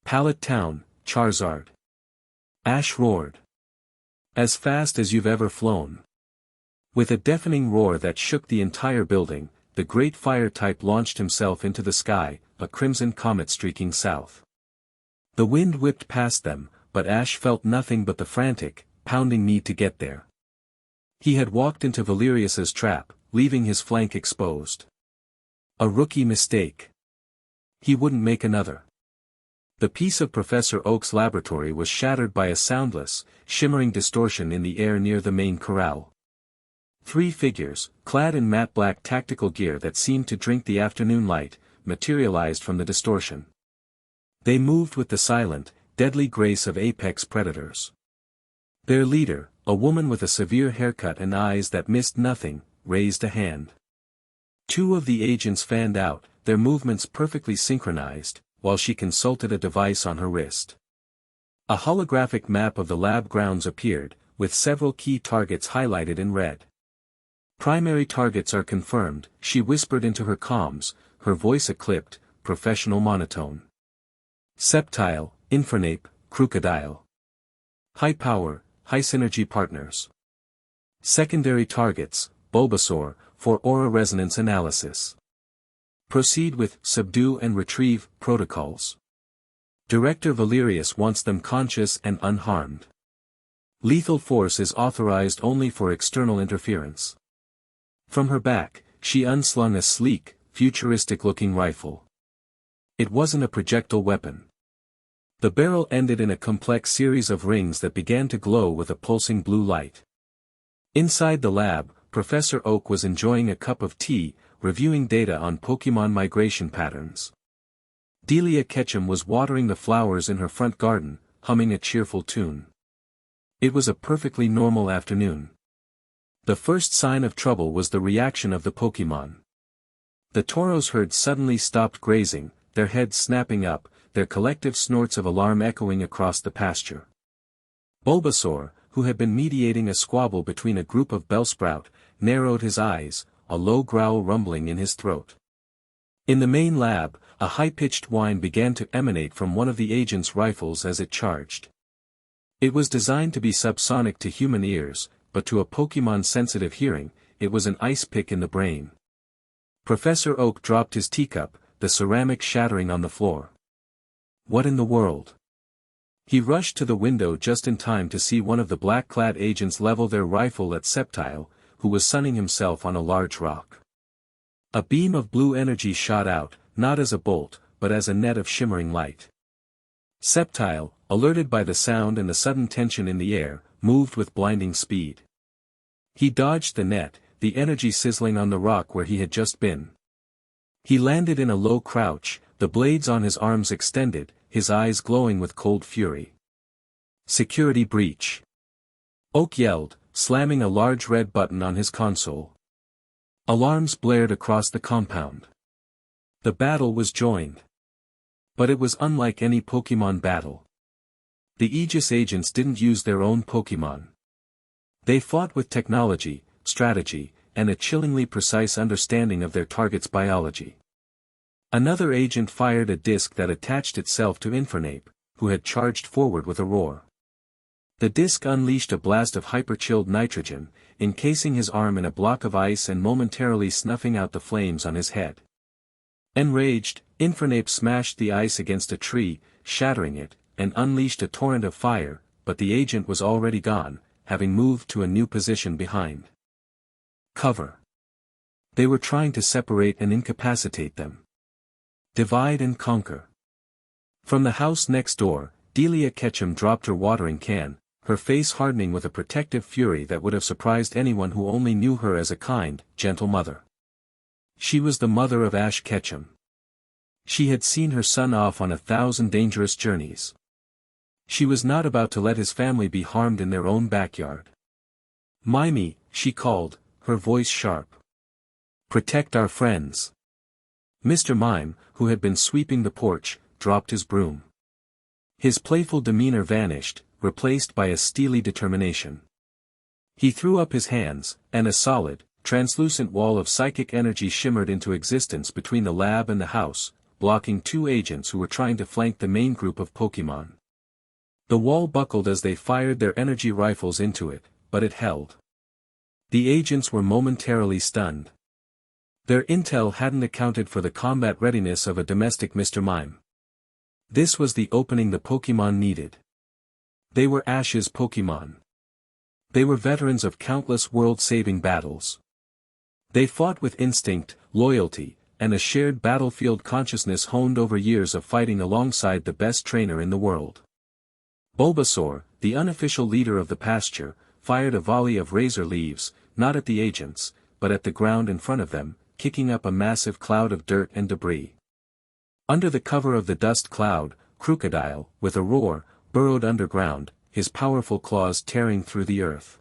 Speaker 1: Pallet Town, Charizard. Ash roared. As fast as you've ever flown. With a deafening roar that shook the entire building, the great fire type launched himself into the sky, a crimson comet streaking south. The wind whipped past them, but Ash felt nothing but the frantic, pounding need to get there. He had walked into Valerius's trap, leaving his flank exposed. A rookie mistake. He wouldn't make another. The piece of Professor Oak's laboratory was shattered by a soundless, shimmering distortion in the air near the main corral. 3 figures, clad in matte black tactical gear that seemed to drink the afternoon light, materialized from the distortion. They moved with the silent, deadly grace of apex predators. Their leader, a woman with a severe haircut and eyes that missed nothing, raised a hand. 2 of the agents fanned out, their movements perfectly synchronized, while she consulted a device on her wrist. A holographic map of the lab grounds appeared, with several key targets highlighted in red. Primary targets are confirmed, she whispered into her comms, her voice a clipped, professional monotone. Septile, Infernape, Crocodile. High power, high synergy partners. Secondary targets, Bulbasaur, for aura resonance analysis. Proceed with subdue and retrieve protocols. Director Valerius wants them conscious and unharmed. Lethal force is authorized only for external interference. From her back, she unslung a sleek, futuristic-looking rifle. It wasn't a projectile weapon. The barrel ended in a complex series of rings that began to glow with a pulsing blue light. Inside the lab, Professor Oak was enjoying a cup of tea, reviewing data on Pokemon migration patterns. Delia Ketchum was watering the flowers in her front garden, humming a cheerful tune. It was a perfectly normal afternoon. The first sign of trouble was the reaction of the Pokemon. The Tauros herd suddenly stopped grazing, their heads snapping up, their collective snorts of alarm echoing across the pasture. Bulbasaur, who had been mediating a squabble between a group of Bellsprout, narrowed his eyes, a low growl rumbling in his throat. In the main lab, a high-pitched whine began to emanate from one of the agent's rifles as it charged. It was designed to be subsonic to human ears, but to a Pokemon-sensitive hearing, it was an ice pick in the brain. Professor Oak dropped his teacup, the ceramic shattering on the floor. What in the world? He rushed to the window just in time to see one of the black-clad agents level their rifle at Septile, who was sunning himself on a large rock. A beam of blue energy shot out, not as a bolt, but as a net of shimmering light. Septile, alerted by the sound and the sudden tension in the air, moved with blinding speed. He dodged the net, the energy sizzling on the rock where he had just been. He landed in a low crouch, the blades on his arms extended, his eyes glowing with cold fury. Security breach. Oak yelled, slamming a large red button on his console. Alarms blared across the compound. The battle was joined. But it was unlike any Pokémon battle. The Aegis agents didn't use their own Pokémon. They fought with technology, strategy, and a chillingly precise understanding of their target's biology. Another agent fired a disc that attached itself to Infernape, who had charged forward with a roar. The disc unleashed a blast of hyper-chilled nitrogen, encasing his arm in a block of ice and momentarily snuffing out the flames on his head. Enraged, Infernape smashed the ice against a tree, shattering it, and unleashed a torrent of fire, but the agent was already gone, having moved to a new position behind. Cover. They were trying to separate and incapacitate them. Divide and conquer. From the house next door, Delia Ketchum dropped her watering can, her face hardening with a protective fury that would have surprised anyone who only knew her as a kind, gentle mother. She was the mother of Ash Ketchum. She had seen her son off on 1,000 dangerous journeys. She was not about to let his family be harmed in their own backyard. Mimey, she called, her voice sharp. Protect our friends. Mr. Mime, who had been sweeping the porch, dropped his broom. His playful demeanor vanished, replaced by a steely determination. He threw up his hands, and a solid, translucent wall of psychic energy shimmered into existence between the lab and the house, blocking two agents who were trying to flank the main group of Pokémon. The wall buckled as they fired their energy rifles into it, but it held. The agents were momentarily stunned. Their intel hadn't accounted for the combat readiness of a domestic Mr. Mime. This was the opening the Pokémon needed. They were Ash's Pokémon. They were veterans of countless world-saving battles. They fought with instinct, loyalty, and a shared battlefield consciousness honed over years of fighting alongside the best trainer in the world. Bulbasaur, the unofficial leader of the pasture, fired a volley of razor leaves, not at the agents, but at the ground in front of them, kicking up a massive cloud of dirt and debris. Under the cover of the dust cloud, Crocodile, with a roar, burrowed underground, his powerful claws tearing through the earth.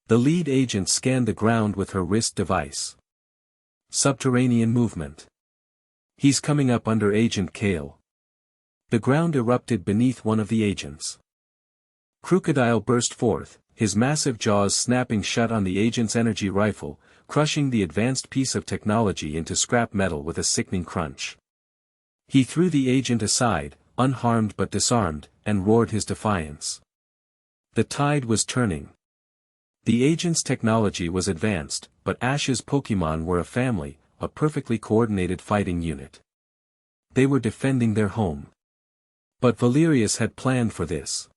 Speaker 1: The lead agent scanned the ground with her wrist device. Subterranean movement. He's coming up under Agent Kale. The ground erupted beneath one of the agents. Crocodile burst forth, his massive jaws snapping shut on the agent's energy rifle, crushing the advanced piece of technology into scrap metal with a sickening crunch. He threw the agent aside, unharmed but disarmed, and roared his defiance. The tide was turning. The agent's technology was advanced, but Ash's Pokémon were a family, a perfectly coordinated fighting unit. They were defending their home. But Valerius had planned for this.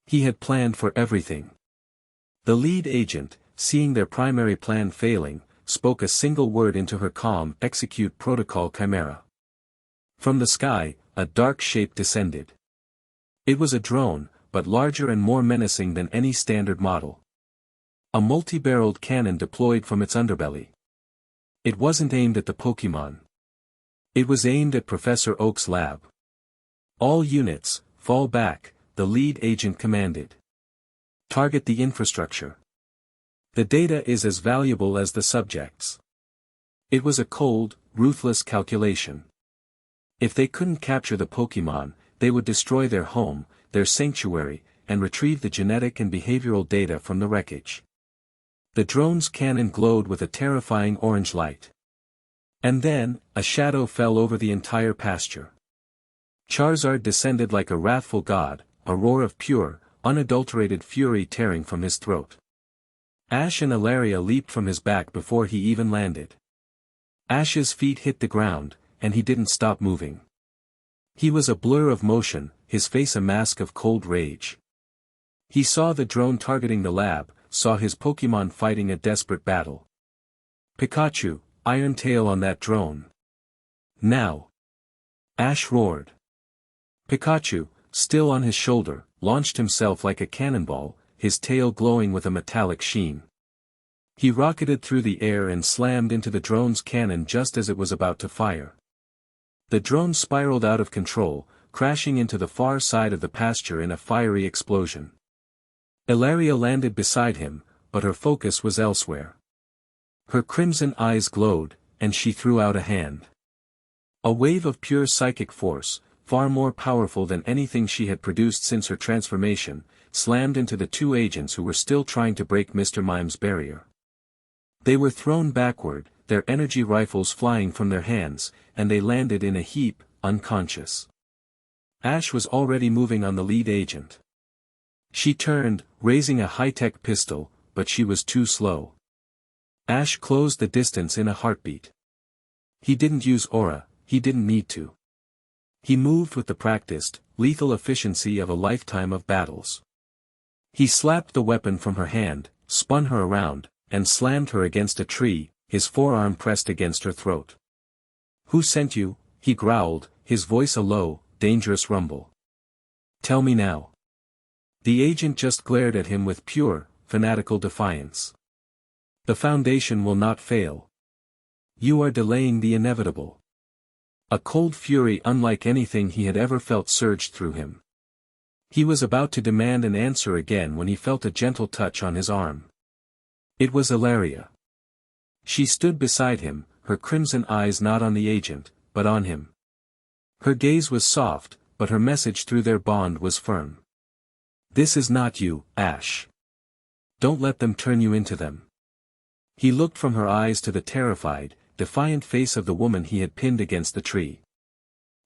Speaker 1: He had planned for everything. The lead agent, seeing their primary plan failing, spoke a single word into her calm execute protocol chimera. From the sky, a dark shape descended. It was a drone, but larger and more menacing than any standard model. A multi-barreled cannon deployed from its underbelly. It wasn't aimed at the Pokémon. It was aimed at Professor Oak's lab. All units, fall back, the lead agent commanded. Target the infrastructure. The data is as valuable as the subjects. It was a cold, ruthless calculation. If they couldn't capture the Pokémon, they would destroy their home, their sanctuary, and retrieve the genetic and behavioral data from the wreckage. The drone's cannon glowed with a terrifying orange light. And then, a shadow fell over the entire pasture. Charizard descended like a wrathful god, a roar of pure, unadulterated fury tearing from his throat. Ash and Alaria leaped from his back before he even landed. Ash's feet hit the ground, and he didn't stop moving. He was a blur of motion, his face a mask of cold rage. He saw the drone targeting the lab, saw his Pokémon fighting a desperate battle. Pikachu, Iron Tail on that drone. Now! Ash roared. Pikachu, still on his shoulder, launched himself like a cannonball, his tail glowing with a metallic sheen. He rocketed through the air and slammed into the drone's cannon just as it was about to fire. The drone spiraled out of control, crashing into the far side of the pasture in a fiery explosion. Ilaria landed beside him, but her focus was elsewhere. Her crimson eyes glowed, and she threw out a hand. A wave of pure psychic force, far more powerful than anything she had produced since her transformation, slammed into the two agents who were still trying to break Mr. Mime's barrier. They were thrown backward, their energy rifles flying from their hands, and they landed in a heap, unconscious. Ash was already moving on the lead agent. She turned, raising a high-tech pistol, but she was too slow. Ash closed the distance in a heartbeat. He didn't use aura, he didn't need to. He moved with the practiced, lethal efficiency of a lifetime of battles. He slapped the weapon from her hand, spun her around, and slammed her against a tree, his forearm pressed against her throat. "Who sent you?" he growled, his voice a low, dangerous rumble. "Tell me now." The agent just glared at him with pure, fanatical defiance. "The Foundation will not fail. You are delaying the inevitable." A cold fury unlike anything he had ever felt surged through him. He was about to demand an answer again when he felt a gentle touch on his arm. It was Ilaria. She stood beside him, her crimson eyes not on the agent, but on him. Her gaze was soft, but her message through their bond was firm. "This is not you, Ash. Don't let them turn you into them." He looked from her eyes to the terrified, defiant face of the woman he had pinned against the tree.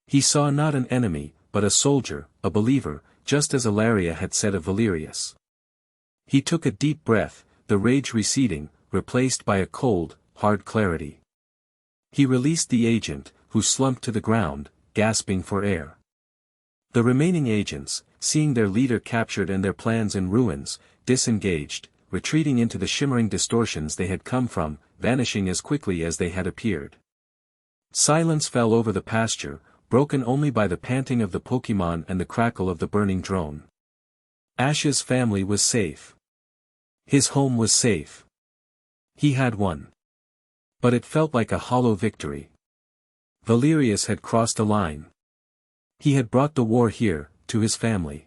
Speaker 1: He saw not an enemy, but a soldier, a believer, just as Ilaria had said of Valerius. He took a deep breath, the rage receding, replaced by a cold, hard clarity. He released the agent, who slumped to the ground, gasping for air. The remaining agents, seeing their leader captured and their plans in ruins, disengaged, retreating into the shimmering distortions they had come from, vanishing as quickly as they had appeared. Silence fell over the pasture, broken only by the panting of the Pokémon and the crackle of the burning drone. Ash's family was safe. His home was safe. He had won. But it felt like a hollow victory. Valerius had crossed a line. He had brought the war here, to his family.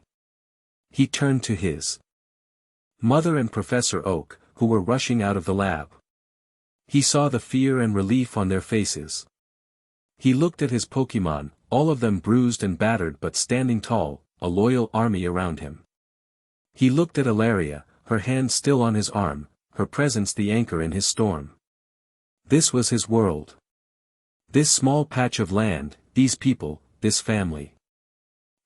Speaker 1: He turned to his mother and Professor Oak, who were rushing out of the lab. He saw the fear and relief on their faces. He looked at his Pokémon, all of them bruised and battered but standing tall, a loyal army around him. He looked at Ilaria, her hand still on his arm, her presence the anchor in his storm. This was his world. This small patch of land, these people, this family.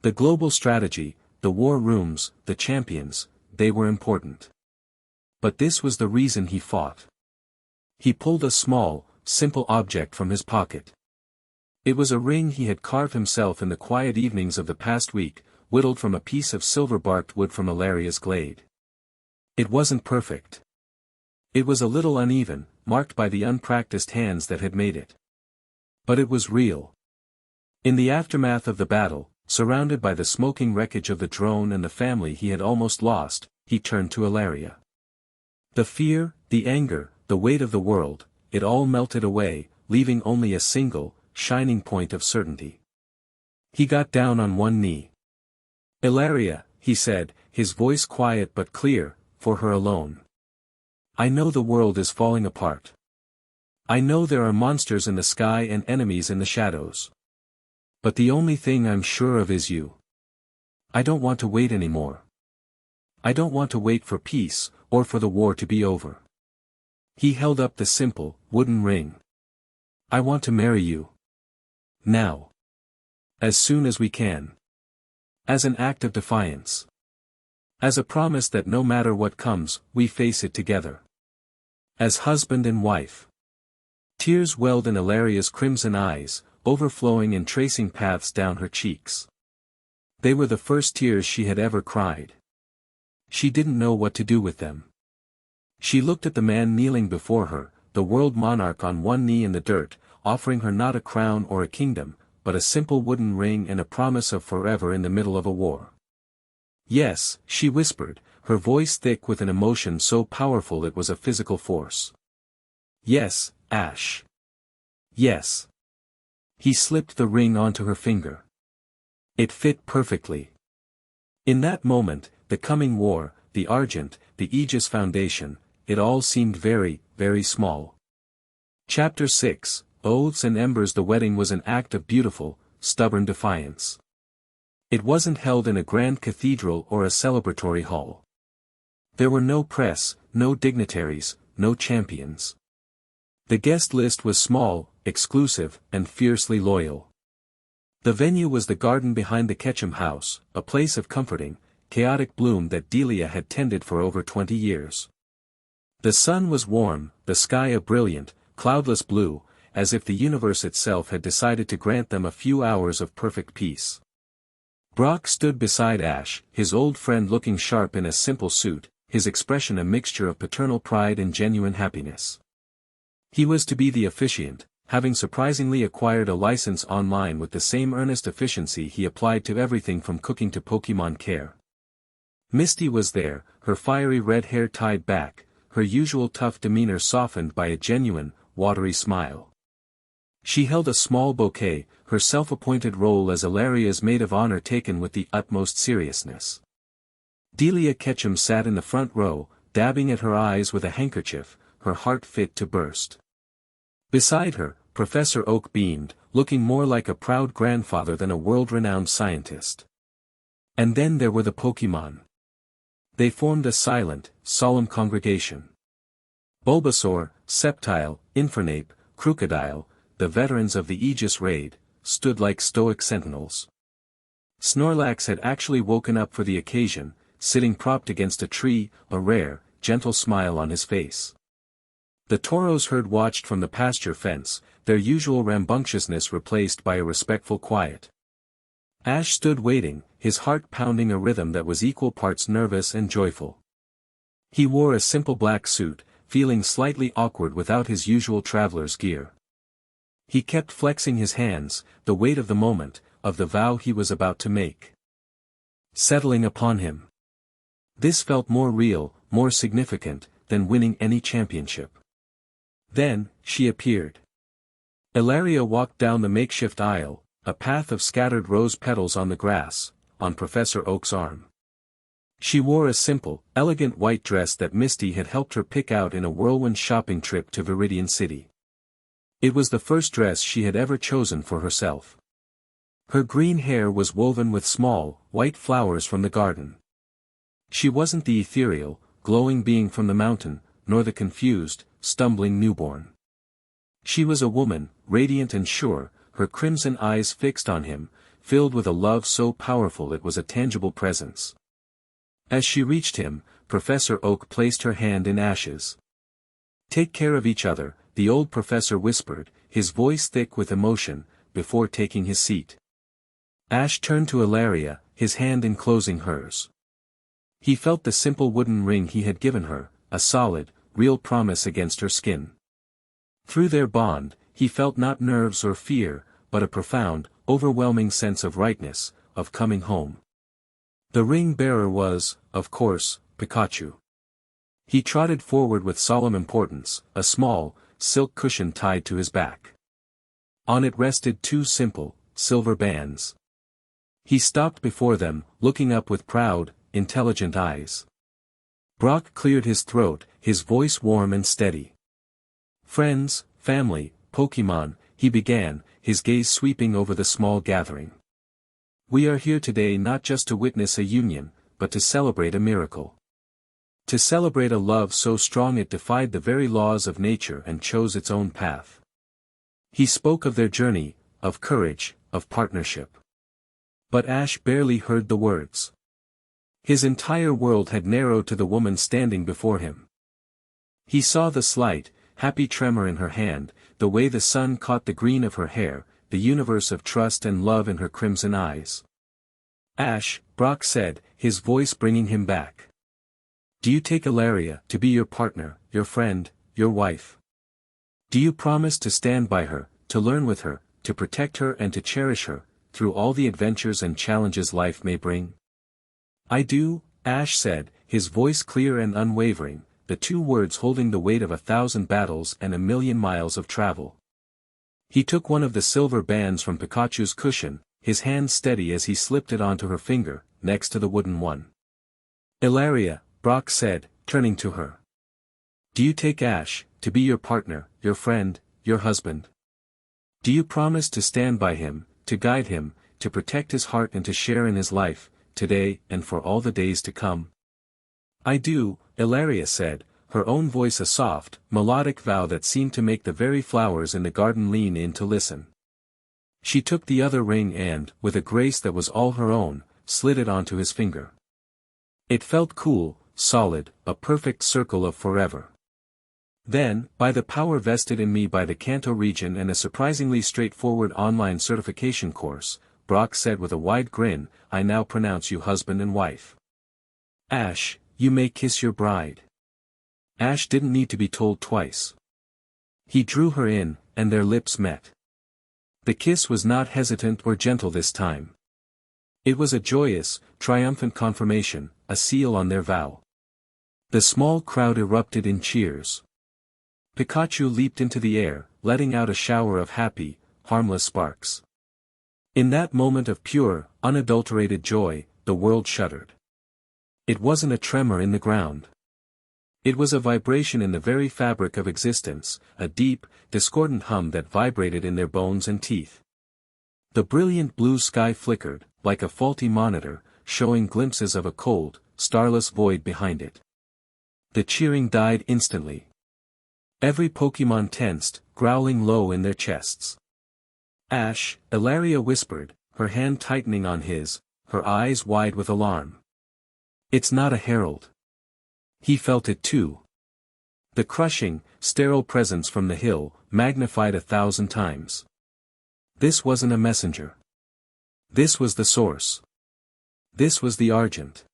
Speaker 1: The global strategy, the war rooms, the champions, they were important. But this was the reason he fought. He pulled a small, simple object from his pocket. It was a ring he had carved himself in the quiet evenings of the past week, whittled from a piece of silver-barked wood from Ilaria's glade. It wasn't perfect. It was a little uneven, marked by the unpracticed hands that had made it. But it was real. In the aftermath of the battle, surrounded by the smoking wreckage of the drone and the family he had almost lost, he turned to Ilaria. The fear, the anger, the weight of the world, it all melted away, leaving only a single, shining point of certainty. He got down on one knee. "Ilaria," he said, his voice quiet but clear, for her alone. "I know the world is falling apart. I know there are monsters in the sky and enemies in the shadows. But the only thing I'm sure of is you. I don't want to wait anymore. I don't want to wait for peace, or for the war to be over." He held up the simple, wooden ring. "I want to marry you. Now. As soon as we can. As an act of defiance. As a promise that no matter what comes, we face it together. As husband and wife." Tears welled in Ilaria's crimson eyes, overflowing and tracing paths down her cheeks. They were the first tears she had ever cried. She didn't know what to do with them. She looked at the man kneeling before her, the world monarch on one knee in the dirt, offering her not a crown or a kingdom, but a simple wooden ring and a promise of forever in the middle of a war. "Yes," she whispered, her voice thick with an emotion so powerful it was a physical force. "Yes, Ash. Yes." He slipped the ring onto her finger. It fit perfectly. In that moment, the coming war, the Argent, the Aegis Foundation, it all seemed very, very small. Chapter 6, Oaths and Embers. The wedding was an act of beautiful, stubborn defiance. It wasn't held in a grand cathedral or a celebratory hall. There were no press, no dignitaries, no champions. The guest list was small, exclusive, and fiercely loyal. The venue was the garden behind the Ketchum house, a place of comforting, chaotic bloom that Delia had tended for over 20 years. The sun was warm, the sky a brilliant, cloudless blue, as if the universe itself had decided to grant them a few hours of perfect peace. Brock stood beside Ash, his old friend looking sharp in a simple suit, his expression a mixture of paternal pride and genuine happiness. He was to be the officiant, having surprisingly acquired a license online with the same earnest efficiency he applied to everything from cooking to Pokémon care. Misty was there, her fiery red hair tied back, her usual tough demeanor softened by a genuine, watery smile. She held a small bouquet, her self-appointed role as Ilaria's maid of honor taken with the utmost seriousness. Delia Ketchum sat in the front row, dabbing at her eyes with a handkerchief, her heart fit to burst. Beside her, Professor Oak beamed, looking more like a proud grandfather than a world-renowned scientist. And then there were the Pokémon. They formed a silent, solemn congregation. Bulbasaur, Sceptile, Infernape, Crocodile, the veterans of the Aegis raid, stood like stoic sentinels. Snorlax had actually woken up for the occasion, sitting propped against a tree, a rare, gentle smile on his face. The Tauros herd watched from the pasture fence, their usual rambunctiousness replaced by a respectful quiet. Ash stood waiting, his heart pounding a rhythm that was equal parts nervous and joyful. He wore a simple black suit, feeling slightly awkward without his usual traveler's gear. He kept flexing his hands, the weight of the moment, of the vow he was about to make, settling upon him. This felt more real, more significant, than winning any championship. Then, she appeared. Ilaria walked down the makeshift aisle, a path of scattered rose petals on the grass, on Professor Oak's arm. She wore a simple, elegant white dress that Misty had helped her pick out in a whirlwind shopping trip to Viridian City. It was the first dress she had ever chosen for herself. Her green hair was woven with small, white flowers from the garden. She wasn't the ethereal, glowing being from the mountain, nor the confused, stumbling newborn. She was a woman, radiant and sure, her crimson eyes fixed on him, filled with a love so powerful it was a tangible presence. As she reached him, Professor Oak placed her hand in Ash's. "Take care of each other," the old professor whispered, his voice thick with emotion, before taking his seat. Ash turned to Ilaria, his hand enclosing hers. He felt the simple wooden ring he had given her, a solid, real promise against her skin. Through their bond, he felt not nerves or fear, but a profound, overwhelming sense of rightness, of coming home. The ring bearer was, of course, Pikachu. He trotted forward with solemn importance, a small, silk cushion tied to his back. On it rested two simple, silver bands. He stopped before them, looking up with proud, intelligent eyes. Brock cleared his throat, his voice warm and steady. "Friends, family, Pokémon," he began, his gaze sweeping over the small gathering. "We are here today not just to witness a union, but to celebrate a miracle. To celebrate a love so strong it defied the very laws of nature and chose its own path." He spoke of their journey, of courage, of partnership. But Ash barely heard the words. His entire world had narrowed to the woman standing before him. He saw the slight, happy tremor in her hand, the way the sun caught the green of her hair, the universe of trust and love in her crimson eyes. "Ash," Brock said, his voice bringing him back. "Do you take Ilaria to be your partner, your friend, your wife? Do you promise to stand by her, to learn with her, to protect her and to cherish her, through all the adventures and challenges life may bring?" "I do," Ash said, his voice clear and unwavering, the 2 words holding the weight of 1,000 battles and 1,000,000 miles of travel. He took one of the silver bands from Pikachu's cushion, his hand steady as he slipped it onto her finger, next to the wooden one. "Ilaria," Brock said, turning to her. "Do you take Ash, to be your partner, your friend, your husband? Do you promise to stand by him, to guide him, to protect his heart and to share in his life, today and for all the days to come?" "I do," Ilaria said, her own voice a soft, melodic vow that seemed to make the very flowers in the garden lean in to listen. She took the other ring and, with a grace that was all her own, slid it onto his finger. It felt cool, solid, a perfect circle of forever. "Then, by the power vested in me by the Kanto region and a surprisingly straightforward online certification course," Brock said with a wide grin, "I now pronounce you husband and wife. Ash, you may kiss your bride." Ash didn't need to be told twice. He drew her in, and their lips met. The kiss was not hesitant or gentle this time. It was a joyous, triumphant confirmation, a seal on their vow. The small crowd erupted in cheers. Pikachu leaped into the air, letting out a shower of happy, harmless sparks. In that moment of pure, unadulterated joy, the world shuddered. It wasn't a tremor in the ground. It was a vibration in the very fabric of existence, a deep, discordant hum that vibrated in their bones and teeth. The brilliant blue sky flickered, like a faulty monitor, showing glimpses of a cold, starless void behind it. The cheering died instantly. Every Pokémon tensed, growling low in their chests. "Ash," Ilaria whispered, her hand tightening on his, her eyes wide with alarm. "It's not a herald." He felt it too. The crushing, sterile presence from the hill, magnified 1,000 times. This wasn't a messenger. This was the source. This was the Argent.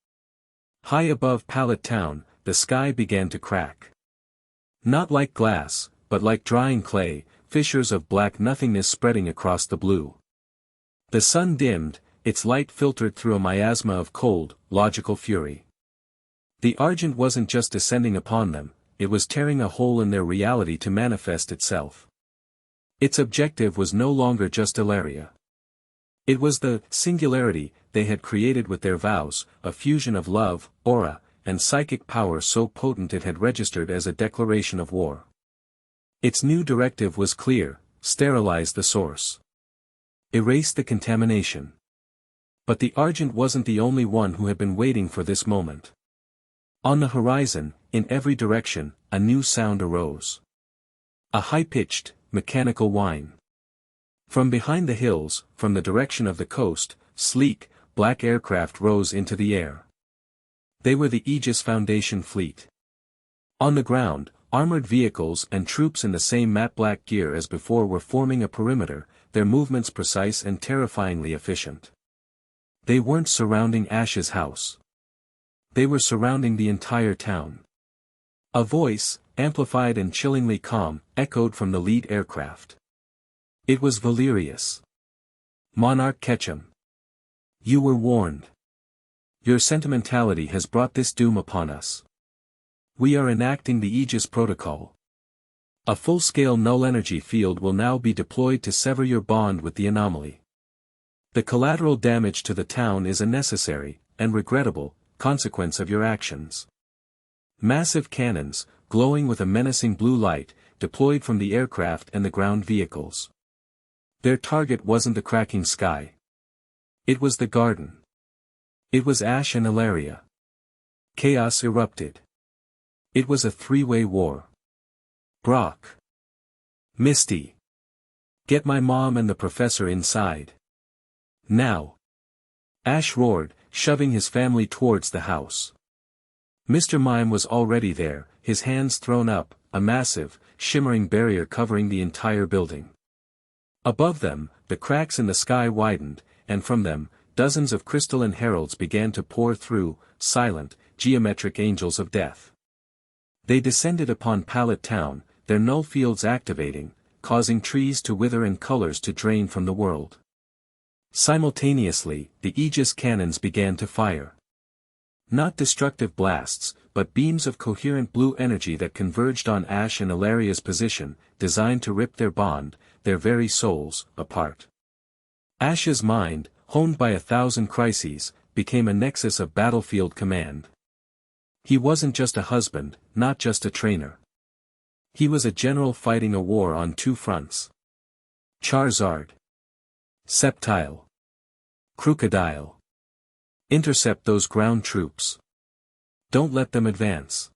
Speaker 1: High above Pallet Town, the sky began to crack. Not like glass, but like drying clay, fissures of black nothingness spreading across the blue. The sun dimmed, its light filtered through a miasma of cold, logical fury. The Argent wasn't just descending upon them, it was tearing a hole in their reality to manifest itself. Its objective was no longer just Ilaria. It was the singularity they had created with their vows, a fusion of love, aura, and psychic power so potent it had registered as a declaration of war. Its new directive was clear: sterilize the source. Erase the contamination. But the Argent wasn't the only one who had been waiting for this moment. On the horizon, in every direction, a new sound arose. A high-pitched, mechanical whine. From behind the hills, from the direction of the coast, sleek, black aircraft rose into the air. They were the Aegis Foundation fleet. On the ground, armored vehicles and troops in the same matte black gear as before were forming a perimeter, their movements precise and terrifyingly efficient. They weren't surrounding Ash's house. They were surrounding the entire town. A voice, amplified and chillingly calm, echoed from the lead aircraft. It was Valerius. "Monarch Ketchum. You were warned. Your sentimentality has brought this doom upon us. We are enacting the Aegis Protocol. A full-scale null-energy field will now be deployed to sever your bond with the anomaly. The collateral damage to the town is a necessary, and regrettable, consequence of your actions." Massive cannons, glowing with a menacing blue light, deployed from the aircraft and the ground vehicles. Their target wasn't the cracking sky. It was the garden. It was Ash and Ilaria. Chaos erupted. It was a three-way war. "Brock. Misty. Get my mom and the professor inside. Now." Ash roared, shoving his family towards the house. Mr. Mime was already there, his hands thrown up, a massive, shimmering barrier covering the entire building. Above them, the cracks in the sky widened, and from them, dozens of crystalline heralds began to pour through, silent, geometric angels of death. They descended upon Pallet Town, their null fields activating, causing trees to wither and colors to drain from the world. Simultaneously, the Aegis cannons began to fire. Not destructive blasts, but beams of coherent blue energy that converged on Ash and Ilaria's position, designed to rip their bond, their very souls, apart. Ash's mind, honed by 1,000 crises, became a nexus of battlefield command. He wasn't just a husband, not just a trainer. He was a general fighting a war on two fronts. Charizard. Sceptile. Crocodile. Intercept those ground troops. Don't let them advance.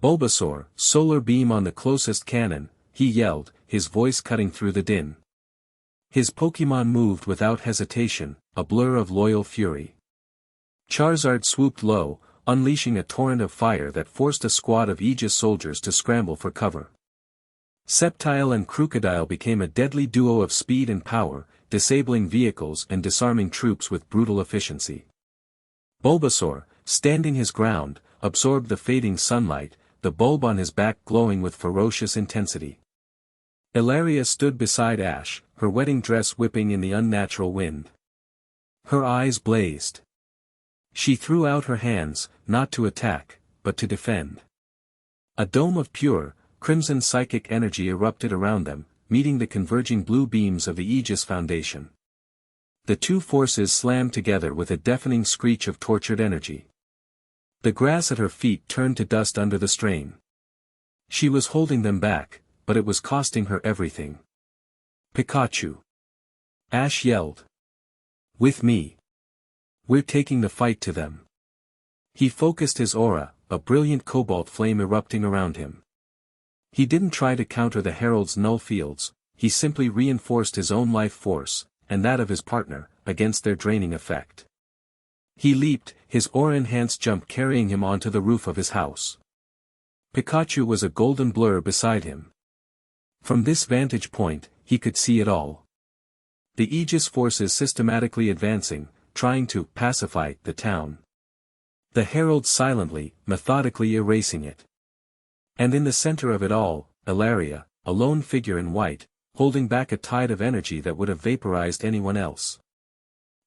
Speaker 1: Bulbasaur, solar beam on the closest cannon, he yelled, his voice cutting through the din. His Pokémon moved without hesitation, a blur of loyal fury. Charizard swooped low, unleashing a torrent of fire that forced a squad of Aegis soldiers to scramble for cover. Sceptile and Crocodile became a deadly duo of speed and power, disabling vehicles and disarming troops with brutal efficiency. Bulbasaur, standing his ground, absorbed the fading sunlight, the bulb on his back glowing with ferocious intensity. Ilaria stood beside Ash, her wedding dress whipping in the unnatural wind. Her eyes blazed. She threw out her hands, not to attack, but to defend. A dome of pure, crimson psychic energy erupted around them, meeting the converging blue beams of the Aegis Foundation. The two forces slammed together with a deafening screech of tortured energy. The grass at her feet turned to dust under the strain. She was holding them back, but it was costing her everything. Pikachu! Ash yelled. With me. We're taking the fight to them. He focused his aura, a brilliant cobalt flame erupting around him. He didn't try to counter the Herald's null fields, he simply reinforced his own life force, and that of his partner, against their draining effect. He leaped, his aura-enhanced jump carrying him onto the roof of his house. Pikachu was a golden blur beside him. From this vantage point, he could see it all. The Aegis forces systematically advancing, trying to pacify the town. The Herald silently, methodically erasing it. And in the center of it all, Ilaria, a lone figure in white, holding back a tide of energy that would have vaporized anyone else.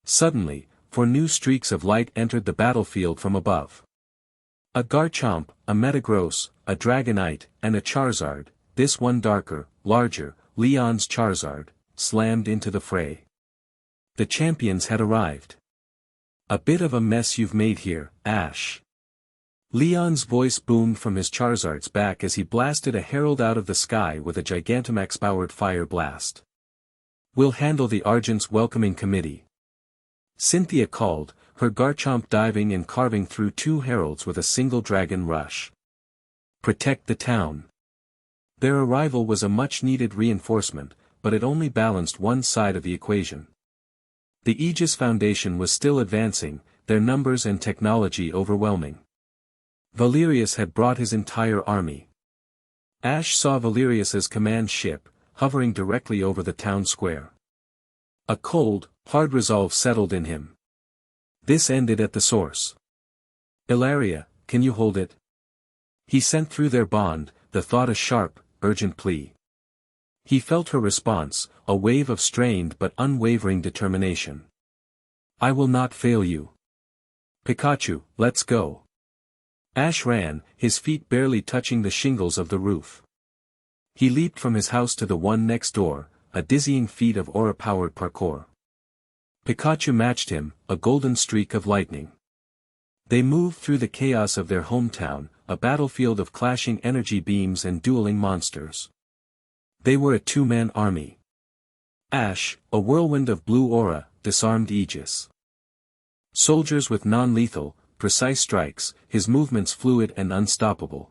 Speaker 1: Suddenly, 4 new streaks of light entered the battlefield from above. A Garchomp, a Metagross, a Dragonite, and a Charizard, this one darker, larger, Leon's Charizard, slammed into the fray. The champions had arrived. A bit of a mess you've made here, Ash. Leon's voice boomed from his Charizard's back as he blasted a herald out of the sky with a Gigantamax-powered fire blast. We'll handle the Argent's welcoming committee. Cynthia called, her Garchomp diving and carving through 2 heralds with a single dragon rush. Protect the town. Their arrival was a much-needed reinforcement, but it only balanced one side of the equation. The Aegis Foundation was still advancing, their numbers and technology overwhelming. Valerius had brought his entire army. Ash saw Valerius's command ship, hovering directly over the town square. A cold, hard resolve settled in him. This ended at the source. Ilaria, can you hold it? He sent through their bond, the thought a sharp, urgent plea. He felt her response, a wave of strained but unwavering determination. I will not fail you. Pikachu, let's go. Ash ran, his feet barely touching the shingles of the roof. He leaped from his house to the one next door, a dizzying feat of aura-powered parkour. Pikachu matched him, a golden streak of lightning. They moved through the chaos of their hometown, a battlefield of clashing energy beams and dueling monsters. They were a 2-man army. Ash, a whirlwind of blue aura, disarmed Aegis. Soldiers with non-lethal, precise strikes, his movements fluid and unstoppable.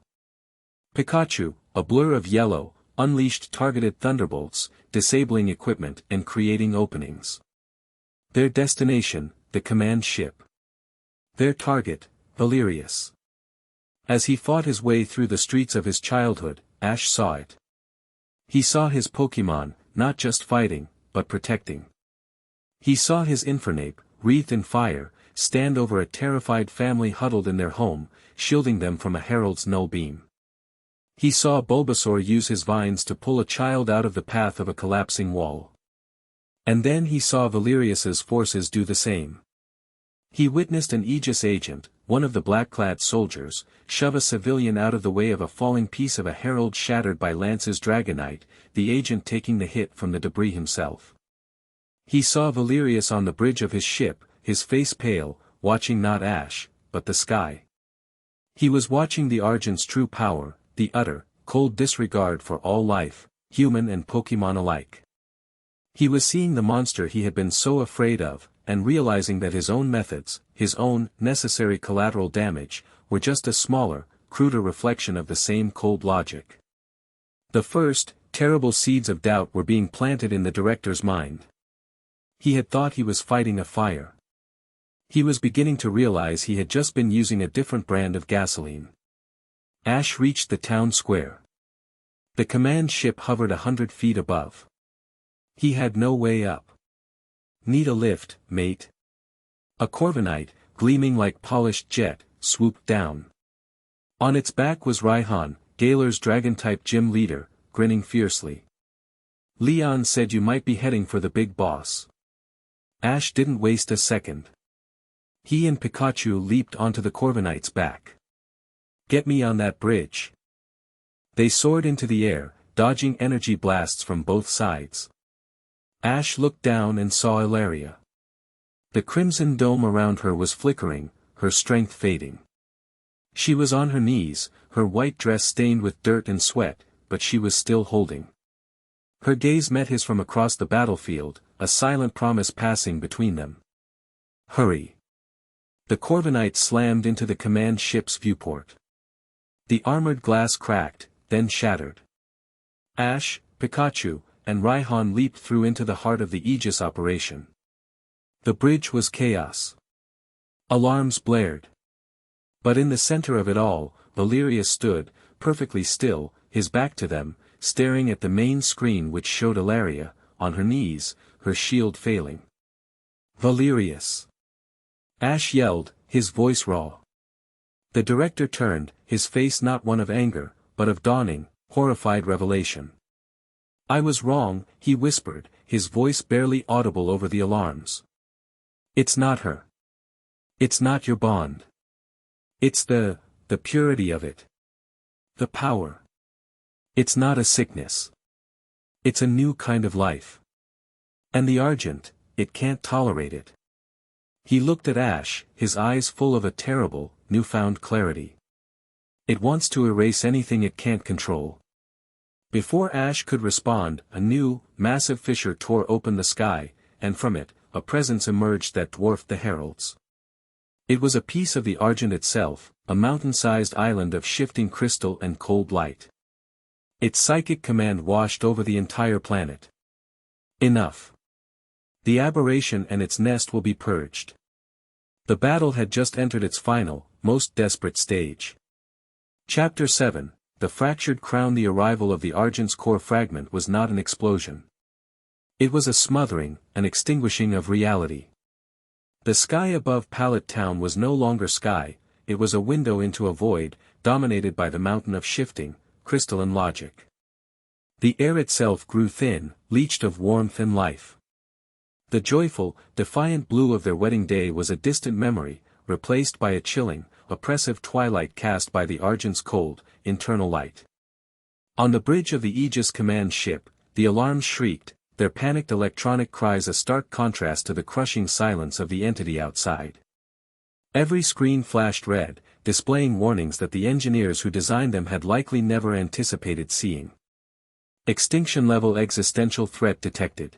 Speaker 1: Pikachu, a blur of yellow, unleashed targeted thunderbolts, disabling equipment and creating openings. Their destination, the command ship. Their target, Valerius. As he fought his way through the streets of his childhood, Ash saw it. He saw his Pokémon, not just fighting, but protecting. He saw his Infernape, wreathed in fire, stand over a terrified family huddled in their home, shielding them from a herald's null beam. He saw Bulbasaur use his vines to pull a child out of the path of a collapsing wall. And then he saw Valerius's forces do the same. He witnessed an Aegis agent, one of the black-clad soldiers, shove a civilian out of the way of a falling piece of a herald shattered by Lance's Dragonite, the agent taking the hit from the debris himself. He saw Valerius on the bridge of his ship, his face pale, watching not Ash, but the sky. He was watching the Argent's true power, the utter, cold disregard for all life, human and Pokémon alike. He was seeing the monster he had been so afraid of, and realizing that his own methods, his own necessary collateral damage, were just a smaller, cruder reflection of the same cold logic. The first, terrible seeds of doubt were being planted in the director's mind. He had thought he was fighting a fire. He was beginning to realize he had just been using a different brand of gasoline. Ash reached the town square. The command ship hovered 100 feet above. He had no way up. "Need a lift, mate?" A Corviknight, gleaming like polished jet, swooped down. On its back was Raihan, Galar's dragon-type gym leader, grinning fiercely. "Leon said you might be heading for the big boss." Ash didn't waste a second. He and Pikachu leaped onto the Corviknight's back. "Get me on that bridge." They soared into the air, dodging energy blasts from both sides. Ash looked down and saw Ilaria. The crimson dome around her was flickering, her strength fading. She was on her knees, her white dress stained with dirt and sweat, but she was still holding. Her gaze met his from across the battlefield, a silent promise passing between them. "Hurry." The Corviknight slammed into the command ship's viewport. The armored glass cracked, then shattered. Ash, Pikachu, and Raihan leaped through into the heart of the Aegis operation. The bridge was chaos. Alarms blared. But in the center of it all, Valerius stood, perfectly still, his back to them, staring at the main screen which showed Ilaria, on her knees, her shield failing. "Valerius!" Ash yelled, his voice raw. The director turned, his face not one of anger, but of dawning, horrified revelation. "I was wrong," he whispered, his voice barely audible over the alarms. "It's not her. It's not your bond. It's the purity of it. The power. It's not a sickness. It's a new kind of life. And the Argent, it can't tolerate it." He looked at Ash, his eyes full of a terrible, newfound clarity. "It wants to erase anything it can't control." Before Ash could respond, a new, massive fissure tore open the sky, and from it, a presence emerged that dwarfed the heralds. It was a piece of the Argent itself, a mountain-sized island of shifting crystal and cold light. Its psychic command washed over the entire planet. "Enough. The aberration and its nest will be purged." The battle had just entered its final, most desperate stage. Chapter 7, The Fractured Crown. The arrival of the Argent's core fragment was not an explosion. It was a smothering, an extinguishing of reality. The sky above Pallet Town was no longer sky, it was a window into a void, dominated by the mountain of shifting, crystalline logic. The air itself grew thin, leached of warmth and life. The joyful, defiant blue of their wedding day was a distant memory, replaced by a chilling, oppressive twilight cast by the Argent's cold, internal light. On the bridge of the Aegis command ship, the alarms shrieked, their panicked electronic cries a stark contrast to the crushing silence of the entity outside. Every screen flashed red, displaying warnings that the engineers who designed them had likely never anticipated seeing. Extinction-level existential threat detected.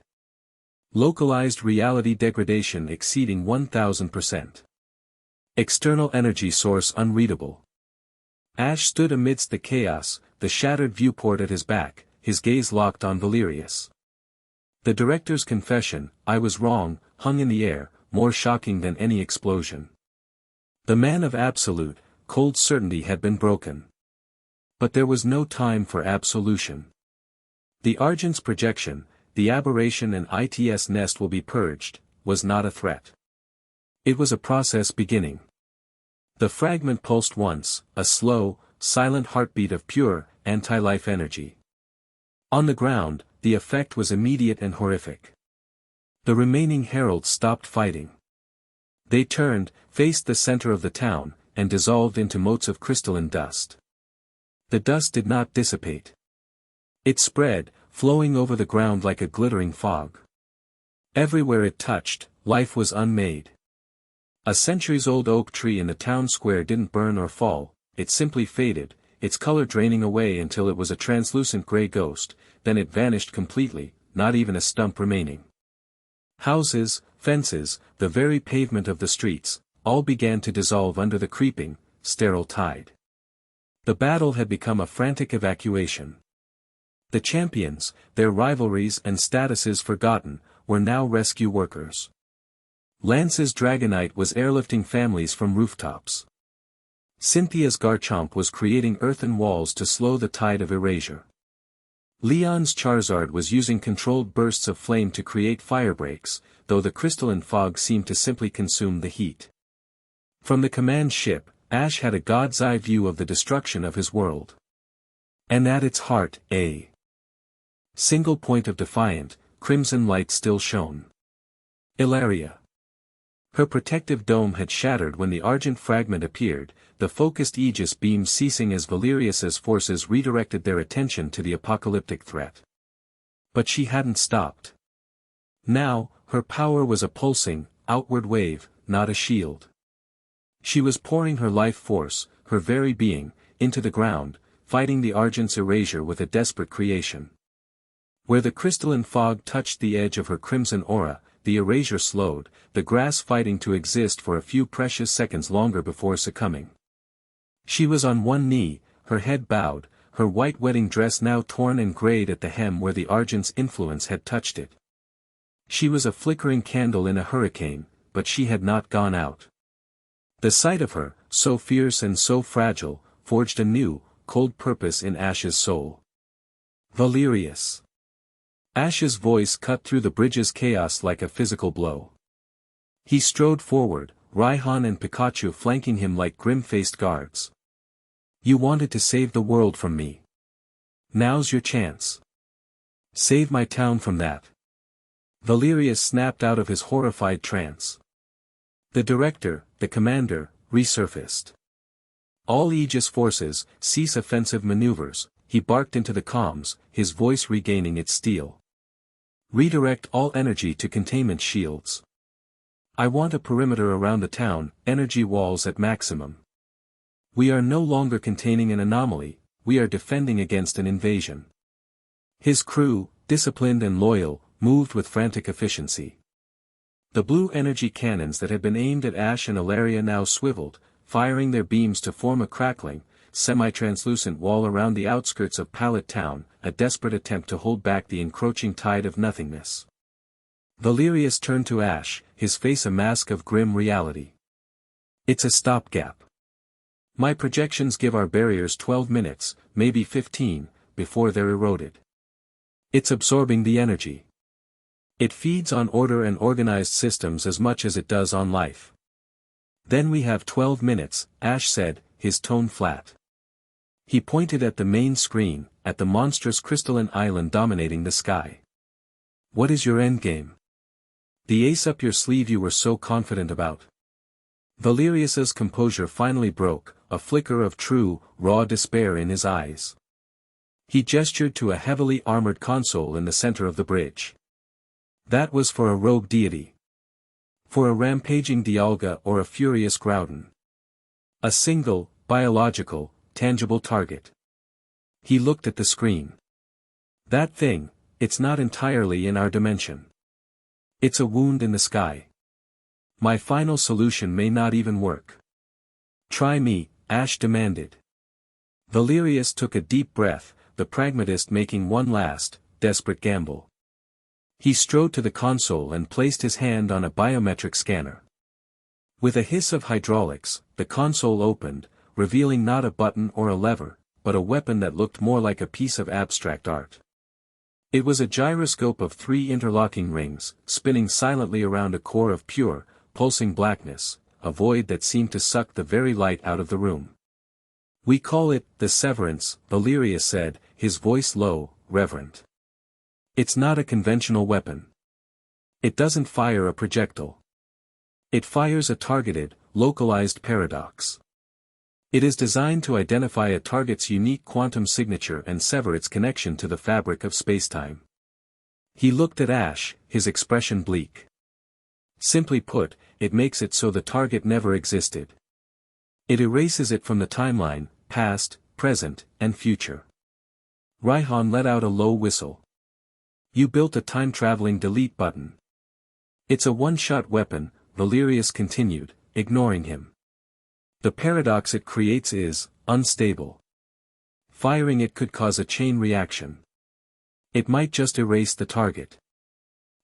Speaker 1: Localized reality degradation exceeding 1000%. External energy source unreadable. Ash stood amidst the chaos, the shattered viewport at his back, his gaze locked on Valerius. The director's confession, "I was wrong," hung in the air, more shocking than any explosion. The man of absolute, cold certainty had been broken. But there was no time for absolution. The Argent's projection, the aberration and its nest will be purged, was not a threat. It was a process beginning. The fragment pulsed once, a slow, silent heartbeat of pure, anti-life energy. On the ground, the effect was immediate and horrific. The remaining heralds stopped fighting. They turned, faced the center of the town, and dissolved into motes of crystalline dust. The dust did not dissipate. It spread, flowing over the ground like a glittering fog. Everywhere it touched, life was unmade. A centuries-old oak tree in the town square didn't burn or fall, it simply faded, its color draining away until it was a translucent gray ghost, then it vanished completely, not even a stump remaining. Houses, fences, the very pavement of the streets, all began to dissolve under the creeping, sterile tide. The battle had become a frantic evacuation. The champions, their rivalries and statuses forgotten, were now rescue workers. Lance's Dragonite was airlifting families from rooftops. Cynthia's Garchomp was creating earthen walls to slow the tide of erasure. Leon's Charizard was using controlled bursts of flame to create firebreaks, though the crystalline fog seemed to simply consume the heat. From the command ship, Ash had a god's eye view of the destruction of his world. And at its heart, a single point of defiant, crimson light still shone. Ilaria. Her protective dome had shattered when the Argent fragment appeared, the focused Aegis beam ceasing as Valerius's forces redirected their attention to the apocalyptic threat. But she hadn't stopped. Now, her power was a pulsing, outward wave, not a shield. She was pouring her life force, her very being, into the ground, fighting the Argent's erasure with a desperate creation. Where the crystalline fog touched the edge of her crimson aura, the erasure slowed, the grass fighting to exist for a few precious seconds longer before succumbing. She was on one knee, her head bowed, her white wedding dress now torn and grayed at the hem where the Argent's influence had touched it. She was a flickering candle in a hurricane, but she had not gone out. The sight of her, so fierce and so fragile, forged a new, cold purpose in Ash's soul. Valerius. Ash's voice cut through the bridge's chaos like a physical blow. He strode forward, Raihan and Pikachu flanking him like grim-faced guards. You wanted to save the world from me. Now's your chance. Save my town from that. Valerius snapped out of his horrified trance. The director, the commander, resurfaced. All Aegis forces, cease offensive maneuvers, he barked into the comms, his voice regaining its steel. Redirect all energy to containment shields. I want a perimeter around the town, energy walls at maximum. We are no longer containing an anomaly, we are defending against an invasion. His crew, disciplined and loyal, moved with frantic efficiency. The blue energy cannons that had been aimed at Ash and Ilaria now swiveled, firing their beams to form a crackling, semi-translucent wall around the outskirts of Pallet Town, a desperate attempt to hold back the encroaching tide of nothingness. Valerius turned to Ash, his face a mask of grim reality. It's a stopgap. My projections give our barriers 12 minutes, maybe 15, before they're eroded. It's absorbing the energy. It feeds on order and organized systems as much as it does on life. Then we have 12 minutes, Ash said, his tone flat. He pointed at the main screen, at the monstrous crystalline island dominating the sky. What is your endgame? The ace up your sleeve you were so confident about. Valerius's composure finally broke, a flicker of true, raw despair in his eyes. He gestured to a heavily armored console in the center of the bridge. That was for a rogue deity. For a rampaging Dialga or a furious Groudon. A single, biological, tangible target. He looked at the screen. That thing, it's not entirely in our dimension. It's a wound in the sky. My final solution may not even work. Try me, Ash demanded. Valerius took a deep breath, the pragmatist making one last, desperate gamble. He strode to the console and placed his hand on a biometric scanner. With a hiss of hydraulics, the console opened, revealing not a button or a lever, but a weapon that looked more like a piece of abstract art. It was a gyroscope of 3 interlocking rings, spinning silently around a core of pure, pulsing blackness, a void that seemed to suck the very light out of the room. We call it, the Severance, Valerius said, his voice low, reverent. It's not a conventional weapon. It doesn't fire a projectile. It fires a targeted, localized paradox. It is designed to identify a target's unique quantum signature and sever its connection to the fabric of spacetime. He looked at Ash, his expression bleak. Simply put, it makes it so the target never existed. It erases it from the timeline, past, present, and future. Raihan let out a low whistle. You built a time-traveling delete button. It's a one-shot weapon, Valerius continued, ignoring him. The paradox it creates is unstable. Firing it could cause a chain reaction. It might just erase the target.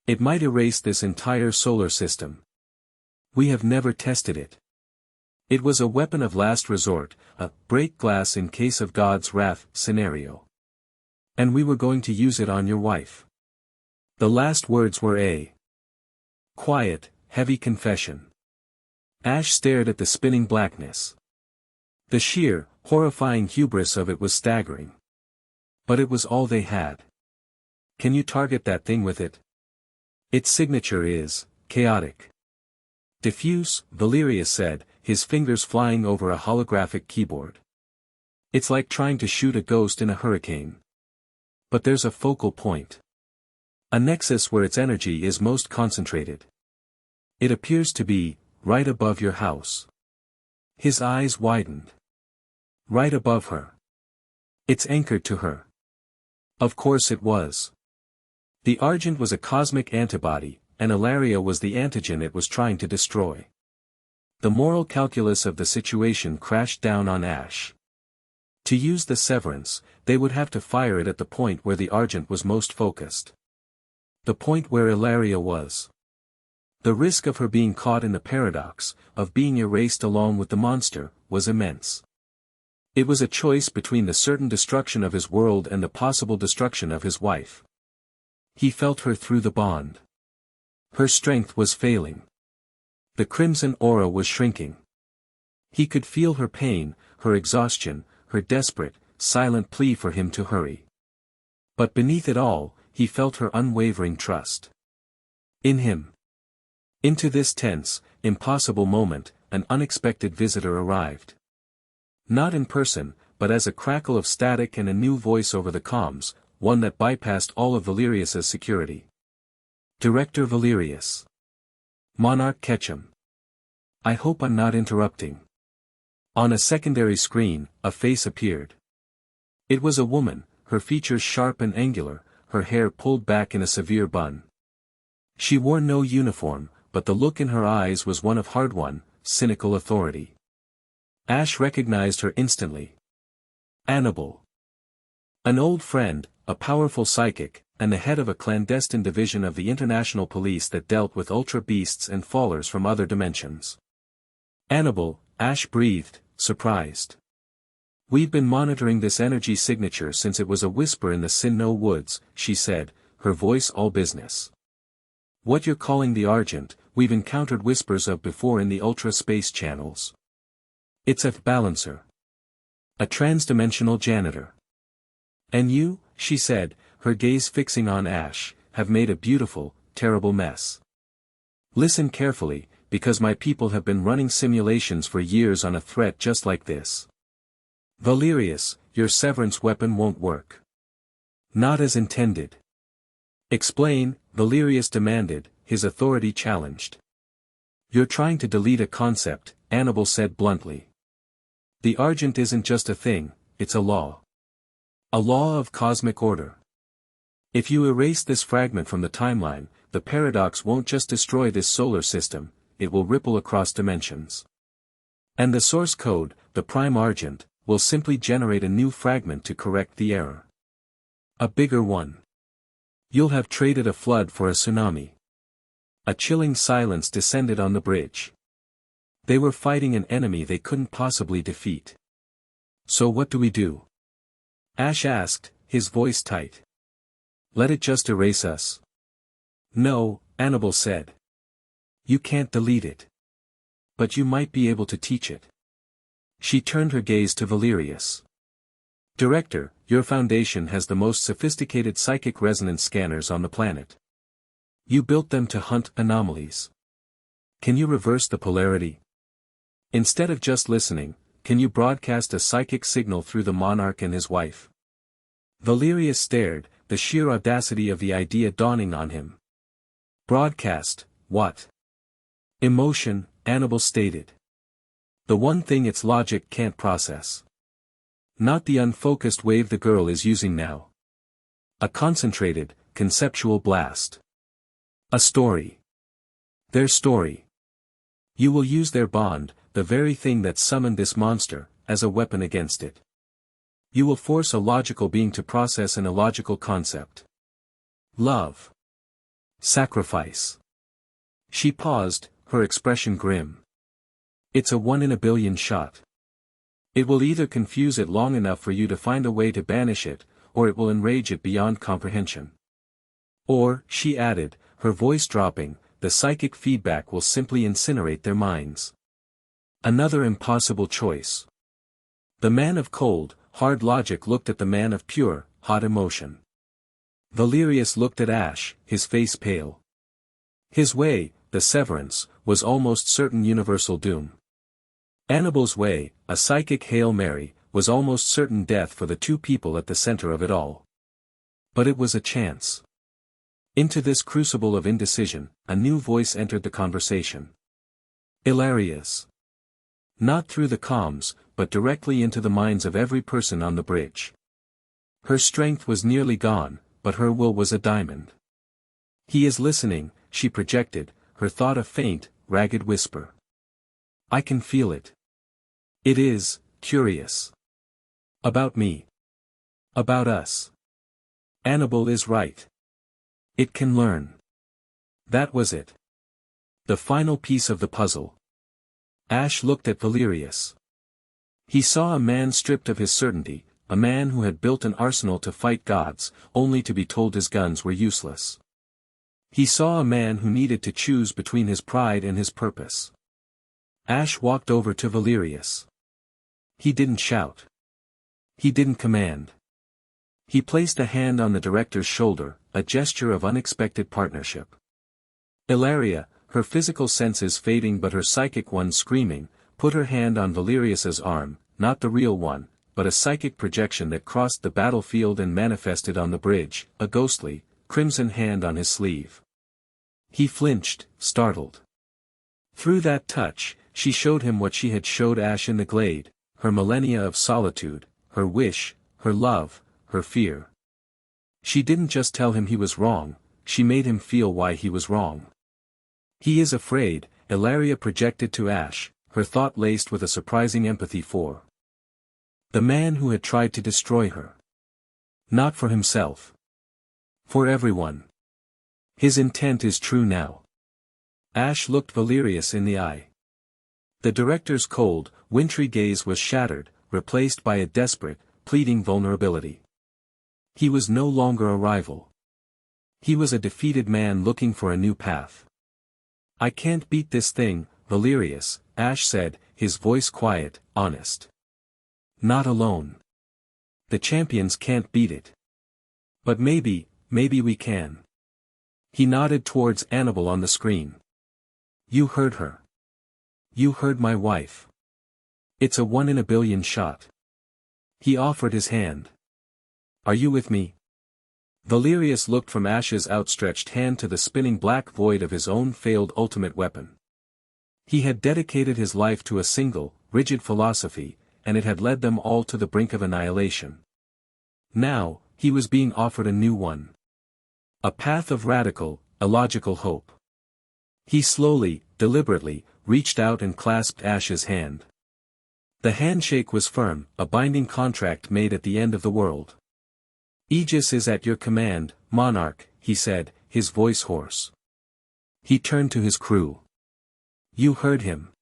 Speaker 1: It might erase this entire solar system. We have never tested it. It was a weapon of last resort, a break glass in case of God's wrath scenario. And we were going to use it on your wife. The last words were a quiet, heavy confession. Ash stared at the spinning blackness. The sheer, horrifying hubris of it was staggering. But it was all they had. Can you target that thing with it? Its signature is chaotic. Diffuse, Valerius said, his fingers flying over a holographic keyboard. It's like trying to shoot a ghost in a hurricane. But there's a focal point. A nexus where its energy is most concentrated. It appears to be right above your house. His eyes widened. Right above her. It's anchored to her. Of course it was. The Argent was a cosmic antibody, and Ilaria was the antigen it was trying to destroy. The moral calculus of the situation crashed down on Ash. To use the severance, they would have to fire it at the point where the Argent was most focused. The point where Ilaria was. The risk of her being caught in the paradox, of being erased along with the monster, was immense. It was a choice between the certain destruction of his world and the possible destruction of his wife. He felt her through the bond. Her strength was failing. The crimson aura was shrinking. He could feel her pain, her exhaustion, her desperate, silent plea for him to hurry. But beneath it all, he felt her unwavering trust. In him. Into this tense, impossible moment, an unexpected visitor arrived. Not in person, but as a crackle of static and a new voice over the comms, one that bypassed all of Valerius's security. Director Valerius. Monarch Ketchum. I hope I'm not interrupting. On a secondary screen, a face appeared. It was a woman, her features sharp and angular, her hair pulled back in a severe bun. She wore no uniform, but the look in her eyes was one of hard-won, cynical authority. Ash recognized her instantly. Annabelle. An old friend, a powerful psychic, and the head of a clandestine division of the international police that dealt with ultra-beasts and fallers from other dimensions. Annabelle, Ash breathed, surprised. We've been monitoring this energy signature since it was a whisper in the Sinnoh woods, she said, her voice all business. What you're calling the Argent, we've encountered whispers of before in the ultra-space channels. It's a balancer. A transdimensional janitor. And you, she said, her gaze fixing on Ash, have made a beautiful, terrible mess. Listen carefully, because my people have been running simulations for years on a threat just like this. Valerius, your severance weapon won't work. Not as intended. Explain, Valerius demanded, his authority challenged. You're trying to delete a concept, Annabelle said bluntly. The Argent isn't just a thing, it's a law. A law of cosmic order. If you erase this fragment from the timeline, the paradox won't just destroy this solar system, it will ripple across dimensions. And the source code, the prime Argent, will simply generate a new fragment to correct the error. A bigger one. You'll have traded a flood for a tsunami. A chilling silence descended on the bridge. They were fighting an enemy they couldn't possibly defeat. So what do we do? Ash asked, his voice tight. Let it just erase us. No, Annabelle said. You can't delete it. But you might be able to teach it. She turned her gaze to Valerius. Director, your foundation has the most sophisticated psychic resonance scanners on the planet. You built them to hunt anomalies. Can you reverse the polarity? Instead of just listening, can you broadcast a psychic signal through the monarch and his wife? Valerius stared, the sheer audacity of the idea dawning on him. Broadcast, what? Emotion, Annabel stated. The one thing its logic can't process. Not the unfocused wave the girl is using now. A concentrated, conceptual blast. A story. Their story. You will use their bond, the very thing that summoned this monster, as a weapon against it. You will force a logical being to process an illogical concept. Love. Sacrifice. She paused, her expression grim. It's a 1 in a billion shot. It will either confuse it long enough for you to find a way to banish it, or it will enrage it beyond comprehension. Or, she added, her voice dropping, the psychic feedback will simply incinerate their minds. Another impossible choice. The man of cold, hard logic looked at the man of pure, hot emotion. Valerius looked at Ash, his face pale. His way, the severance, was almost certain universal doom. Annabel's way, a psychic Hail Mary, was almost certain death for the two people at the center of it all. But it was a chance. Into this crucible of indecision, a new voice entered the conversation. Hilarious. Not through the comms, but directly into the minds of every person on the bridge. Her strength was nearly gone, but her will was a diamond. He is listening, she projected, her thought a faint, ragged whisper. I can feel it. It is, curious. About me. About us. Annabel is right. It can learn. That was it. The final piece of the puzzle. Ash looked at Valerius. He saw a man stripped of his certainty, a man who had built an arsenal to fight gods, only to be told his guns were useless. He saw a man who needed to choose between his pride and his purpose. Ash walked over to Valerius. He didn't shout. He didn't command. He placed a hand on the director's shoulder, a gesture of unexpected partnership. Ilaria, her physical senses fading but her psychic one screaming, put her hand on Valerius's arm, not the real one, but a psychic projection that crossed the battlefield and manifested on the bridge, a ghostly, crimson hand on his sleeve. He flinched, startled. Through that touch, she showed him what she had showed Ash in the glade, her millennia of solitude, her wish, her love, her fear. She didn't just tell him he was wrong, she made him feel why he was wrong. He is afraid, Ilaria projected to Ash, her thought laced with a surprising empathy for the man who had tried to destroy her. Not for himself. For everyone. His intent is true now. Ash looked Valerius in the eye. The director's cold, wintry gaze was shattered, replaced by a desperate, pleading vulnerability. He was no longer a rival. He was a defeated man looking for a new path. I can't beat this thing, Valerius, Ash said, his voice quiet, honest. Not alone. The champions can't beat it. But maybe we can. He nodded towards Annabel on the screen. You heard her. You heard my wife. It's a 1 in a billion shot. He offered his hand. Are you with me? Valerius looked from Ash's outstretched hand to the spinning black void of his own failed ultimate weapon. He had dedicated his life to a single, rigid philosophy, and it had led them all to the brink of annihilation. Now, he was being offered a new one. A path of radical, illogical hope. He slowly, deliberately, reached out and clasped Ash's hand. The handshake was firm, a binding contract made at the end of the world. Aegis is at your command, monarch, he said, his voice hoarse. He turned to his crew. You heard him.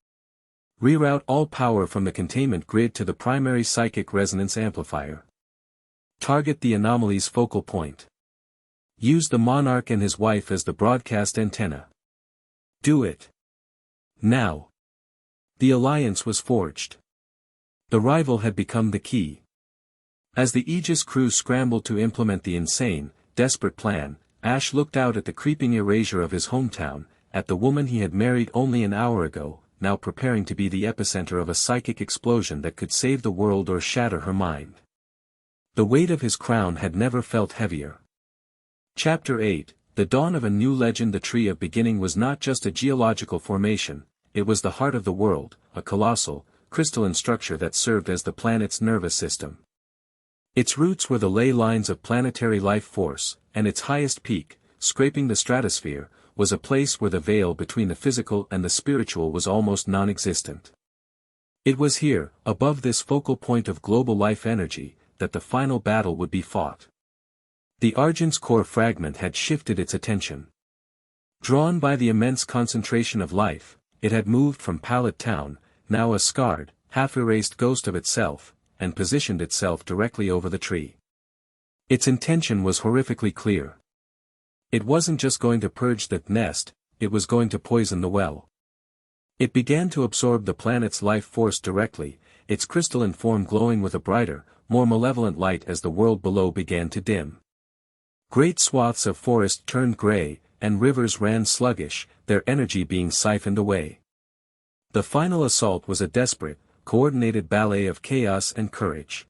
Speaker 1: Reroute all power from the containment grid to the primary psychic resonance amplifier. Target the anomaly's focal point. Use the monarch and his wife as the broadcast antenna. Do it. Now. The alliance was forged. The rival had become the key. As the Aegis crew scrambled to implement the insane, desperate plan, Ash looked out at the creeping erasure of his hometown, at the woman he had married only an hour ago, now preparing to be the epicenter of a psychic explosion that could save the world or shatter her mind. The weight of his crown had never felt heavier. Chapter 8, The Dawn of a New Legend. The Tree of Beginning was not just a geological formation, it was the heart of the world, a colossal, crystalline structure that served as the planet's nervous system. Its roots were the ley lines of planetary life force, and its highest peak, scraping the stratosphere, was a place where the veil between the physical and the spiritual was almost non-existent. It was here, above this focal point of global life energy, that the final battle would be fought. The Argent's core fragment had shifted its attention. Drawn by the immense concentration of life, it had moved from Pallet Town, now a scarred, half-erased ghost of itself, and positioned itself directly over the tree. Its intention was horrifically clear. It wasn't just going to purge the nest, it was going to poison the well. It began to absorb the planet's life force directly, its crystalline form glowing with a brighter, more malevolent light as the world below began to dim. Great swaths of forest turned gray, and rivers ran sluggish, their energy being siphoned away. The final assault was a desperate, coordinated ballet of chaos and courage.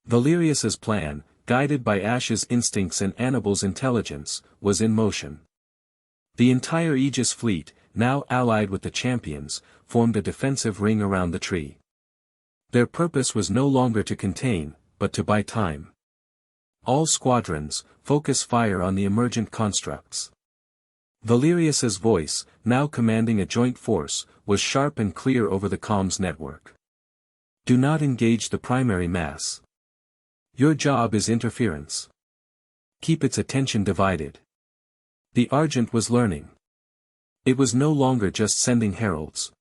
Speaker 1: Valerius's plan, guided by Ash's instincts and Annibal's intelligence, was in motion. The entire Aegis fleet, now allied with the champions, formed a defensive ring around the tree. Their purpose was no longer to contain, but to buy time. All squadrons, focus fire on the emergent constructs. Valerius's voice, now commanding a joint force, was sharp and clear over the comms network. Do not engage the primary mass. Your job is interference. Keep its attention divided. The Argent was learning. It was no longer just sending heralds.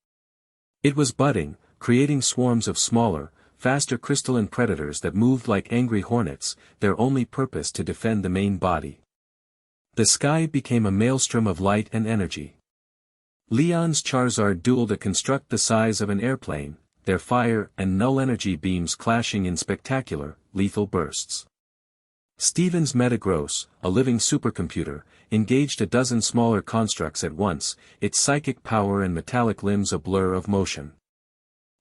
Speaker 1: It was budding, creating swarms of smaller, faster crystalline predators that moved like angry hornets, their only purpose to defend the main body. The sky became a maelstrom of light and energy. Leon's Charizard dueled a construct the size of an airplane, their fire and null energy beams clashing in spectacular, lethal bursts. Steven's Metagross, a living supercomputer, engaged a dozen smaller constructs at once, its psychic power and metallic limbs a blur of motion.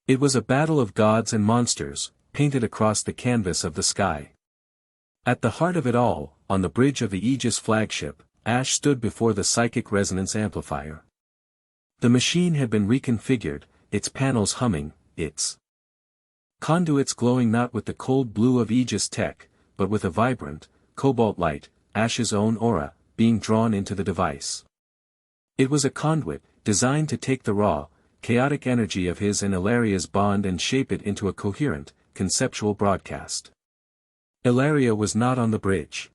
Speaker 1: It was a battle of gods and monsters, painted across the canvas of the sky. At the heart of it all, on the bridge of the Aegis flagship, Ash stood before the psychic resonance amplifier. The machine had been reconfigured, its panels humming, its conduits glowing not with the cold blue of Aegis tech, but with a vibrant, cobalt light, Ash's own aura, being drawn into the device. It was a conduit, designed to take the raw, chaotic energy of his and Ilaria's bond and shape it into a coherent, conceptual broadcast. Ilaria was not on the bridge.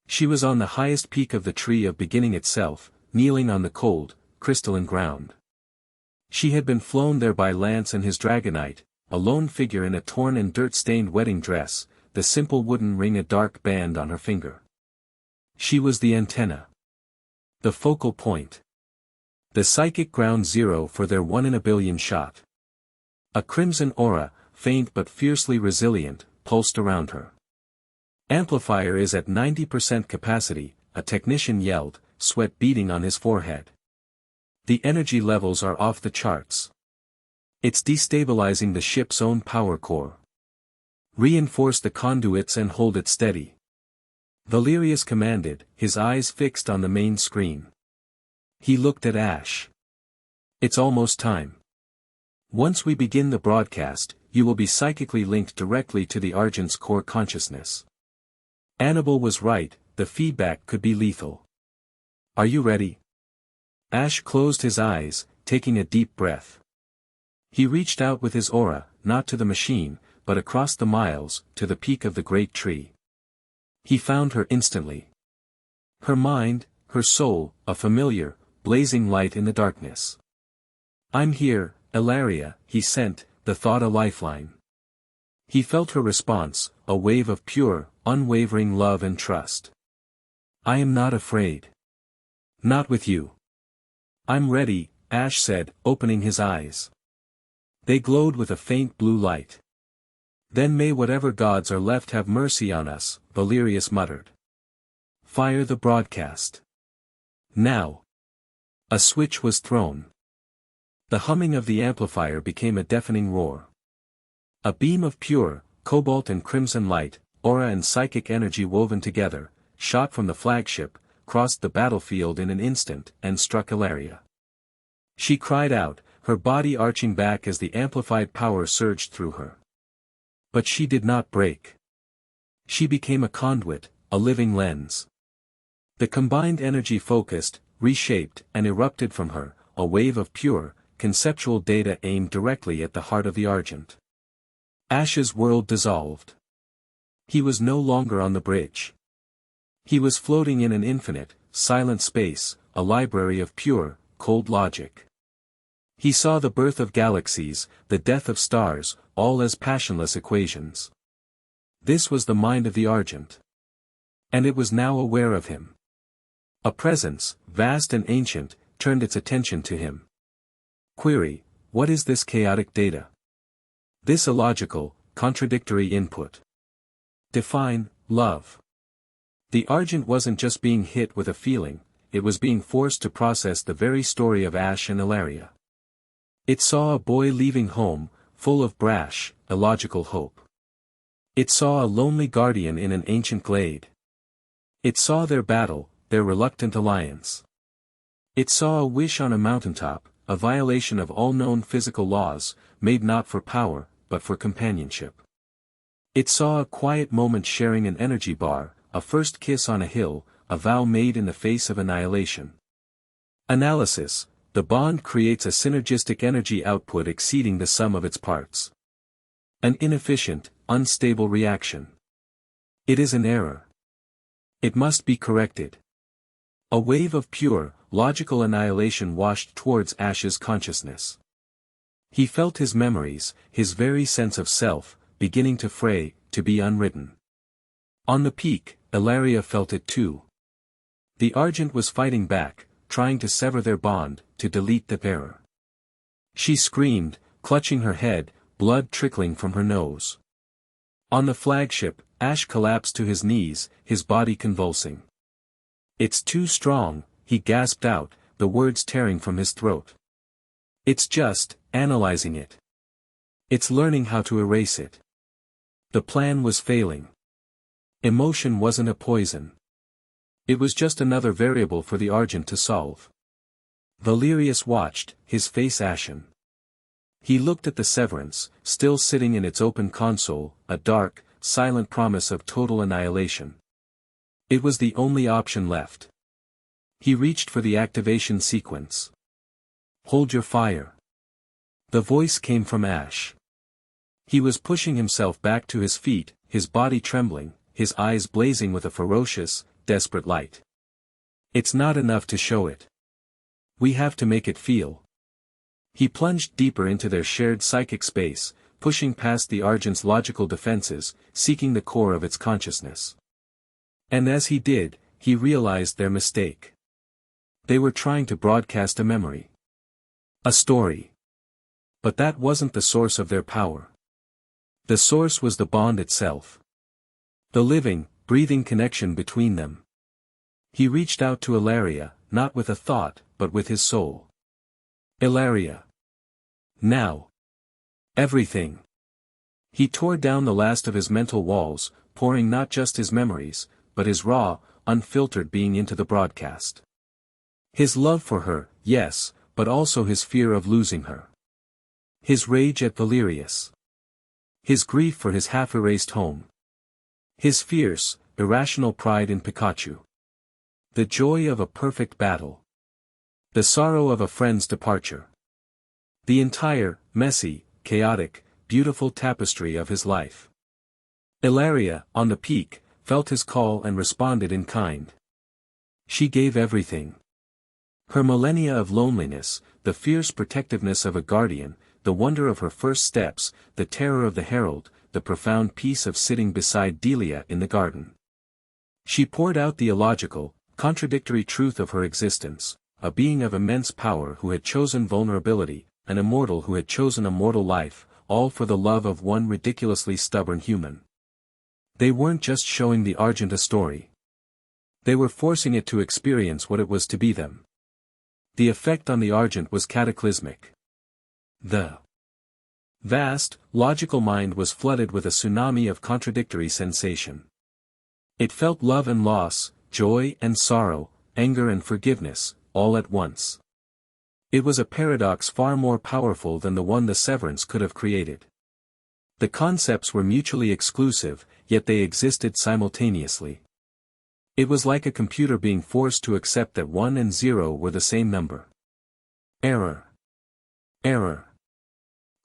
Speaker 1: She was on the highest peak of the Tree of Beginning itself, kneeling on the cold, crystalline ground. She had been flown there by Lance and his Dragonite, a lone figure in a torn and dirt-stained wedding dress, the simple wooden ring a dark band on her finger. She was the antenna. The focal point. The psychic ground zero for their 1 in a billion shot. A crimson aura, faint but fiercely resilient, pulsed around her. Amplifier is at 90% capacity, a technician yelled, sweat beading on his forehead. The energy levels are off the charts. It's destabilizing the ship's own power core. Reinforce the conduits and hold it steady. Valerius commanded, his eyes fixed on the main screen. He looked at Ash. It's almost time. Once we begin the broadcast, you will be psychically linked directly to the Argent's core consciousness. Annabelle was right, the feedback could be lethal. Are you ready? Ash closed his eyes, taking a deep breath. He reached out with his aura, not to the machine, but across the miles, to the peak of the great tree. He found her instantly. Her mind, her soul, a familiar, blazing light in the darkness. I'm here, Ilaria, he sent, the thought a lifeline. He felt her response, a wave of pure, unwavering love and trust. I am not afraid. Not with you. I'm ready, Ash said, opening his eyes. They glowed with a faint blue light. Then may whatever gods are left have mercy on us, Valerius muttered. Fire the broadcast. Now. A switch was thrown. The humming of the amplifier became a deafening roar. A beam of pure, cobalt and crimson light, aura and psychic energy woven together, shot from the flagship, crossed the battlefield in an instant and struck Ilaria. She cried out, her body arching back as the amplified power surged through her. But she did not break. She became a conduit, a living lens. The combined energy focused, reshaped, and erupted from her, a wave of pure, conceptual data aimed directly at the heart of the Argent. Ash's world dissolved. He was no longer on the bridge. He was floating in an infinite, silent space, a library of pure, cold logic. He saw the birth of galaxies, the death of stars, all as passionless equations. This was the mind of the Argent. And it was now aware of him. A presence, vast and ancient, turned its attention to him. Query: what is this chaotic data? This illogical, contradictory input. Define, love. The Argent wasn't just being hit with a feeling, it was being forced to process the very story of Ash and Ilaria. It saw a boy leaving home, full of brash, illogical hope. It saw a lonely guardian in an ancient glade. It saw their battle, their reluctant alliance. It saw a wish on a mountaintop, a violation of all known physical laws, made not for power, but for companionship. It saw a quiet moment sharing an energy bar, a first kiss on a hill, a vow made in the face of annihilation. Analysis: the bond creates a synergistic energy output exceeding the sum of its parts. An inefficient, unstable reaction. It is an error. It must be corrected. A wave of pure, logical annihilation washed towards Ash's consciousness. He felt his memories, his very sense of self, beginning to fray, to be unwritten. On the peak, Ilaria felt it too. The Argent was fighting back, trying to sever their bond, to delete the error. She screamed, clutching her head, blood trickling from her nose. On the flagship, Ash collapsed to his knees, his body convulsing. "It's too strong," he gasped out, the words tearing from his throat. "It's just, analyzing it. It's learning how to erase it." The plan was failing. Emotion wasn't a poison. It was just another variable for the Argent to solve. Valerius watched, his face ashen. He looked at the severance, still sitting in its open console, a dark, silent promise of total annihilation. It was the only option left. He reached for the activation sequence. "Hold your fire." The voice came from Ash. He was pushing himself back to his feet, his body trembling, his eyes blazing with a ferocious, desperate light. "It's not enough to show it. We have to make it feel." He plunged deeper into their shared psychic space, pushing past the Argent's logical defenses, seeking the core of its consciousness. And as he did, he realized their mistake. They were trying to broadcast a memory. A story. But that wasn't the source of their power. The source was the bond itself. The living, breathing connection between them. He reached out to Ilaria, not with a thought, but with his soul. "Ilaria. Now. Everything." He tore down the last of his mental walls, pouring not just his memories, but his raw, unfiltered being into the broadcast. His love for her, yes, but also his fear of losing her. His rage at Valerius. His grief for his half-erased home. His fierce, irrational pride in Pikachu. The joy of a perfect battle. The sorrow of a friend's departure. The entire, messy, chaotic, beautiful tapestry of his life. Ilaria, on the peak, felt his call and responded in kind. She gave everything. Her millennia of loneliness, the fierce protectiveness of a guardian, the wonder of her first steps, the terror of the herald, the profound peace of sitting beside Delia in the garden. She poured out the illogical, contradictory truth of her existence, a being of immense power who had chosen vulnerability, an immortal who had chosen a mortal life, all for the love of one ridiculously stubborn human. They weren't just showing the Argent a story. They were forcing it to experience what it was to be them. The effect on the Argent was cataclysmic. The vast, logical mind was flooded with a tsunami of contradictory sensation. It felt love and loss, joy and sorrow, anger and forgiveness, all at once. It was a paradox far more powerful than the one the severance could have created. The concepts were mutually exclusive, yet they existed simultaneously. It was like a computer being forced to accept that 1 and 0 were the same number. Error. Error.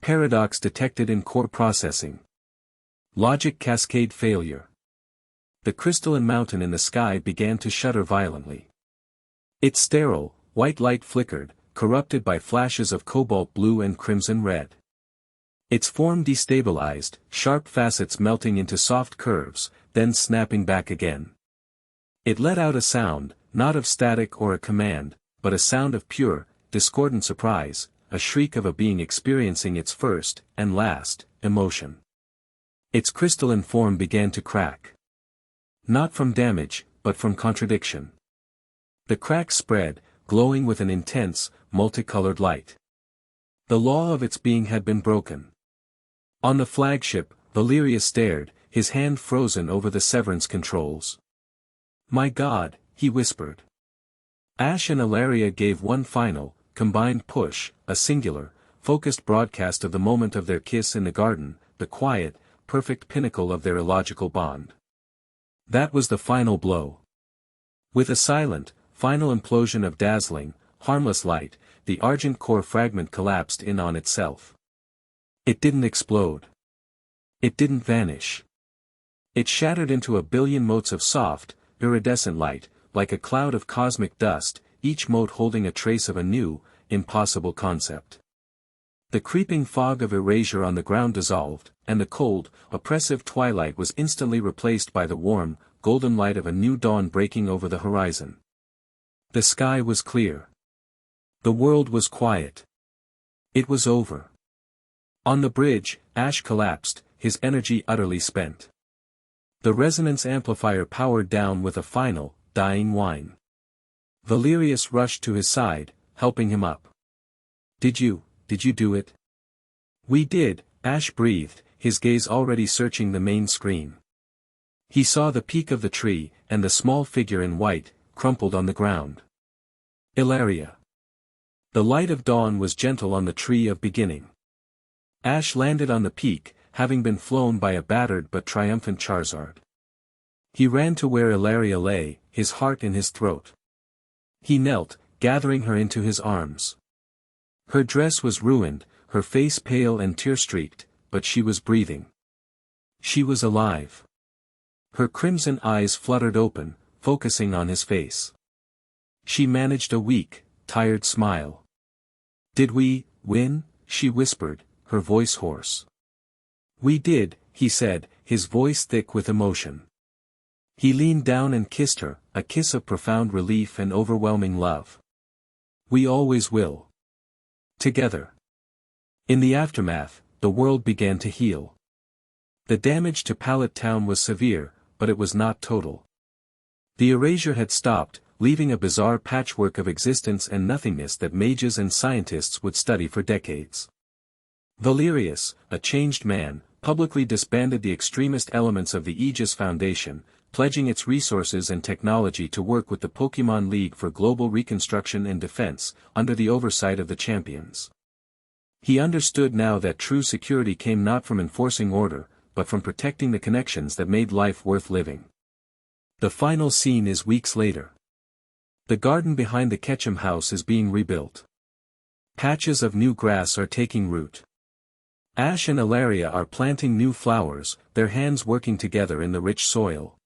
Speaker 1: Paradox detected in core processing. Logic cascade failure. The crystalline mountain in the sky began to shudder violently. Its sterile, white light flickered, corrupted by flashes of cobalt blue and crimson red. Its form destabilized, sharp facets melting into soft curves, then snapping back again. It let out a sound, not of static or a command, but a sound of pure, discordant surprise, a shriek of a being experiencing its first, and last, emotion. Its crystalline form began to crack. Not from damage, but from contradiction. The crack spread, glowing with an intense, multicolored light. The law of its being had been broken. On the flagship, Valerius stared, his hand frozen over the severance controls. "My God," he whispered. Ash and Ilaria gave one final, combined push, a singular, focused broadcast of the moment of their kiss in the garden, the quiet, perfect pinnacle of their illogical bond. That was the final blow. With a silent, final implosion of dazzling, harmless light, the Argent core fragment collapsed in on itself. It didn't explode. It didn't vanish. It shattered into a billion motes of soft, iridescent light, like a cloud of cosmic dust, each mote holding a trace of a new, impossible concept. The creeping fog of erasure on the ground dissolved, and the cold, oppressive twilight was instantly replaced by the warm, golden light of a new dawn breaking over the horizon. The sky was clear. The world was quiet. It was over. On the bridge, Ash collapsed, his energy utterly spent. The resonance amplifier powered down with a final, dying whine. Valerius rushed to his side, helping him up. Did you do it?" "We did," Ash breathed, his gaze already searching the main screen. He saw the peak of the tree, and the small figure in white, crumpled on the ground. Ilaria. The light of dawn was gentle on the tree of beginning. Ash landed on the peak, having been flown by a battered but triumphant Charizard. He ran to where Ilaria lay, his heart in his throat. He knelt, gathering her into his arms. Her dress was ruined, her face pale and tear-streaked, but she was breathing. She was alive. Her crimson eyes fluttered open, focusing on his face. She managed a weak, tired smile. "Did we win?" she whispered, her voice hoarse. "We did," he said, his voice thick with emotion. He leaned down and kissed her, a kiss of profound relief and overwhelming love. "We always will. Together." In the aftermath, the world began to heal. The damage to Pallet Town was severe, but it was not total. The erasure had stopped, leaving a bizarre patchwork of existence and nothingness that mages and scientists would study for decades. Valerius, a changed man, publicly disbanded the extremist elements of the Aegis Foundation, pledging its resources and technology to work with the Pokémon League for global reconstruction and defense, under the oversight of the champions. He understood now that true security came not from enforcing order, but from protecting the connections that made life worth living. The final scene is weeks later. The garden behind the Ketchum house is being rebuilt. Patches of new grass are taking root. Ash and Ilaria are planting new flowers, their hands working together in the rich soil.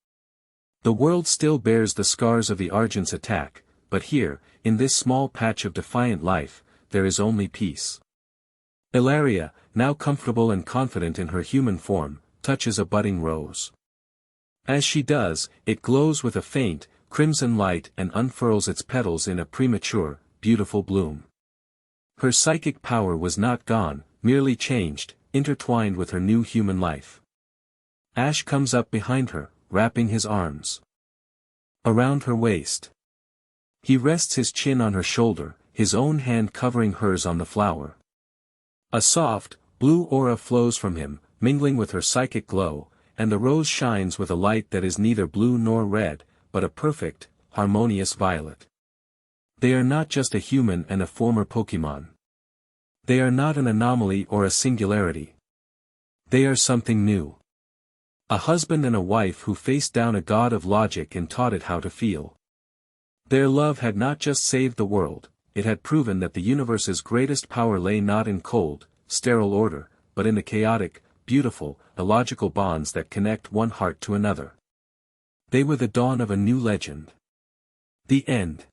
Speaker 1: The world still bears the scars of the Argent's attack, but here, in this small patch of defiant life, there is only peace. Ilaria, now comfortable and confident in her human form, touches a budding rose. As she does, it glows with a faint, crimson light and unfurls its petals in a premature, beautiful bloom. Her psychic power was not gone, merely changed, intertwined with her new human life. Ash comes up behind her, wrapping his arms around her waist. He rests his chin on her shoulder, his own hand covering hers on the flower. A soft, blue aura flows from him, mingling with her psychic glow, and the rose shines with a light that is neither blue nor red, but a perfect, harmonious violet. They are not just a human and a former Pokémon. They are not an anomaly or a singularity. They are something new. A husband and a wife who faced down a god of logic and taught it how to feel. Their love had not just saved the world, it had proven that the universe's greatest power lay not in cold, sterile order, but in the chaotic, beautiful, illogical bonds that connect one heart to another. They were the dawn of a new legend. The end.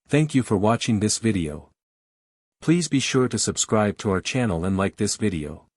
Speaker 1: Thank you for watching this video. Please be sure to subscribe to our channel and like this video.